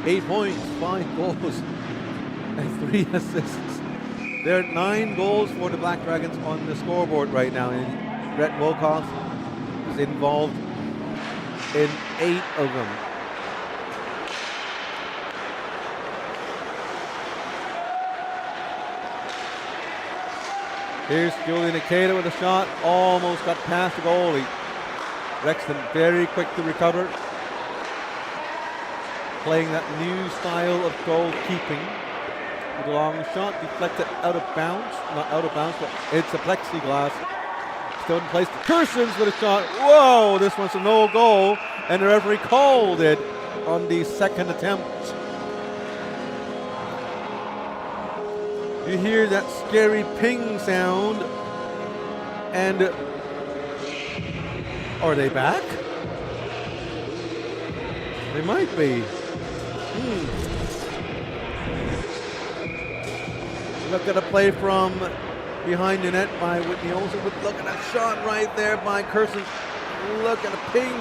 Speaker 1: 8 points, 5 goals, and 3 assists. There are 9 goals for the Black Dragons on the scoreboard right now, and Rhett Wilcox is involved in 8 of them. Here's Julian Akeda with a shot, almost got past the goalie. Rexton very quick to recover. playing that new style of goalkeeping. With a long shot, deflected out of bounds. Not out of bounds, but it's a plexiglass. Still in place. Kersons with a shot. Whoa, this one's a no goal. And the referee called it on the second attempt. You hear that scary ping sound. And are they back? They might be. Look at a play from behind the net by Whitney Olsen. Look at that shot right there by Kersons. Look at a ping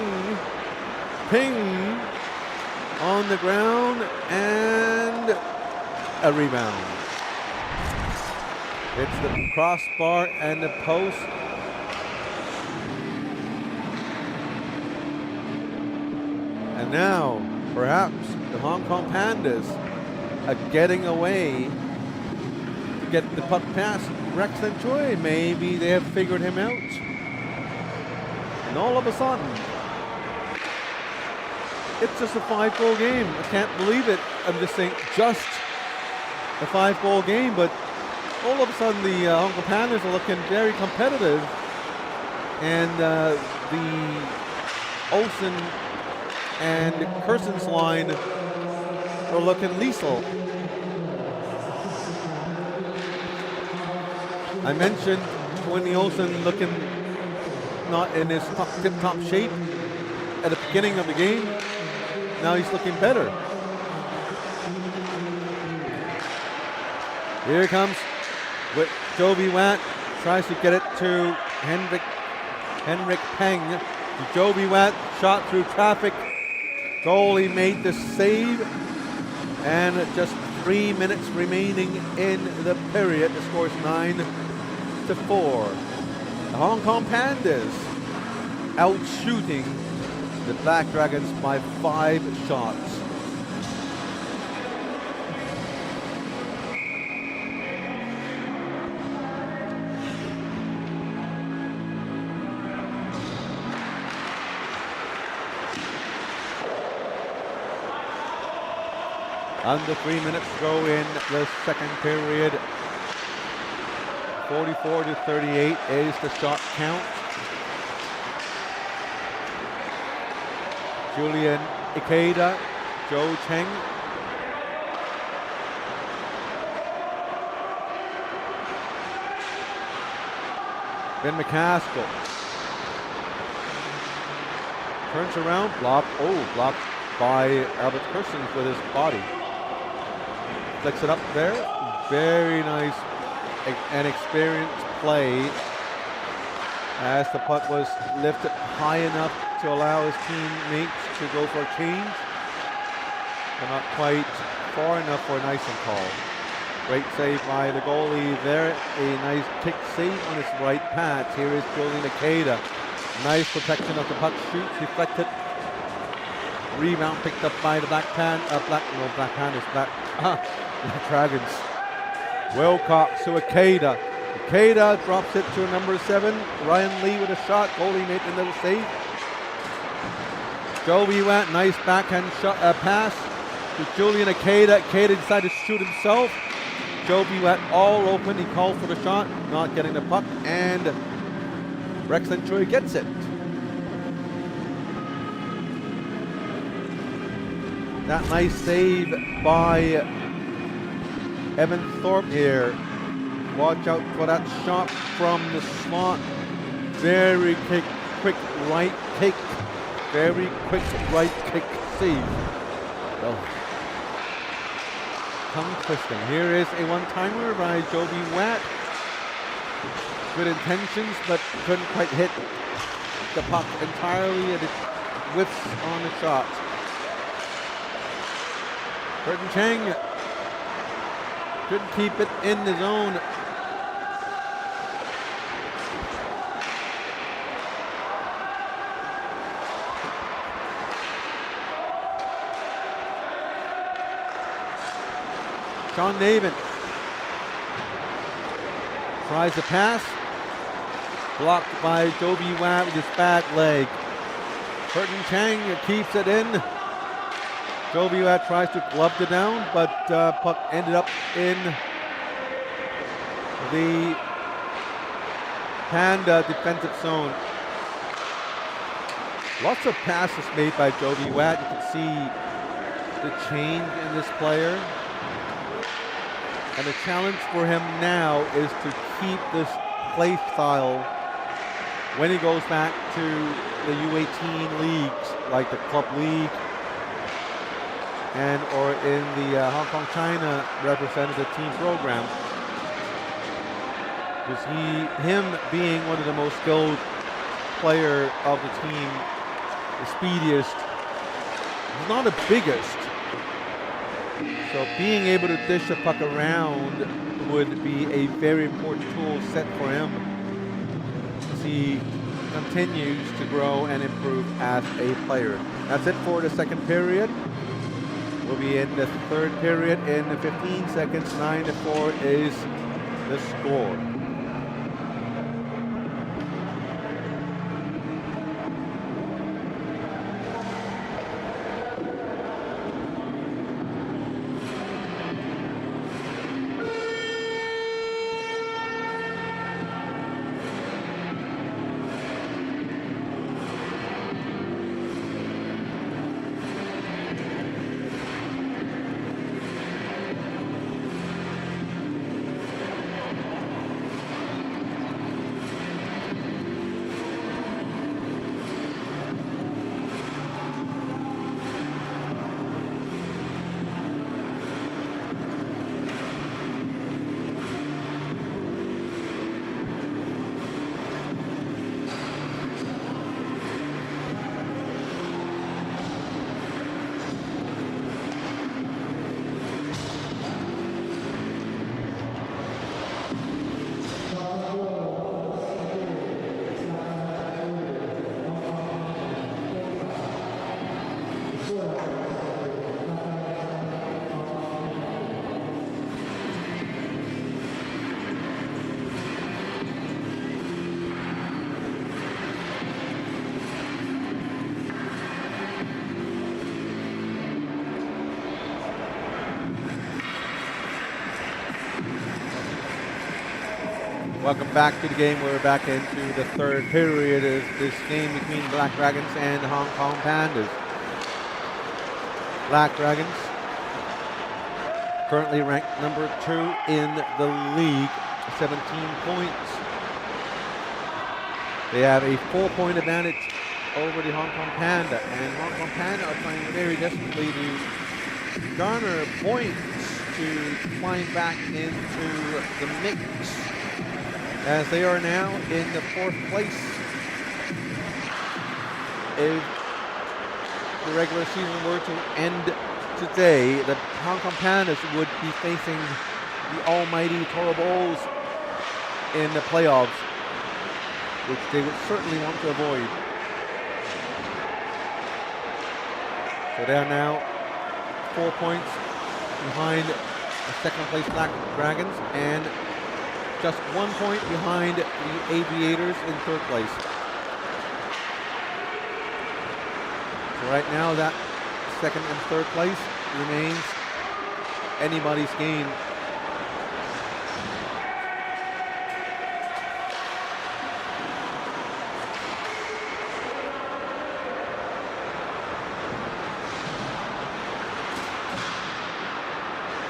Speaker 1: on the ground, and a rebound. It's the crossbar and the post. And now, perhaps, the Hong Kong Pandas are getting away to get the puck past Rex and Choi. Maybe they have figured him out. And all of a sudden, it's just a 5-goal game. I can't believe it. I'm just saying, just a 5-goal game, but all of a sudden the Hong Kong Pandas are looking very competitive, and the Olsen and Kersons line are looking lethal. I mentioned Whitney Olsen looking not in his tip-top shape at the beginning of the game. Now he's looking better. Here it comes with Jovi Watt. Tries to get it to Henrik Peng. Jovi Watt shot through traffic. Goalie made the save. And just 3 minutes remaining in the period. The score is 9-4. The Hong Kong Pandas out-shooting the Black Dragons by 5 shots. Under 3 minutes to go in the second period. 44-38 is the shot count. Julian Ikeda, Joe Cheng. Ben McCaskill. Turns around, blocked. Oh, blocked by Albert Kersons with his body. Flicks it up there. Very nice and experienced play as the puck was lifted high enough to allow his teammates to go for a change, but not quite far enough for an icing call. Great save by the goalie there. A nice kick save on his right patch. Here is Julian Ikeda. Nice protection of the puck. Shoots, deflected. Rebound picked up by the Black Dragons. Wilcox to Ikeda. Ikeda drops it to number 7. Ryan Lee with a shot. Goalie made another save. Joey Watt, nice backhand shot, pass to Julian Ikeda. Ikeda decided to shoot himself. Joey Watt all open. He called for the shot, not getting the puck, and Rex and Choi gets it. That nice save by Evan Thorpe here. Watch out for that shot from the slot. Very quick right kick. Very quick right kick save. Oh. Tongue twisting. Here is a one-timer by Jovi Watt. Good intentions, but couldn't quite hit the puck entirely, and it whiffs on the shot. Burton Chang couldn't keep it in the zone. Sean Navin tries to pass. Blocked by Jovi Watt with his back leg. Burton Chang keeps it in. Jovi Watt tries to glove it down, but puck ended up in the Panda defensive zone. Lots of passes made by Jovi Watt. You can see the change in this player. And the challenge for him now is to keep this play style when he goes back to the U18 leagues, like the Club League and or in the Hong Kong China representative team program. Because him being one of the most skilled player of the team, the speediest, he's not the biggest. So being able to dish the puck around would be a very important tool set for him as he continues to grow and improve as a player. That's it for the second period. We'll be in the third period in 15 seconds. 9-4 is the score. Welcome back to the game. We're back into the third period of this game between Black Dragons and Hong Kong Pandas. Black Dragons currently ranked number 2 in the league, 17 points. They have a 4-point advantage over the Hong Kong Panda, and Hong Kong Panda are trying very desperately to garner points to climb back into the mix, as they are now in the 4th place. If the regular season were to end today, the Hong Kong Pandas would be facing the almighty Toro Bulls in the playoffs, which they would certainly want to avoid. So they are now 4 points behind the second place Black Dragons and just 1 point behind the Aviators in 3rd place. So right now that 2nd and 3rd place remains anybody's game.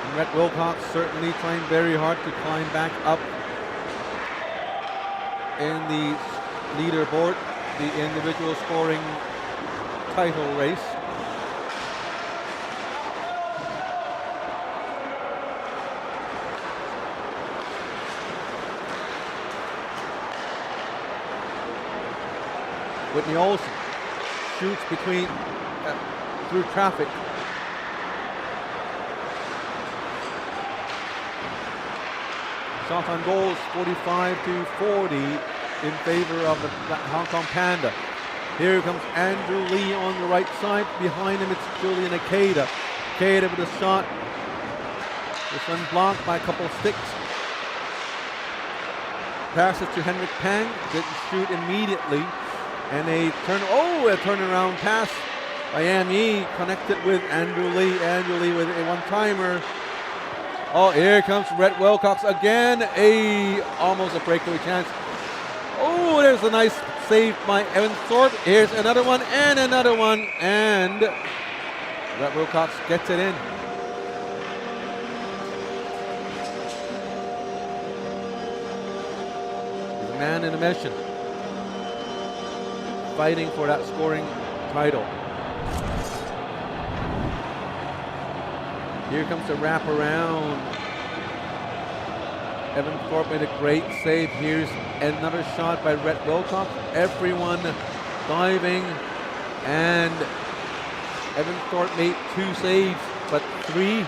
Speaker 1: And Rhett Wilcox certainly trying very hard to climb back up in the leaderboard, the individual scoring title race. Whitney Olsen shoots between through traffic. Shot on goal is 45-40 in favor of the Hong Kong Panda. Here comes Andrew Lee on the right side. Behind him, it's Julian Akeda. Akeda with a shot. This one blocked by a couple of sticks. Passes to Henrik Pang. Didn't shoot immediately. And a turnaround pass Miami connected with Andrew Lee. Andrew Lee with a one-timer. Oh, here comes Rhett Wilcox again. Almost a breakaway chance. Oh, there's a nice save by Evan Thorpe. Here's another one, and Rhett Wilcox gets it in. He's a man in a mission, fighting for that scoring title. Here comes the wraparound. Evan Thorpe made a great save. Here's another shot by Rhett Wilcox. Everyone diving, and Evan Thorpe made 2 saves, but 3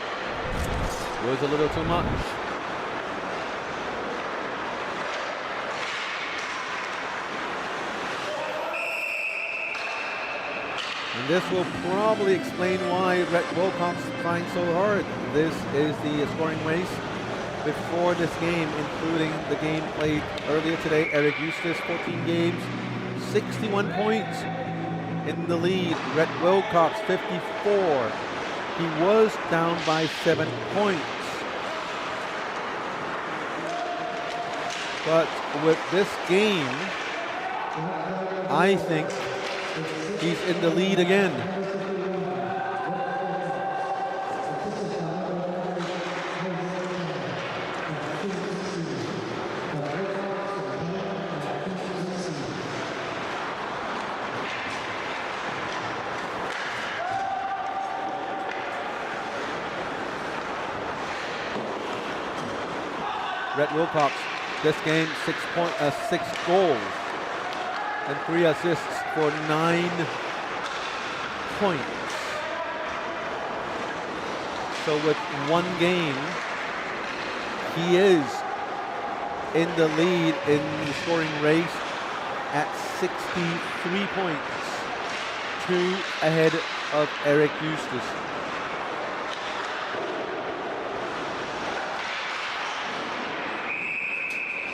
Speaker 1: was a little too much. And this will probably explain why Rhett Wilcox is trying so hard. This is the scoring race before this game, including the game played earlier today. Eric Eustace, 14 games, 61 points in the lead. Rhett Wilcox, 54. He was down by 7 points. But with this game, I think he's in the lead again. Rhett Wilcox, this game, 6 goals and 3 assists for 9 points. So with 1 game, he is in the lead in the scoring race at 63 points, 2 ahead of Eric Eustace.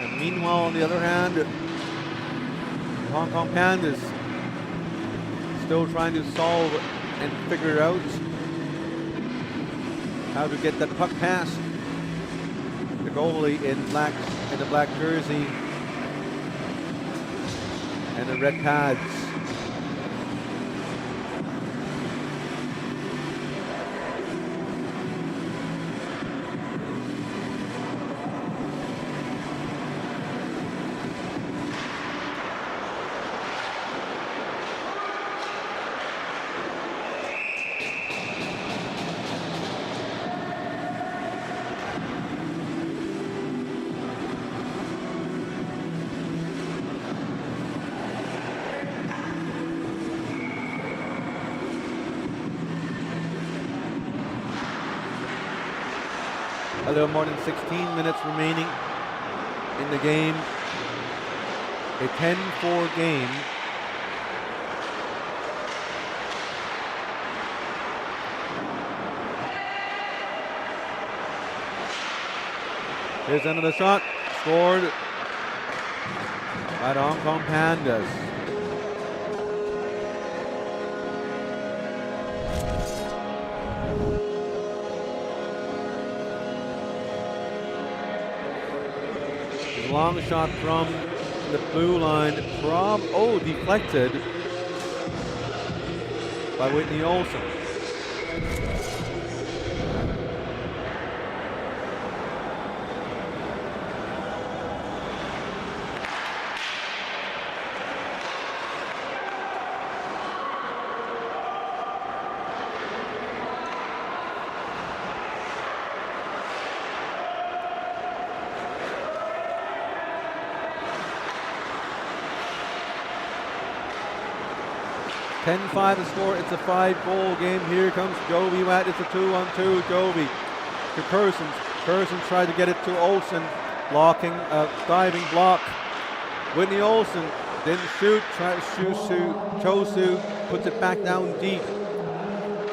Speaker 1: And meanwhile, on the other hand, Hong Kong Pandas still trying to solve and figure out how to get that puck past the goalie in the black jersey and the red pads. A little more than 16 minutes remaining in the game. A 10-4 game. Here's another shot, scored by the Hong Kong Pandas. Long shot from the blue line, deflected by Whitney Olsen. .5 to score. It's a 5-goal game. Here comes Jovi Watt. It's a 2-on-2. Jovi to Kersons. Kersons tried to get it to Olsen. Blocking, diving block. Whitney Olsen didn't shoot. Tried to shoot to Chosu. Puts it back down deep.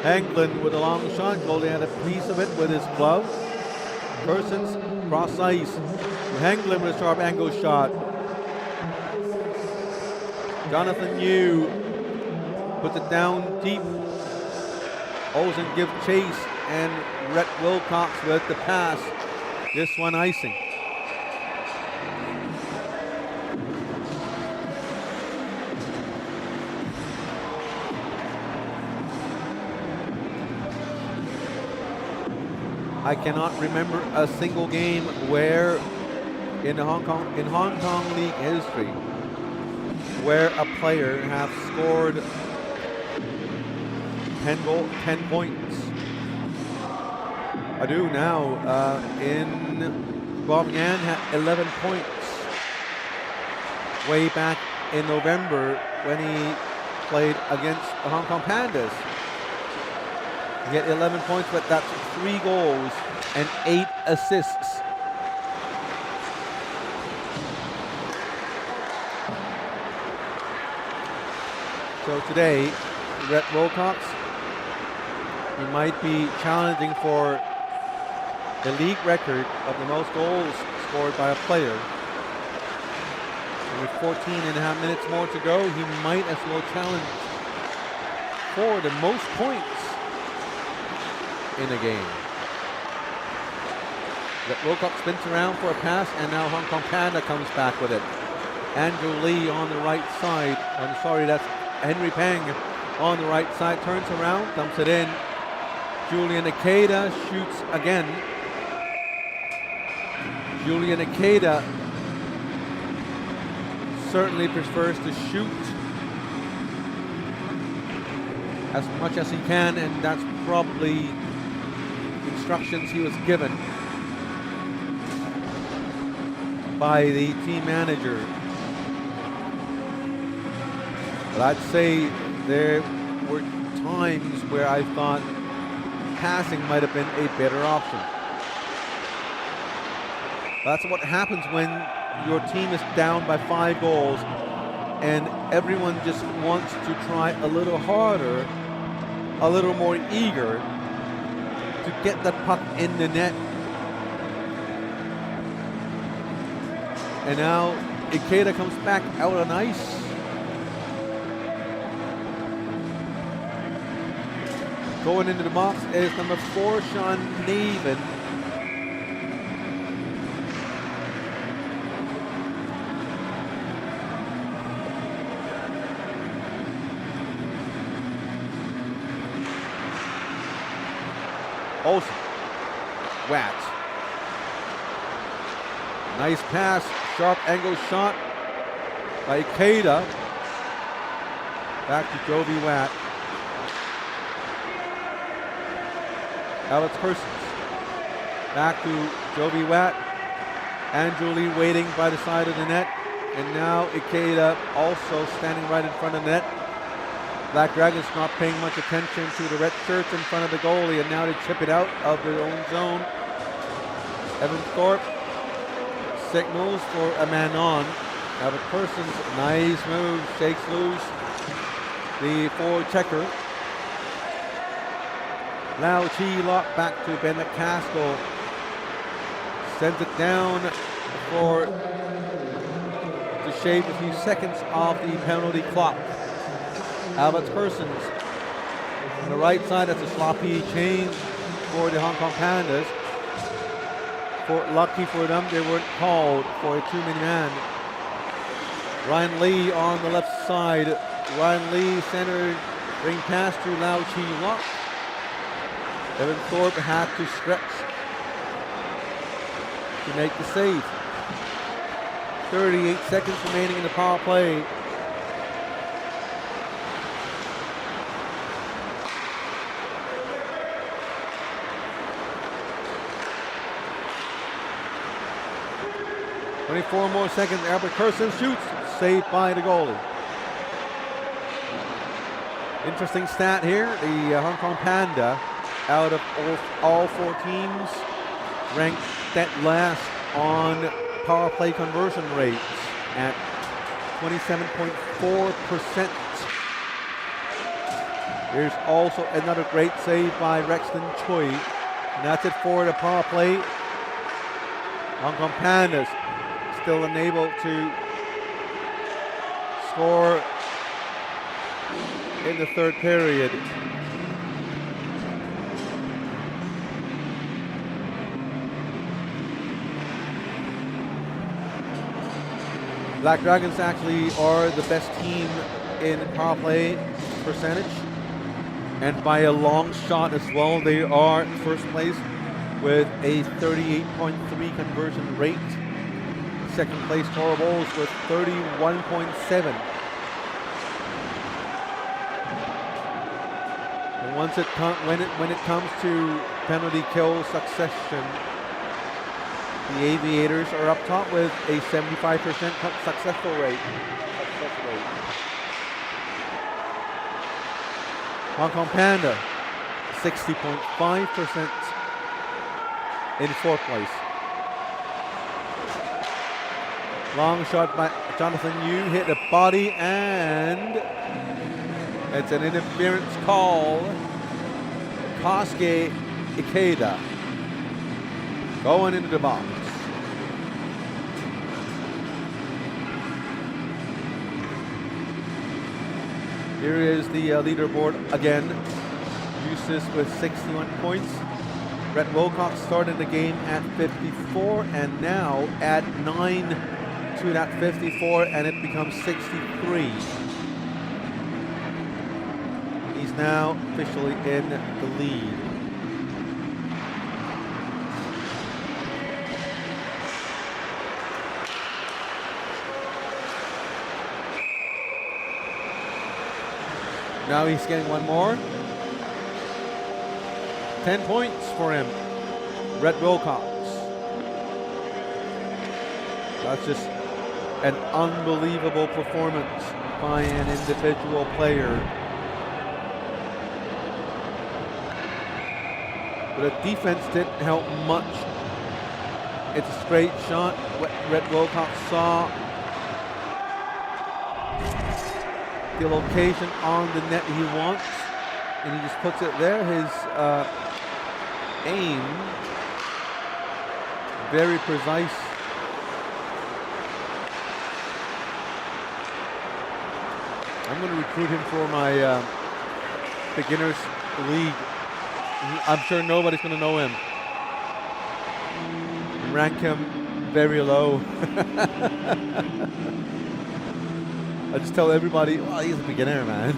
Speaker 1: Hanglin with a long shot. Goalie had a piece of it with his glove. Kersons cross ice. Hanglin with a sharp angle shot. Jonathan Yu puts it down deep. Olsen gives chase, and Rhett Wilcox with the pass. This one icing. I cannot remember a single game where in Hong Kong League history where a player has scored 10 points. I do now. In Bob Yan had 11 points way back in November when he played against the Hong Kong Pandas. He had 11 points, but that's 3 goals and 8 assists. So today, Rhett Wilcox, he might be challenging for the league record of the most goals scored by a player. And with 14 and a half minutes more to go, he might as well challenge for the most points in a game. Rhett Wilcox spins around for a pass, and now Hong Kong Panda comes back with it. Andrew Lee on the right side. I'm sorry, that's Henry Peng on the right side. Turns around, dumps it in. Julian Ikeda shoots again. Julian Ikeda certainly prefers to shoot as much as he can, and that's probably instructions he was given by the team manager. But I'd say there were times where I thought passing might have been a better option. That's what happens when your team is down by 5 goals and everyone just wants to try a little harder, a little more eager to get the puck in the net. And now Ikeda comes back out on ice. Going into the box is number 4, Sean Navin. Olsen. Watt. Nice pass. Sharp angle shot by Ikeda. Back to Jovi Watt. Alex Persons. Back to Jovi Watt. Andrew Lee waiting by the side of the net. And now Ikeda also standing right in front of the net. Black Dragons not paying much attention to the red shirts in front of the goalie, and now they chip it out of their own zone. Evan Thorpe signals for a man on. Alex Persons, nice move, shakes loose the forward checker. Lau Chi Lock back to Ben McCaskill. Sends it down for to shave a few seconds off the penalty clock. Albert Persons on the right side. That's a sloppy change for the Hong Kong Pandas. Lucky for them, they weren't called for a 2-man man. Ryan Lee on the left side. Ryan Lee centered, bring pass to Lau Chi Lock. Evan Thorpe had to stretch to make the save. 38 seconds remaining in the power play. Four more seconds. Albert Curson shoots, saved by the goalie. Interesting stat here. The Hong Kong Panda, out of all 4 teams, ranked dead last on power play conversion rates at 27.4%. There's also another great save by Rexton Choi. And that's it for the power play. Hong Kong Pandas still unable to score in the third period. Black Dragons actually are the best team in power play percentage, and by a long shot as well. They are first place with a 38.3 conversion rate. Second place Toro Bowls with 31.7. And when it comes to penalty kill succession, the Aviators are up top with a 75% successful rate. Hong Kong Panda, 60.5% in fourth place. Long shot by Jonathan Yu, hit the body, and it's an interference call. Kosuke Ikeda going into the box. Here is the leaderboard again. Eustace with 61 points. Brett Wilcox started the game at 54 and now add 9 to that 54 and it becomes 63. He's now officially in the lead. Now he's getting one more. 10 points for him. Brett Wilcox. That's just an unbelievable performance by an individual player. But the defense didn't help much. It's a straight shot. What Brett Wilcox saw the location on the net he wants, and he just puts it there. His aim, very precise. I'm going to recruit him for my beginners league. I'm sure nobody's going to know him. Rank him very low. I just tell everybody, well, he's a beginner, man.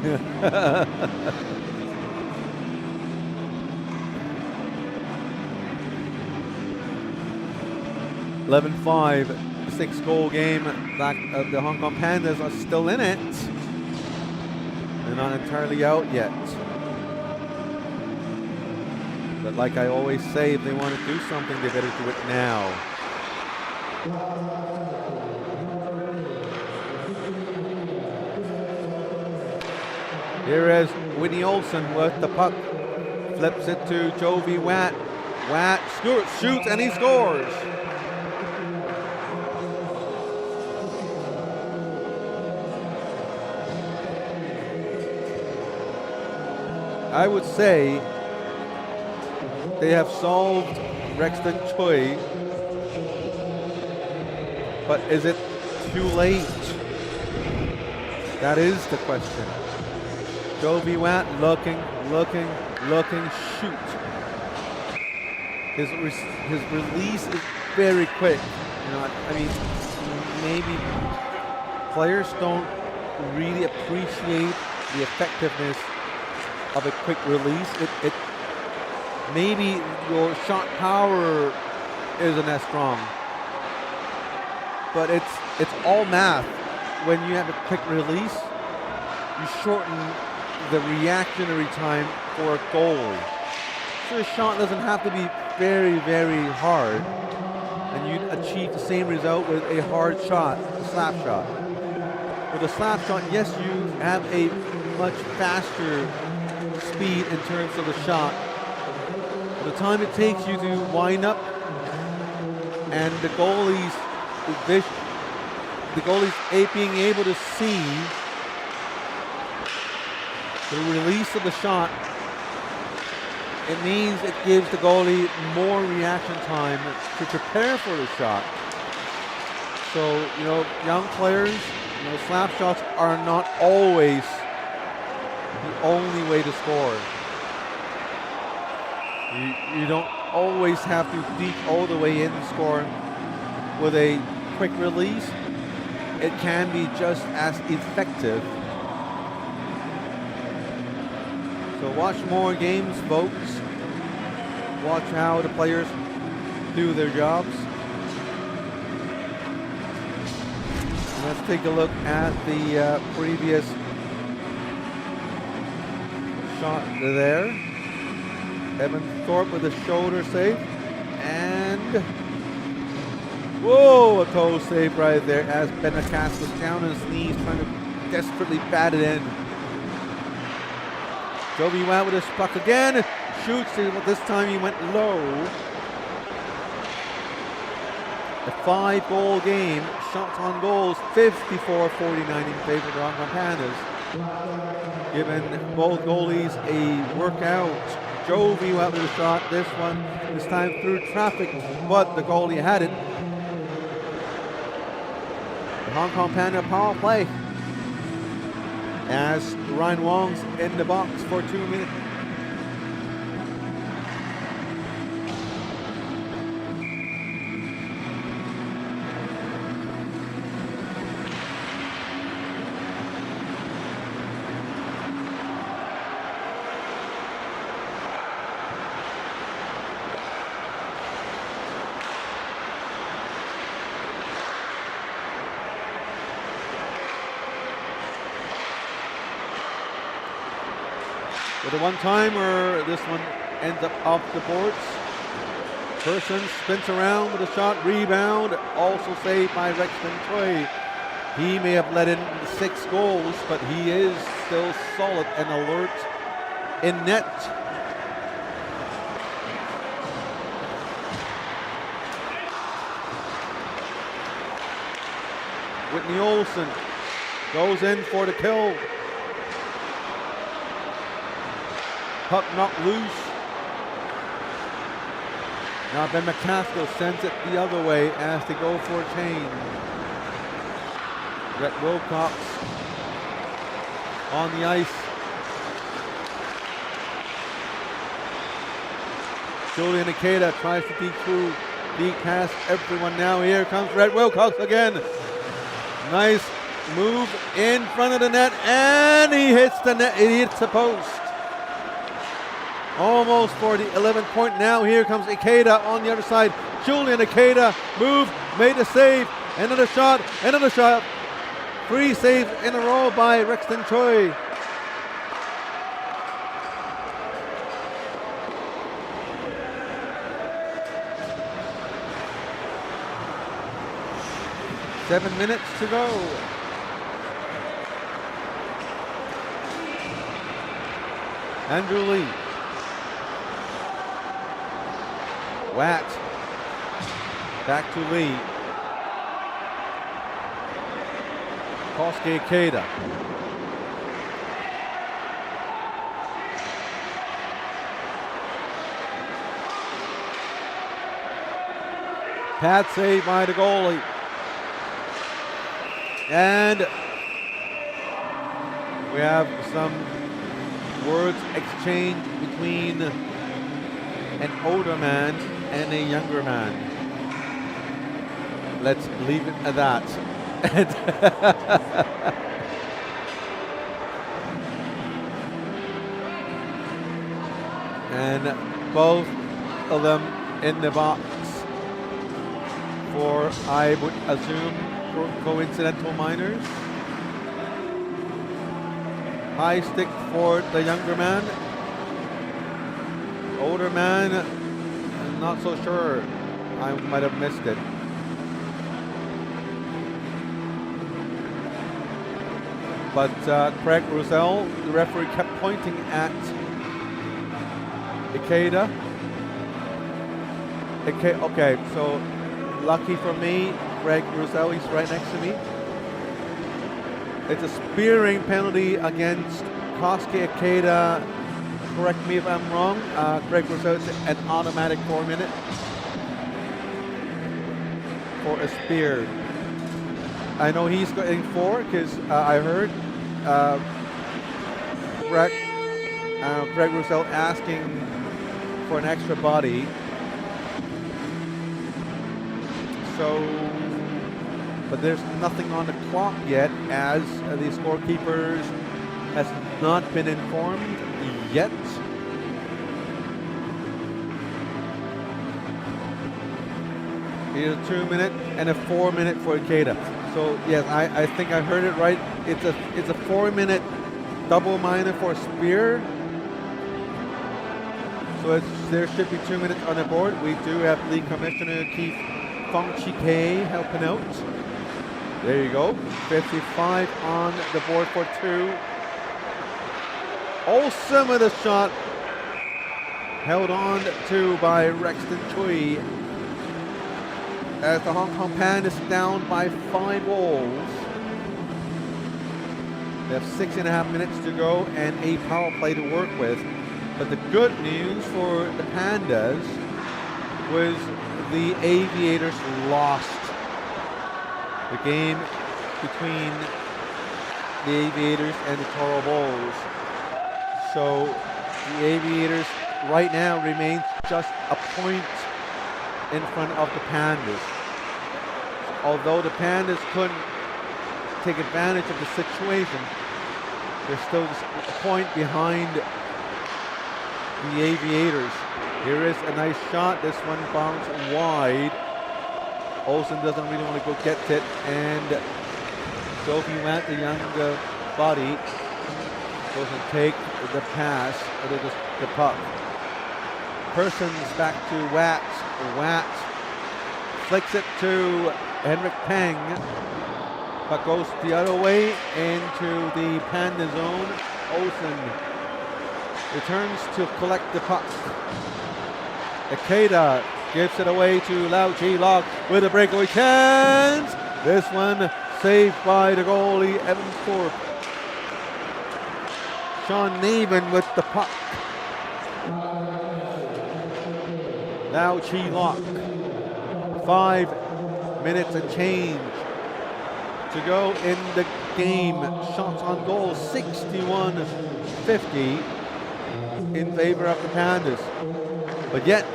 Speaker 1: 11-5, 6-goal game. The Hong Kong Pandas are still in it. They're not entirely out yet. But like I always say, if they want to do something, they better do it now. Here is Whitney Olsen with the puck. Flips it to Jovi Watt. Watt shoots and he scores. I would say they have solved Rexton Choi, but is it too late? That is the question. Jovi Watt looking, shoot. His release is very quick. You know, I mean, maybe players don't really appreciate the effectiveness of a quick release. It maybe your shot power isn't as strong, but it's all math. When you have a quick release, you shorten the reactionary time for a goalie. So a shot doesn't have to be very, very hard, and you achieve the same result with a hard shot, a slap shot. With a slap shot, yes, you have a much faster speed in terms of the shot. The time it takes you to wind up, and the goalie's vision, the goalie's being able to see the release of the shot, it means it gives the goalie more reaction time to prepare for the shot. So, you know, young players, you know, slap shots are not always the only way to score. You don't always have to deep all the way in to score with a quick release. It can be just as effective. So watch more games, folks. Watch how the players do their jobs. Let's take a look at the previous shot there. Evan Thorpe with a shoulder save. And whoa, a toe save right there as Ben McCask was down on his knees trying to desperately bat it in. Joby went with his puck again. Shoots it, but this time he went low. A 5-goal game, shots on goals, 54-49 in favor of the Hong Kong Pandas. Giving both goalies a workout. Joby went with a shot, this time through traffic, but the goalie had it. The Hong Kong Panda power play as Ryan Wong's in the box for 2 minutes. With a one-timer, this one ends up off the boards. Person spins around with a shot, rebound, also saved by Rexton Choi. He may have let in 6 goals, but he is still solid and alert in net. Whitney Olsen goes in for the kill. Puck knocked loose. Now Ben McCaskill sends it the other way as they go for a change. Brett Wilcox on the ice. Julian Ikeda tries to deep past everyone now. Here comes Brett Wilcox again. Nice move in front of the net, and he hits the net. He hits the post. Almost for the 11th point now. Here comes Ikeda on the other side. Julian Ikeda moved, made a save, another shot, another shot. 3 saves in a row by Rexton Choi. Seven minutes to go. Andrew Lee. Watt. Back to Lee. Kosuke Ikeda. Pad save by the goalie. And we have some words exchanged between an older man and a younger man. Let's leave it at that. And both of them in the box for, I would assume, coincidental minors. High stick for the younger man. Older man, I'm not so sure. I might have missed it. But Craig Rosell, the referee, kept pointing at Ikeda. Okay, so lucky for me, Craig Rosell, he's right next to me. It's a spearing penalty against Kosuke Ikeda. Correct me if I'm wrong. Craig Rosell, it's an automatic 4 minute for a spear. I know he's getting 4 because I heard Greg Roussel asking for an extra body. So, but there's nothing on the clock yet, as the scorekeepers has not been informed yet. Here's a 2 minute and a 4 minute for Ikeda. So yes, I think I heard it right. It's a 4 minute double minor for spear. So there should be 2 minutes on the board. We do have League Commissioner Keith Fong Chi helping out. There you go. 55 on the board for 2. Awesome with a shot. Held on to by Rexton Chui. As the Hong Kong Pandas down by 5 goals. They have 6.5 minutes to go and a power play to work with. But the good news for the Pandas was the Aviators lost the game between the Aviators and the Toro Bulls. So the Aviators right now remains just a point in front of the Pandas. Although the Pandas couldn't take advantage of the situation, they're still just a point behind the Aviators. Here is a nice shot. This one bounced wide. Olsen doesn't really want to go get it, and Sophie Watt, the younger body, doesn't take the pass, or the puck. Persons back to Watt. Watt flicks it to Henrik Peng, but goes the other way into the Panda zone. Olsen returns to collect the puck. Ikeda gives it away to Lau Chi Lok with a breakaway chance. This one saved by the goalie, Evan Thorpe. Sean Navin with the puck. Lau Chi Lok. 5 minutes and change to go in the game. Shots on goal 61-50 in favor of the Pandas. But yet,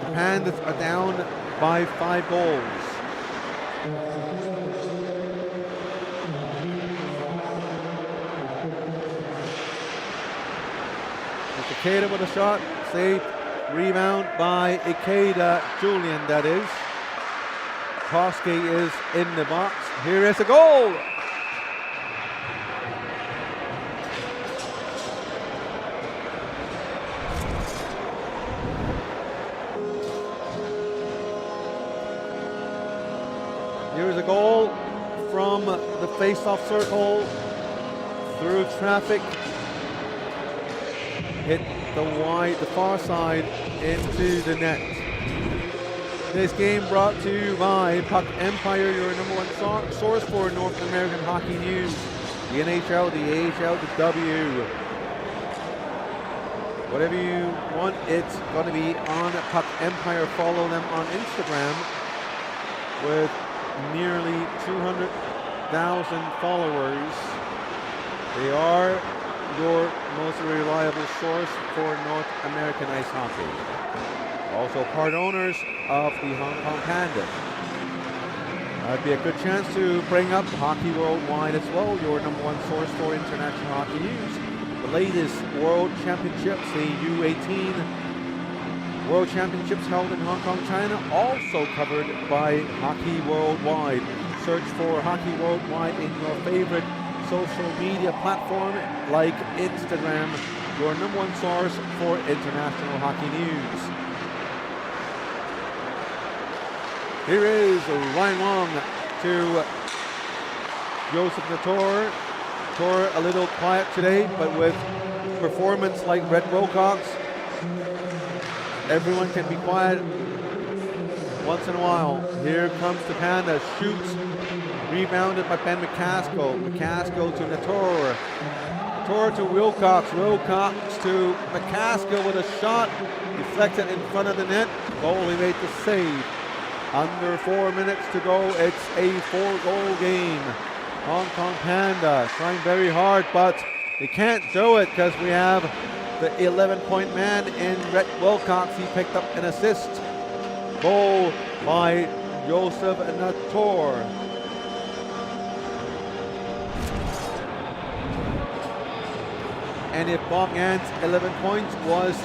Speaker 1: the Pandas are down by 5 goals. Ikeda with a shot, saved, rebound by Ikeda, Julian that is. Koski is in the box. Here is a goal! Here's a goal from the face-off circle through traffic. Hit the far side into the net. This game brought to you by Puck Empire, your #1 source for North American hockey news. The NHL, the AHL, the W. Whatever you want, it's going to be on Puck Empire. Follow them on Instagram with nearly 200,000 followers. They are your most reliable source for North American ice hockey. Also part owners of the Hong Kong Panda. That'd be a good chance to bring up Hockey Worldwide as well, your #1 source for international hockey news. The latest World Championships, the U18 World Championships held in Hong Kong, China, also covered by Hockey Worldwide. Search for Hockey Worldwide in your favorite social media platform like Instagram, your #1 source for international hockey news. Here is Ryan Wong to Joseph Nator. Nator a little quiet today, but with performance like Red Wilcox, everyone can be quiet once in a while. Here comes the Panda, shoots, rebounded by Ben McCaskill. McCaskill to Nator. Nator to Wilcox. Wilcox to McCaskill with a shot, deflected in front of the net. Goalie made the save. Under 4 minutes to go, it's a 4-goal game. Hong Kong Panda trying very hard, but They can't do it because we have the 11-point man in Rhett Wilcox. He picked up an assist. Goal by Joseph Nator. And if Bob Gann's 11 points was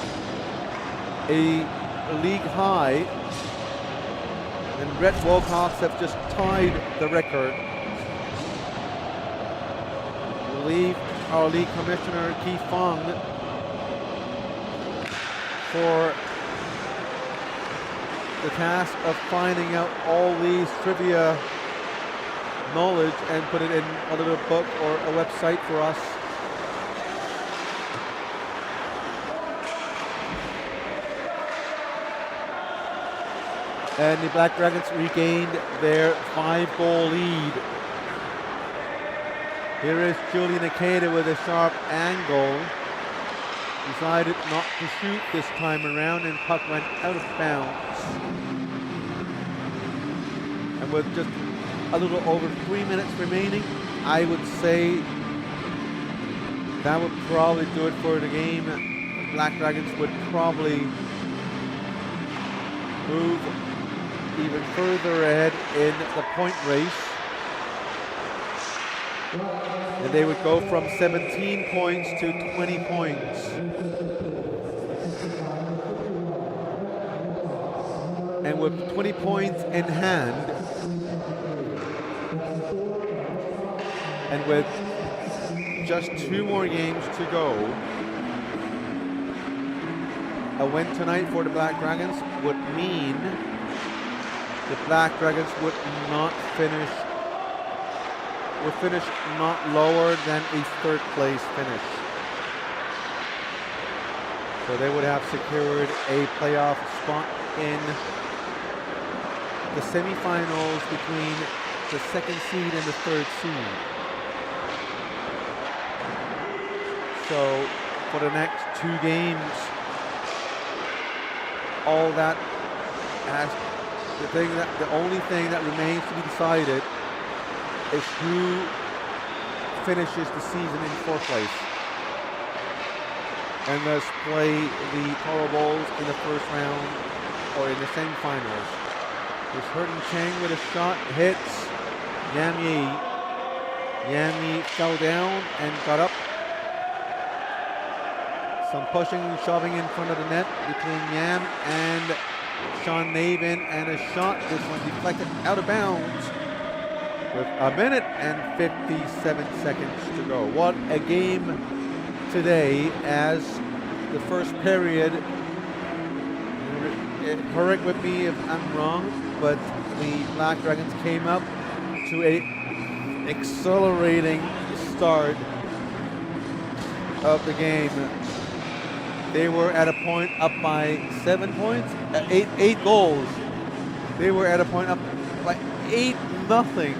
Speaker 1: a league high, then Rhett Wilcox have just tied the record. I believe our league commissioner, Keith Fong, for the task of finding out all these trivia knowledge and put it in a little book or a website for us. And the Black Dragons regained their 5-goal lead. Here is Julian Akeda with a sharp angle. Decided not to shoot this time around, and puck went out of bounds. And with just a little over 3 minutes remaining, I would say that would probably do it for the game. The Black Dragons would probably move even further ahead in the point race. And they would go from 17 points to 20 points. And with 20 points in hand, and with just 2 more games to go, a win tonight for the Black Dragons would mean the Black Dragons would finish not lower than a 3rd place finish. So they would have secured a playoff spot in the semifinals between the 2nd seed and the 3rd seed. So for the next 2 games, all that has the only thing that remains to be decided is who finishes the season in 4th place, and thus play the Toro Bowls in the 1st round or in the semifinals. There's Hurton Chang with a shot, hits Yam Yi. Yam Yi fell down and got up. Some pushing and shoving in front of the net between Yam and Sean Navin, and a shot, this one deflected out of bounds with 1 minute and 57 seconds to go. What a game today, as the first period, correct with me if I'm wrong, but the Black Dragons came up to a accelerating start of the game. They were at a point up by 7 points, 8 goals. They were at a point up by 8-0.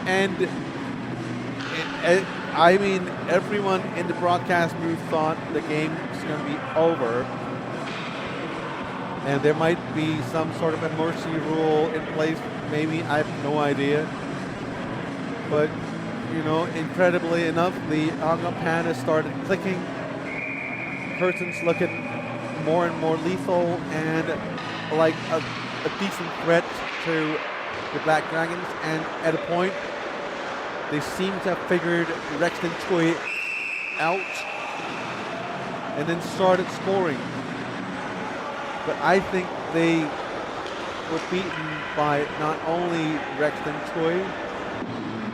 Speaker 1: And I mean, everyone in the broadcast booth thought the game was going to be over. And there might be some sort of a mercy rule in place, maybe, I have no idea. But, you know, incredibly enough, the Hong Kong Panda started clicking. Curtains looking more and more lethal and like a decent threat to the Black Dragons, and at a point they seem to have figured Rexton Tui out and then started scoring. But I think they were beaten by not only Rexton Tui,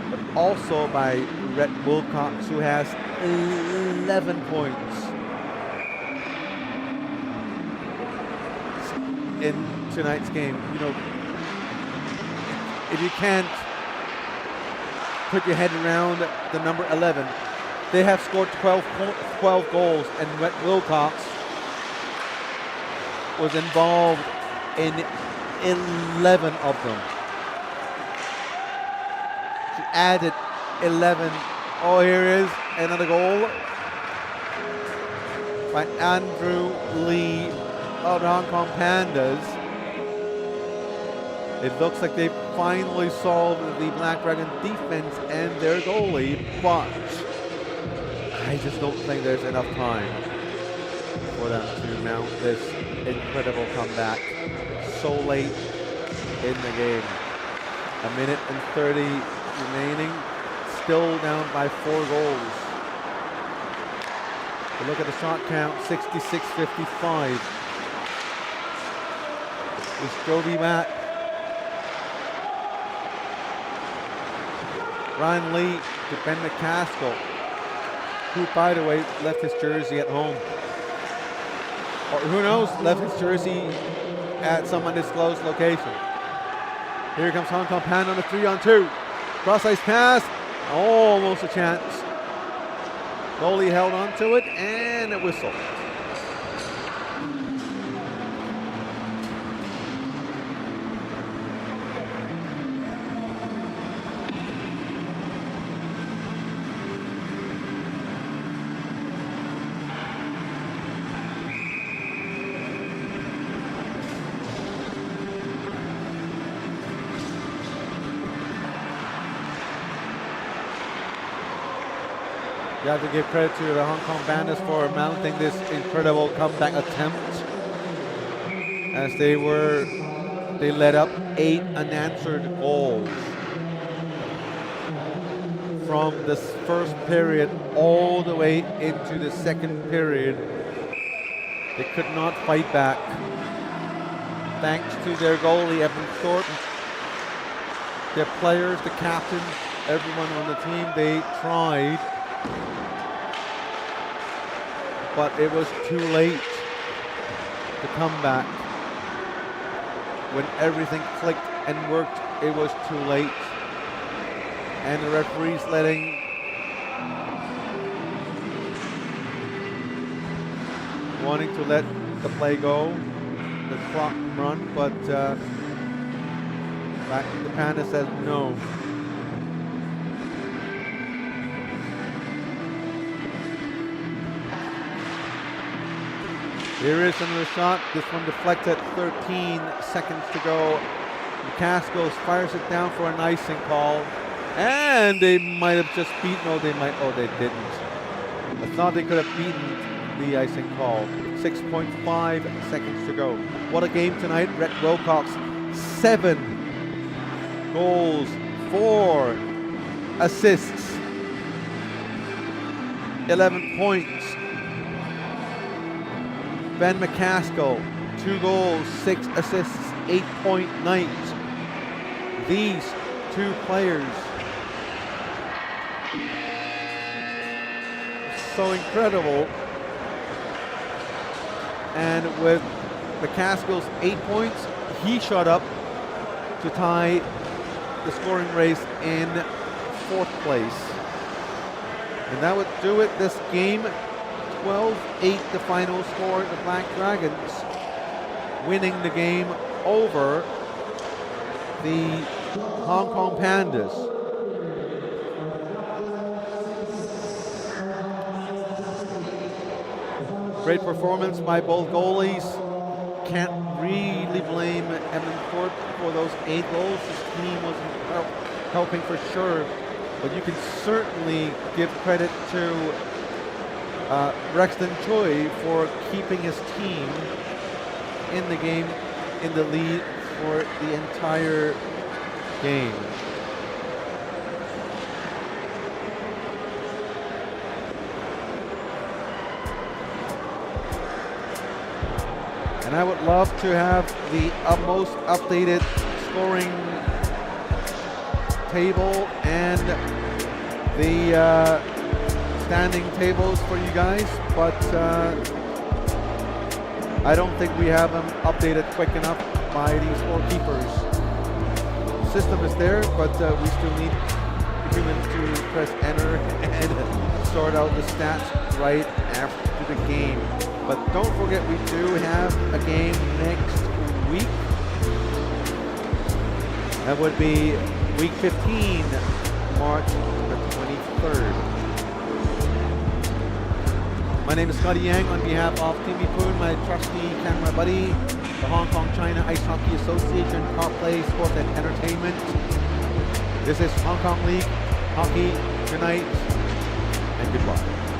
Speaker 1: but also by Rhett Wilcox, who has 11 points in tonight's game. You know, if you can't put your head around the number 11, they have scored 12 goals, and Rhett Wilcox was involved in 11 of them. She added 11. Oh, here is another goal by Andrew Lee of the Hong Kong Pandas. It looks like they've finally solve the Black Dragon defense and their goalie, but I just don't think there's enough time for them to mount this incredible comeback so late in the game. 1:30 remaining, still down by 4 goals. But look at the shot count, 66-55. Is Jovi back? Ryan Lee to Ben McCaskill, who, by the way, left his jersey at home. Or who knows, left his jersey at some undisclosed location. Here comes Hong Kong Panda on a 3-on-2. Cross-ice pass, almost a chance. Goalie held onto it and a whistle. You have to give credit to the Hong Kong Bandits for mounting this incredible comeback attempt, as they led up 8 unanswered goals from the first period all the way into the second period. They could not fight back. Thanks to their goalie, Evan Thornton, their players, the captain, everyone on the team, they tried. But it was too late to come back. When everything clicked and worked, it was too late. And the referee's wanting to let the play go, the clock run, but the Panda says no. Here is another shot. This one deflected, 13 seconds to go. McCaskill fires it down for an icing call. And they might have just beaten, they didn't. I thought they could have beaten the icing call. 6.5 seconds to go. What a game tonight. Red Wilcox, 7 goals, 4 assists, 11 points. Ben McCaskill, 2 goals, 6 assists, 8-point night. These 2 players, so incredible. And with McCaskill's 8 points, he shot up to tie the scoring race in 4th place. And that would do it this game. 12-8 the final score. The Black Dragons winning the game over the Hong Kong Pandas. Great performance by both goalies. Can't really blame Evan Thorpe for those 8 goals. His team wasn't helping for sure, but you can certainly give credit to Rexton Choi for keeping his team in the game, in the lead for the entire game. And I would love to have the most updated scoring table and the standing tables for you guys, but I don't think we have them updated quick enough by the scorekeepers. The system is there, but we still need humans to press enter and sort out the stats right after the game. But don't forget, we do have a game next week. That would be week 15, March the 23rd. My name is Scotty Yang on behalf of Timmy Poon, my trusty camera buddy. the Hong Kong China Ice Hockey Association, Car Play Sport and Entertainment. This is Hong Kong League Hockey. Good night and goodbye.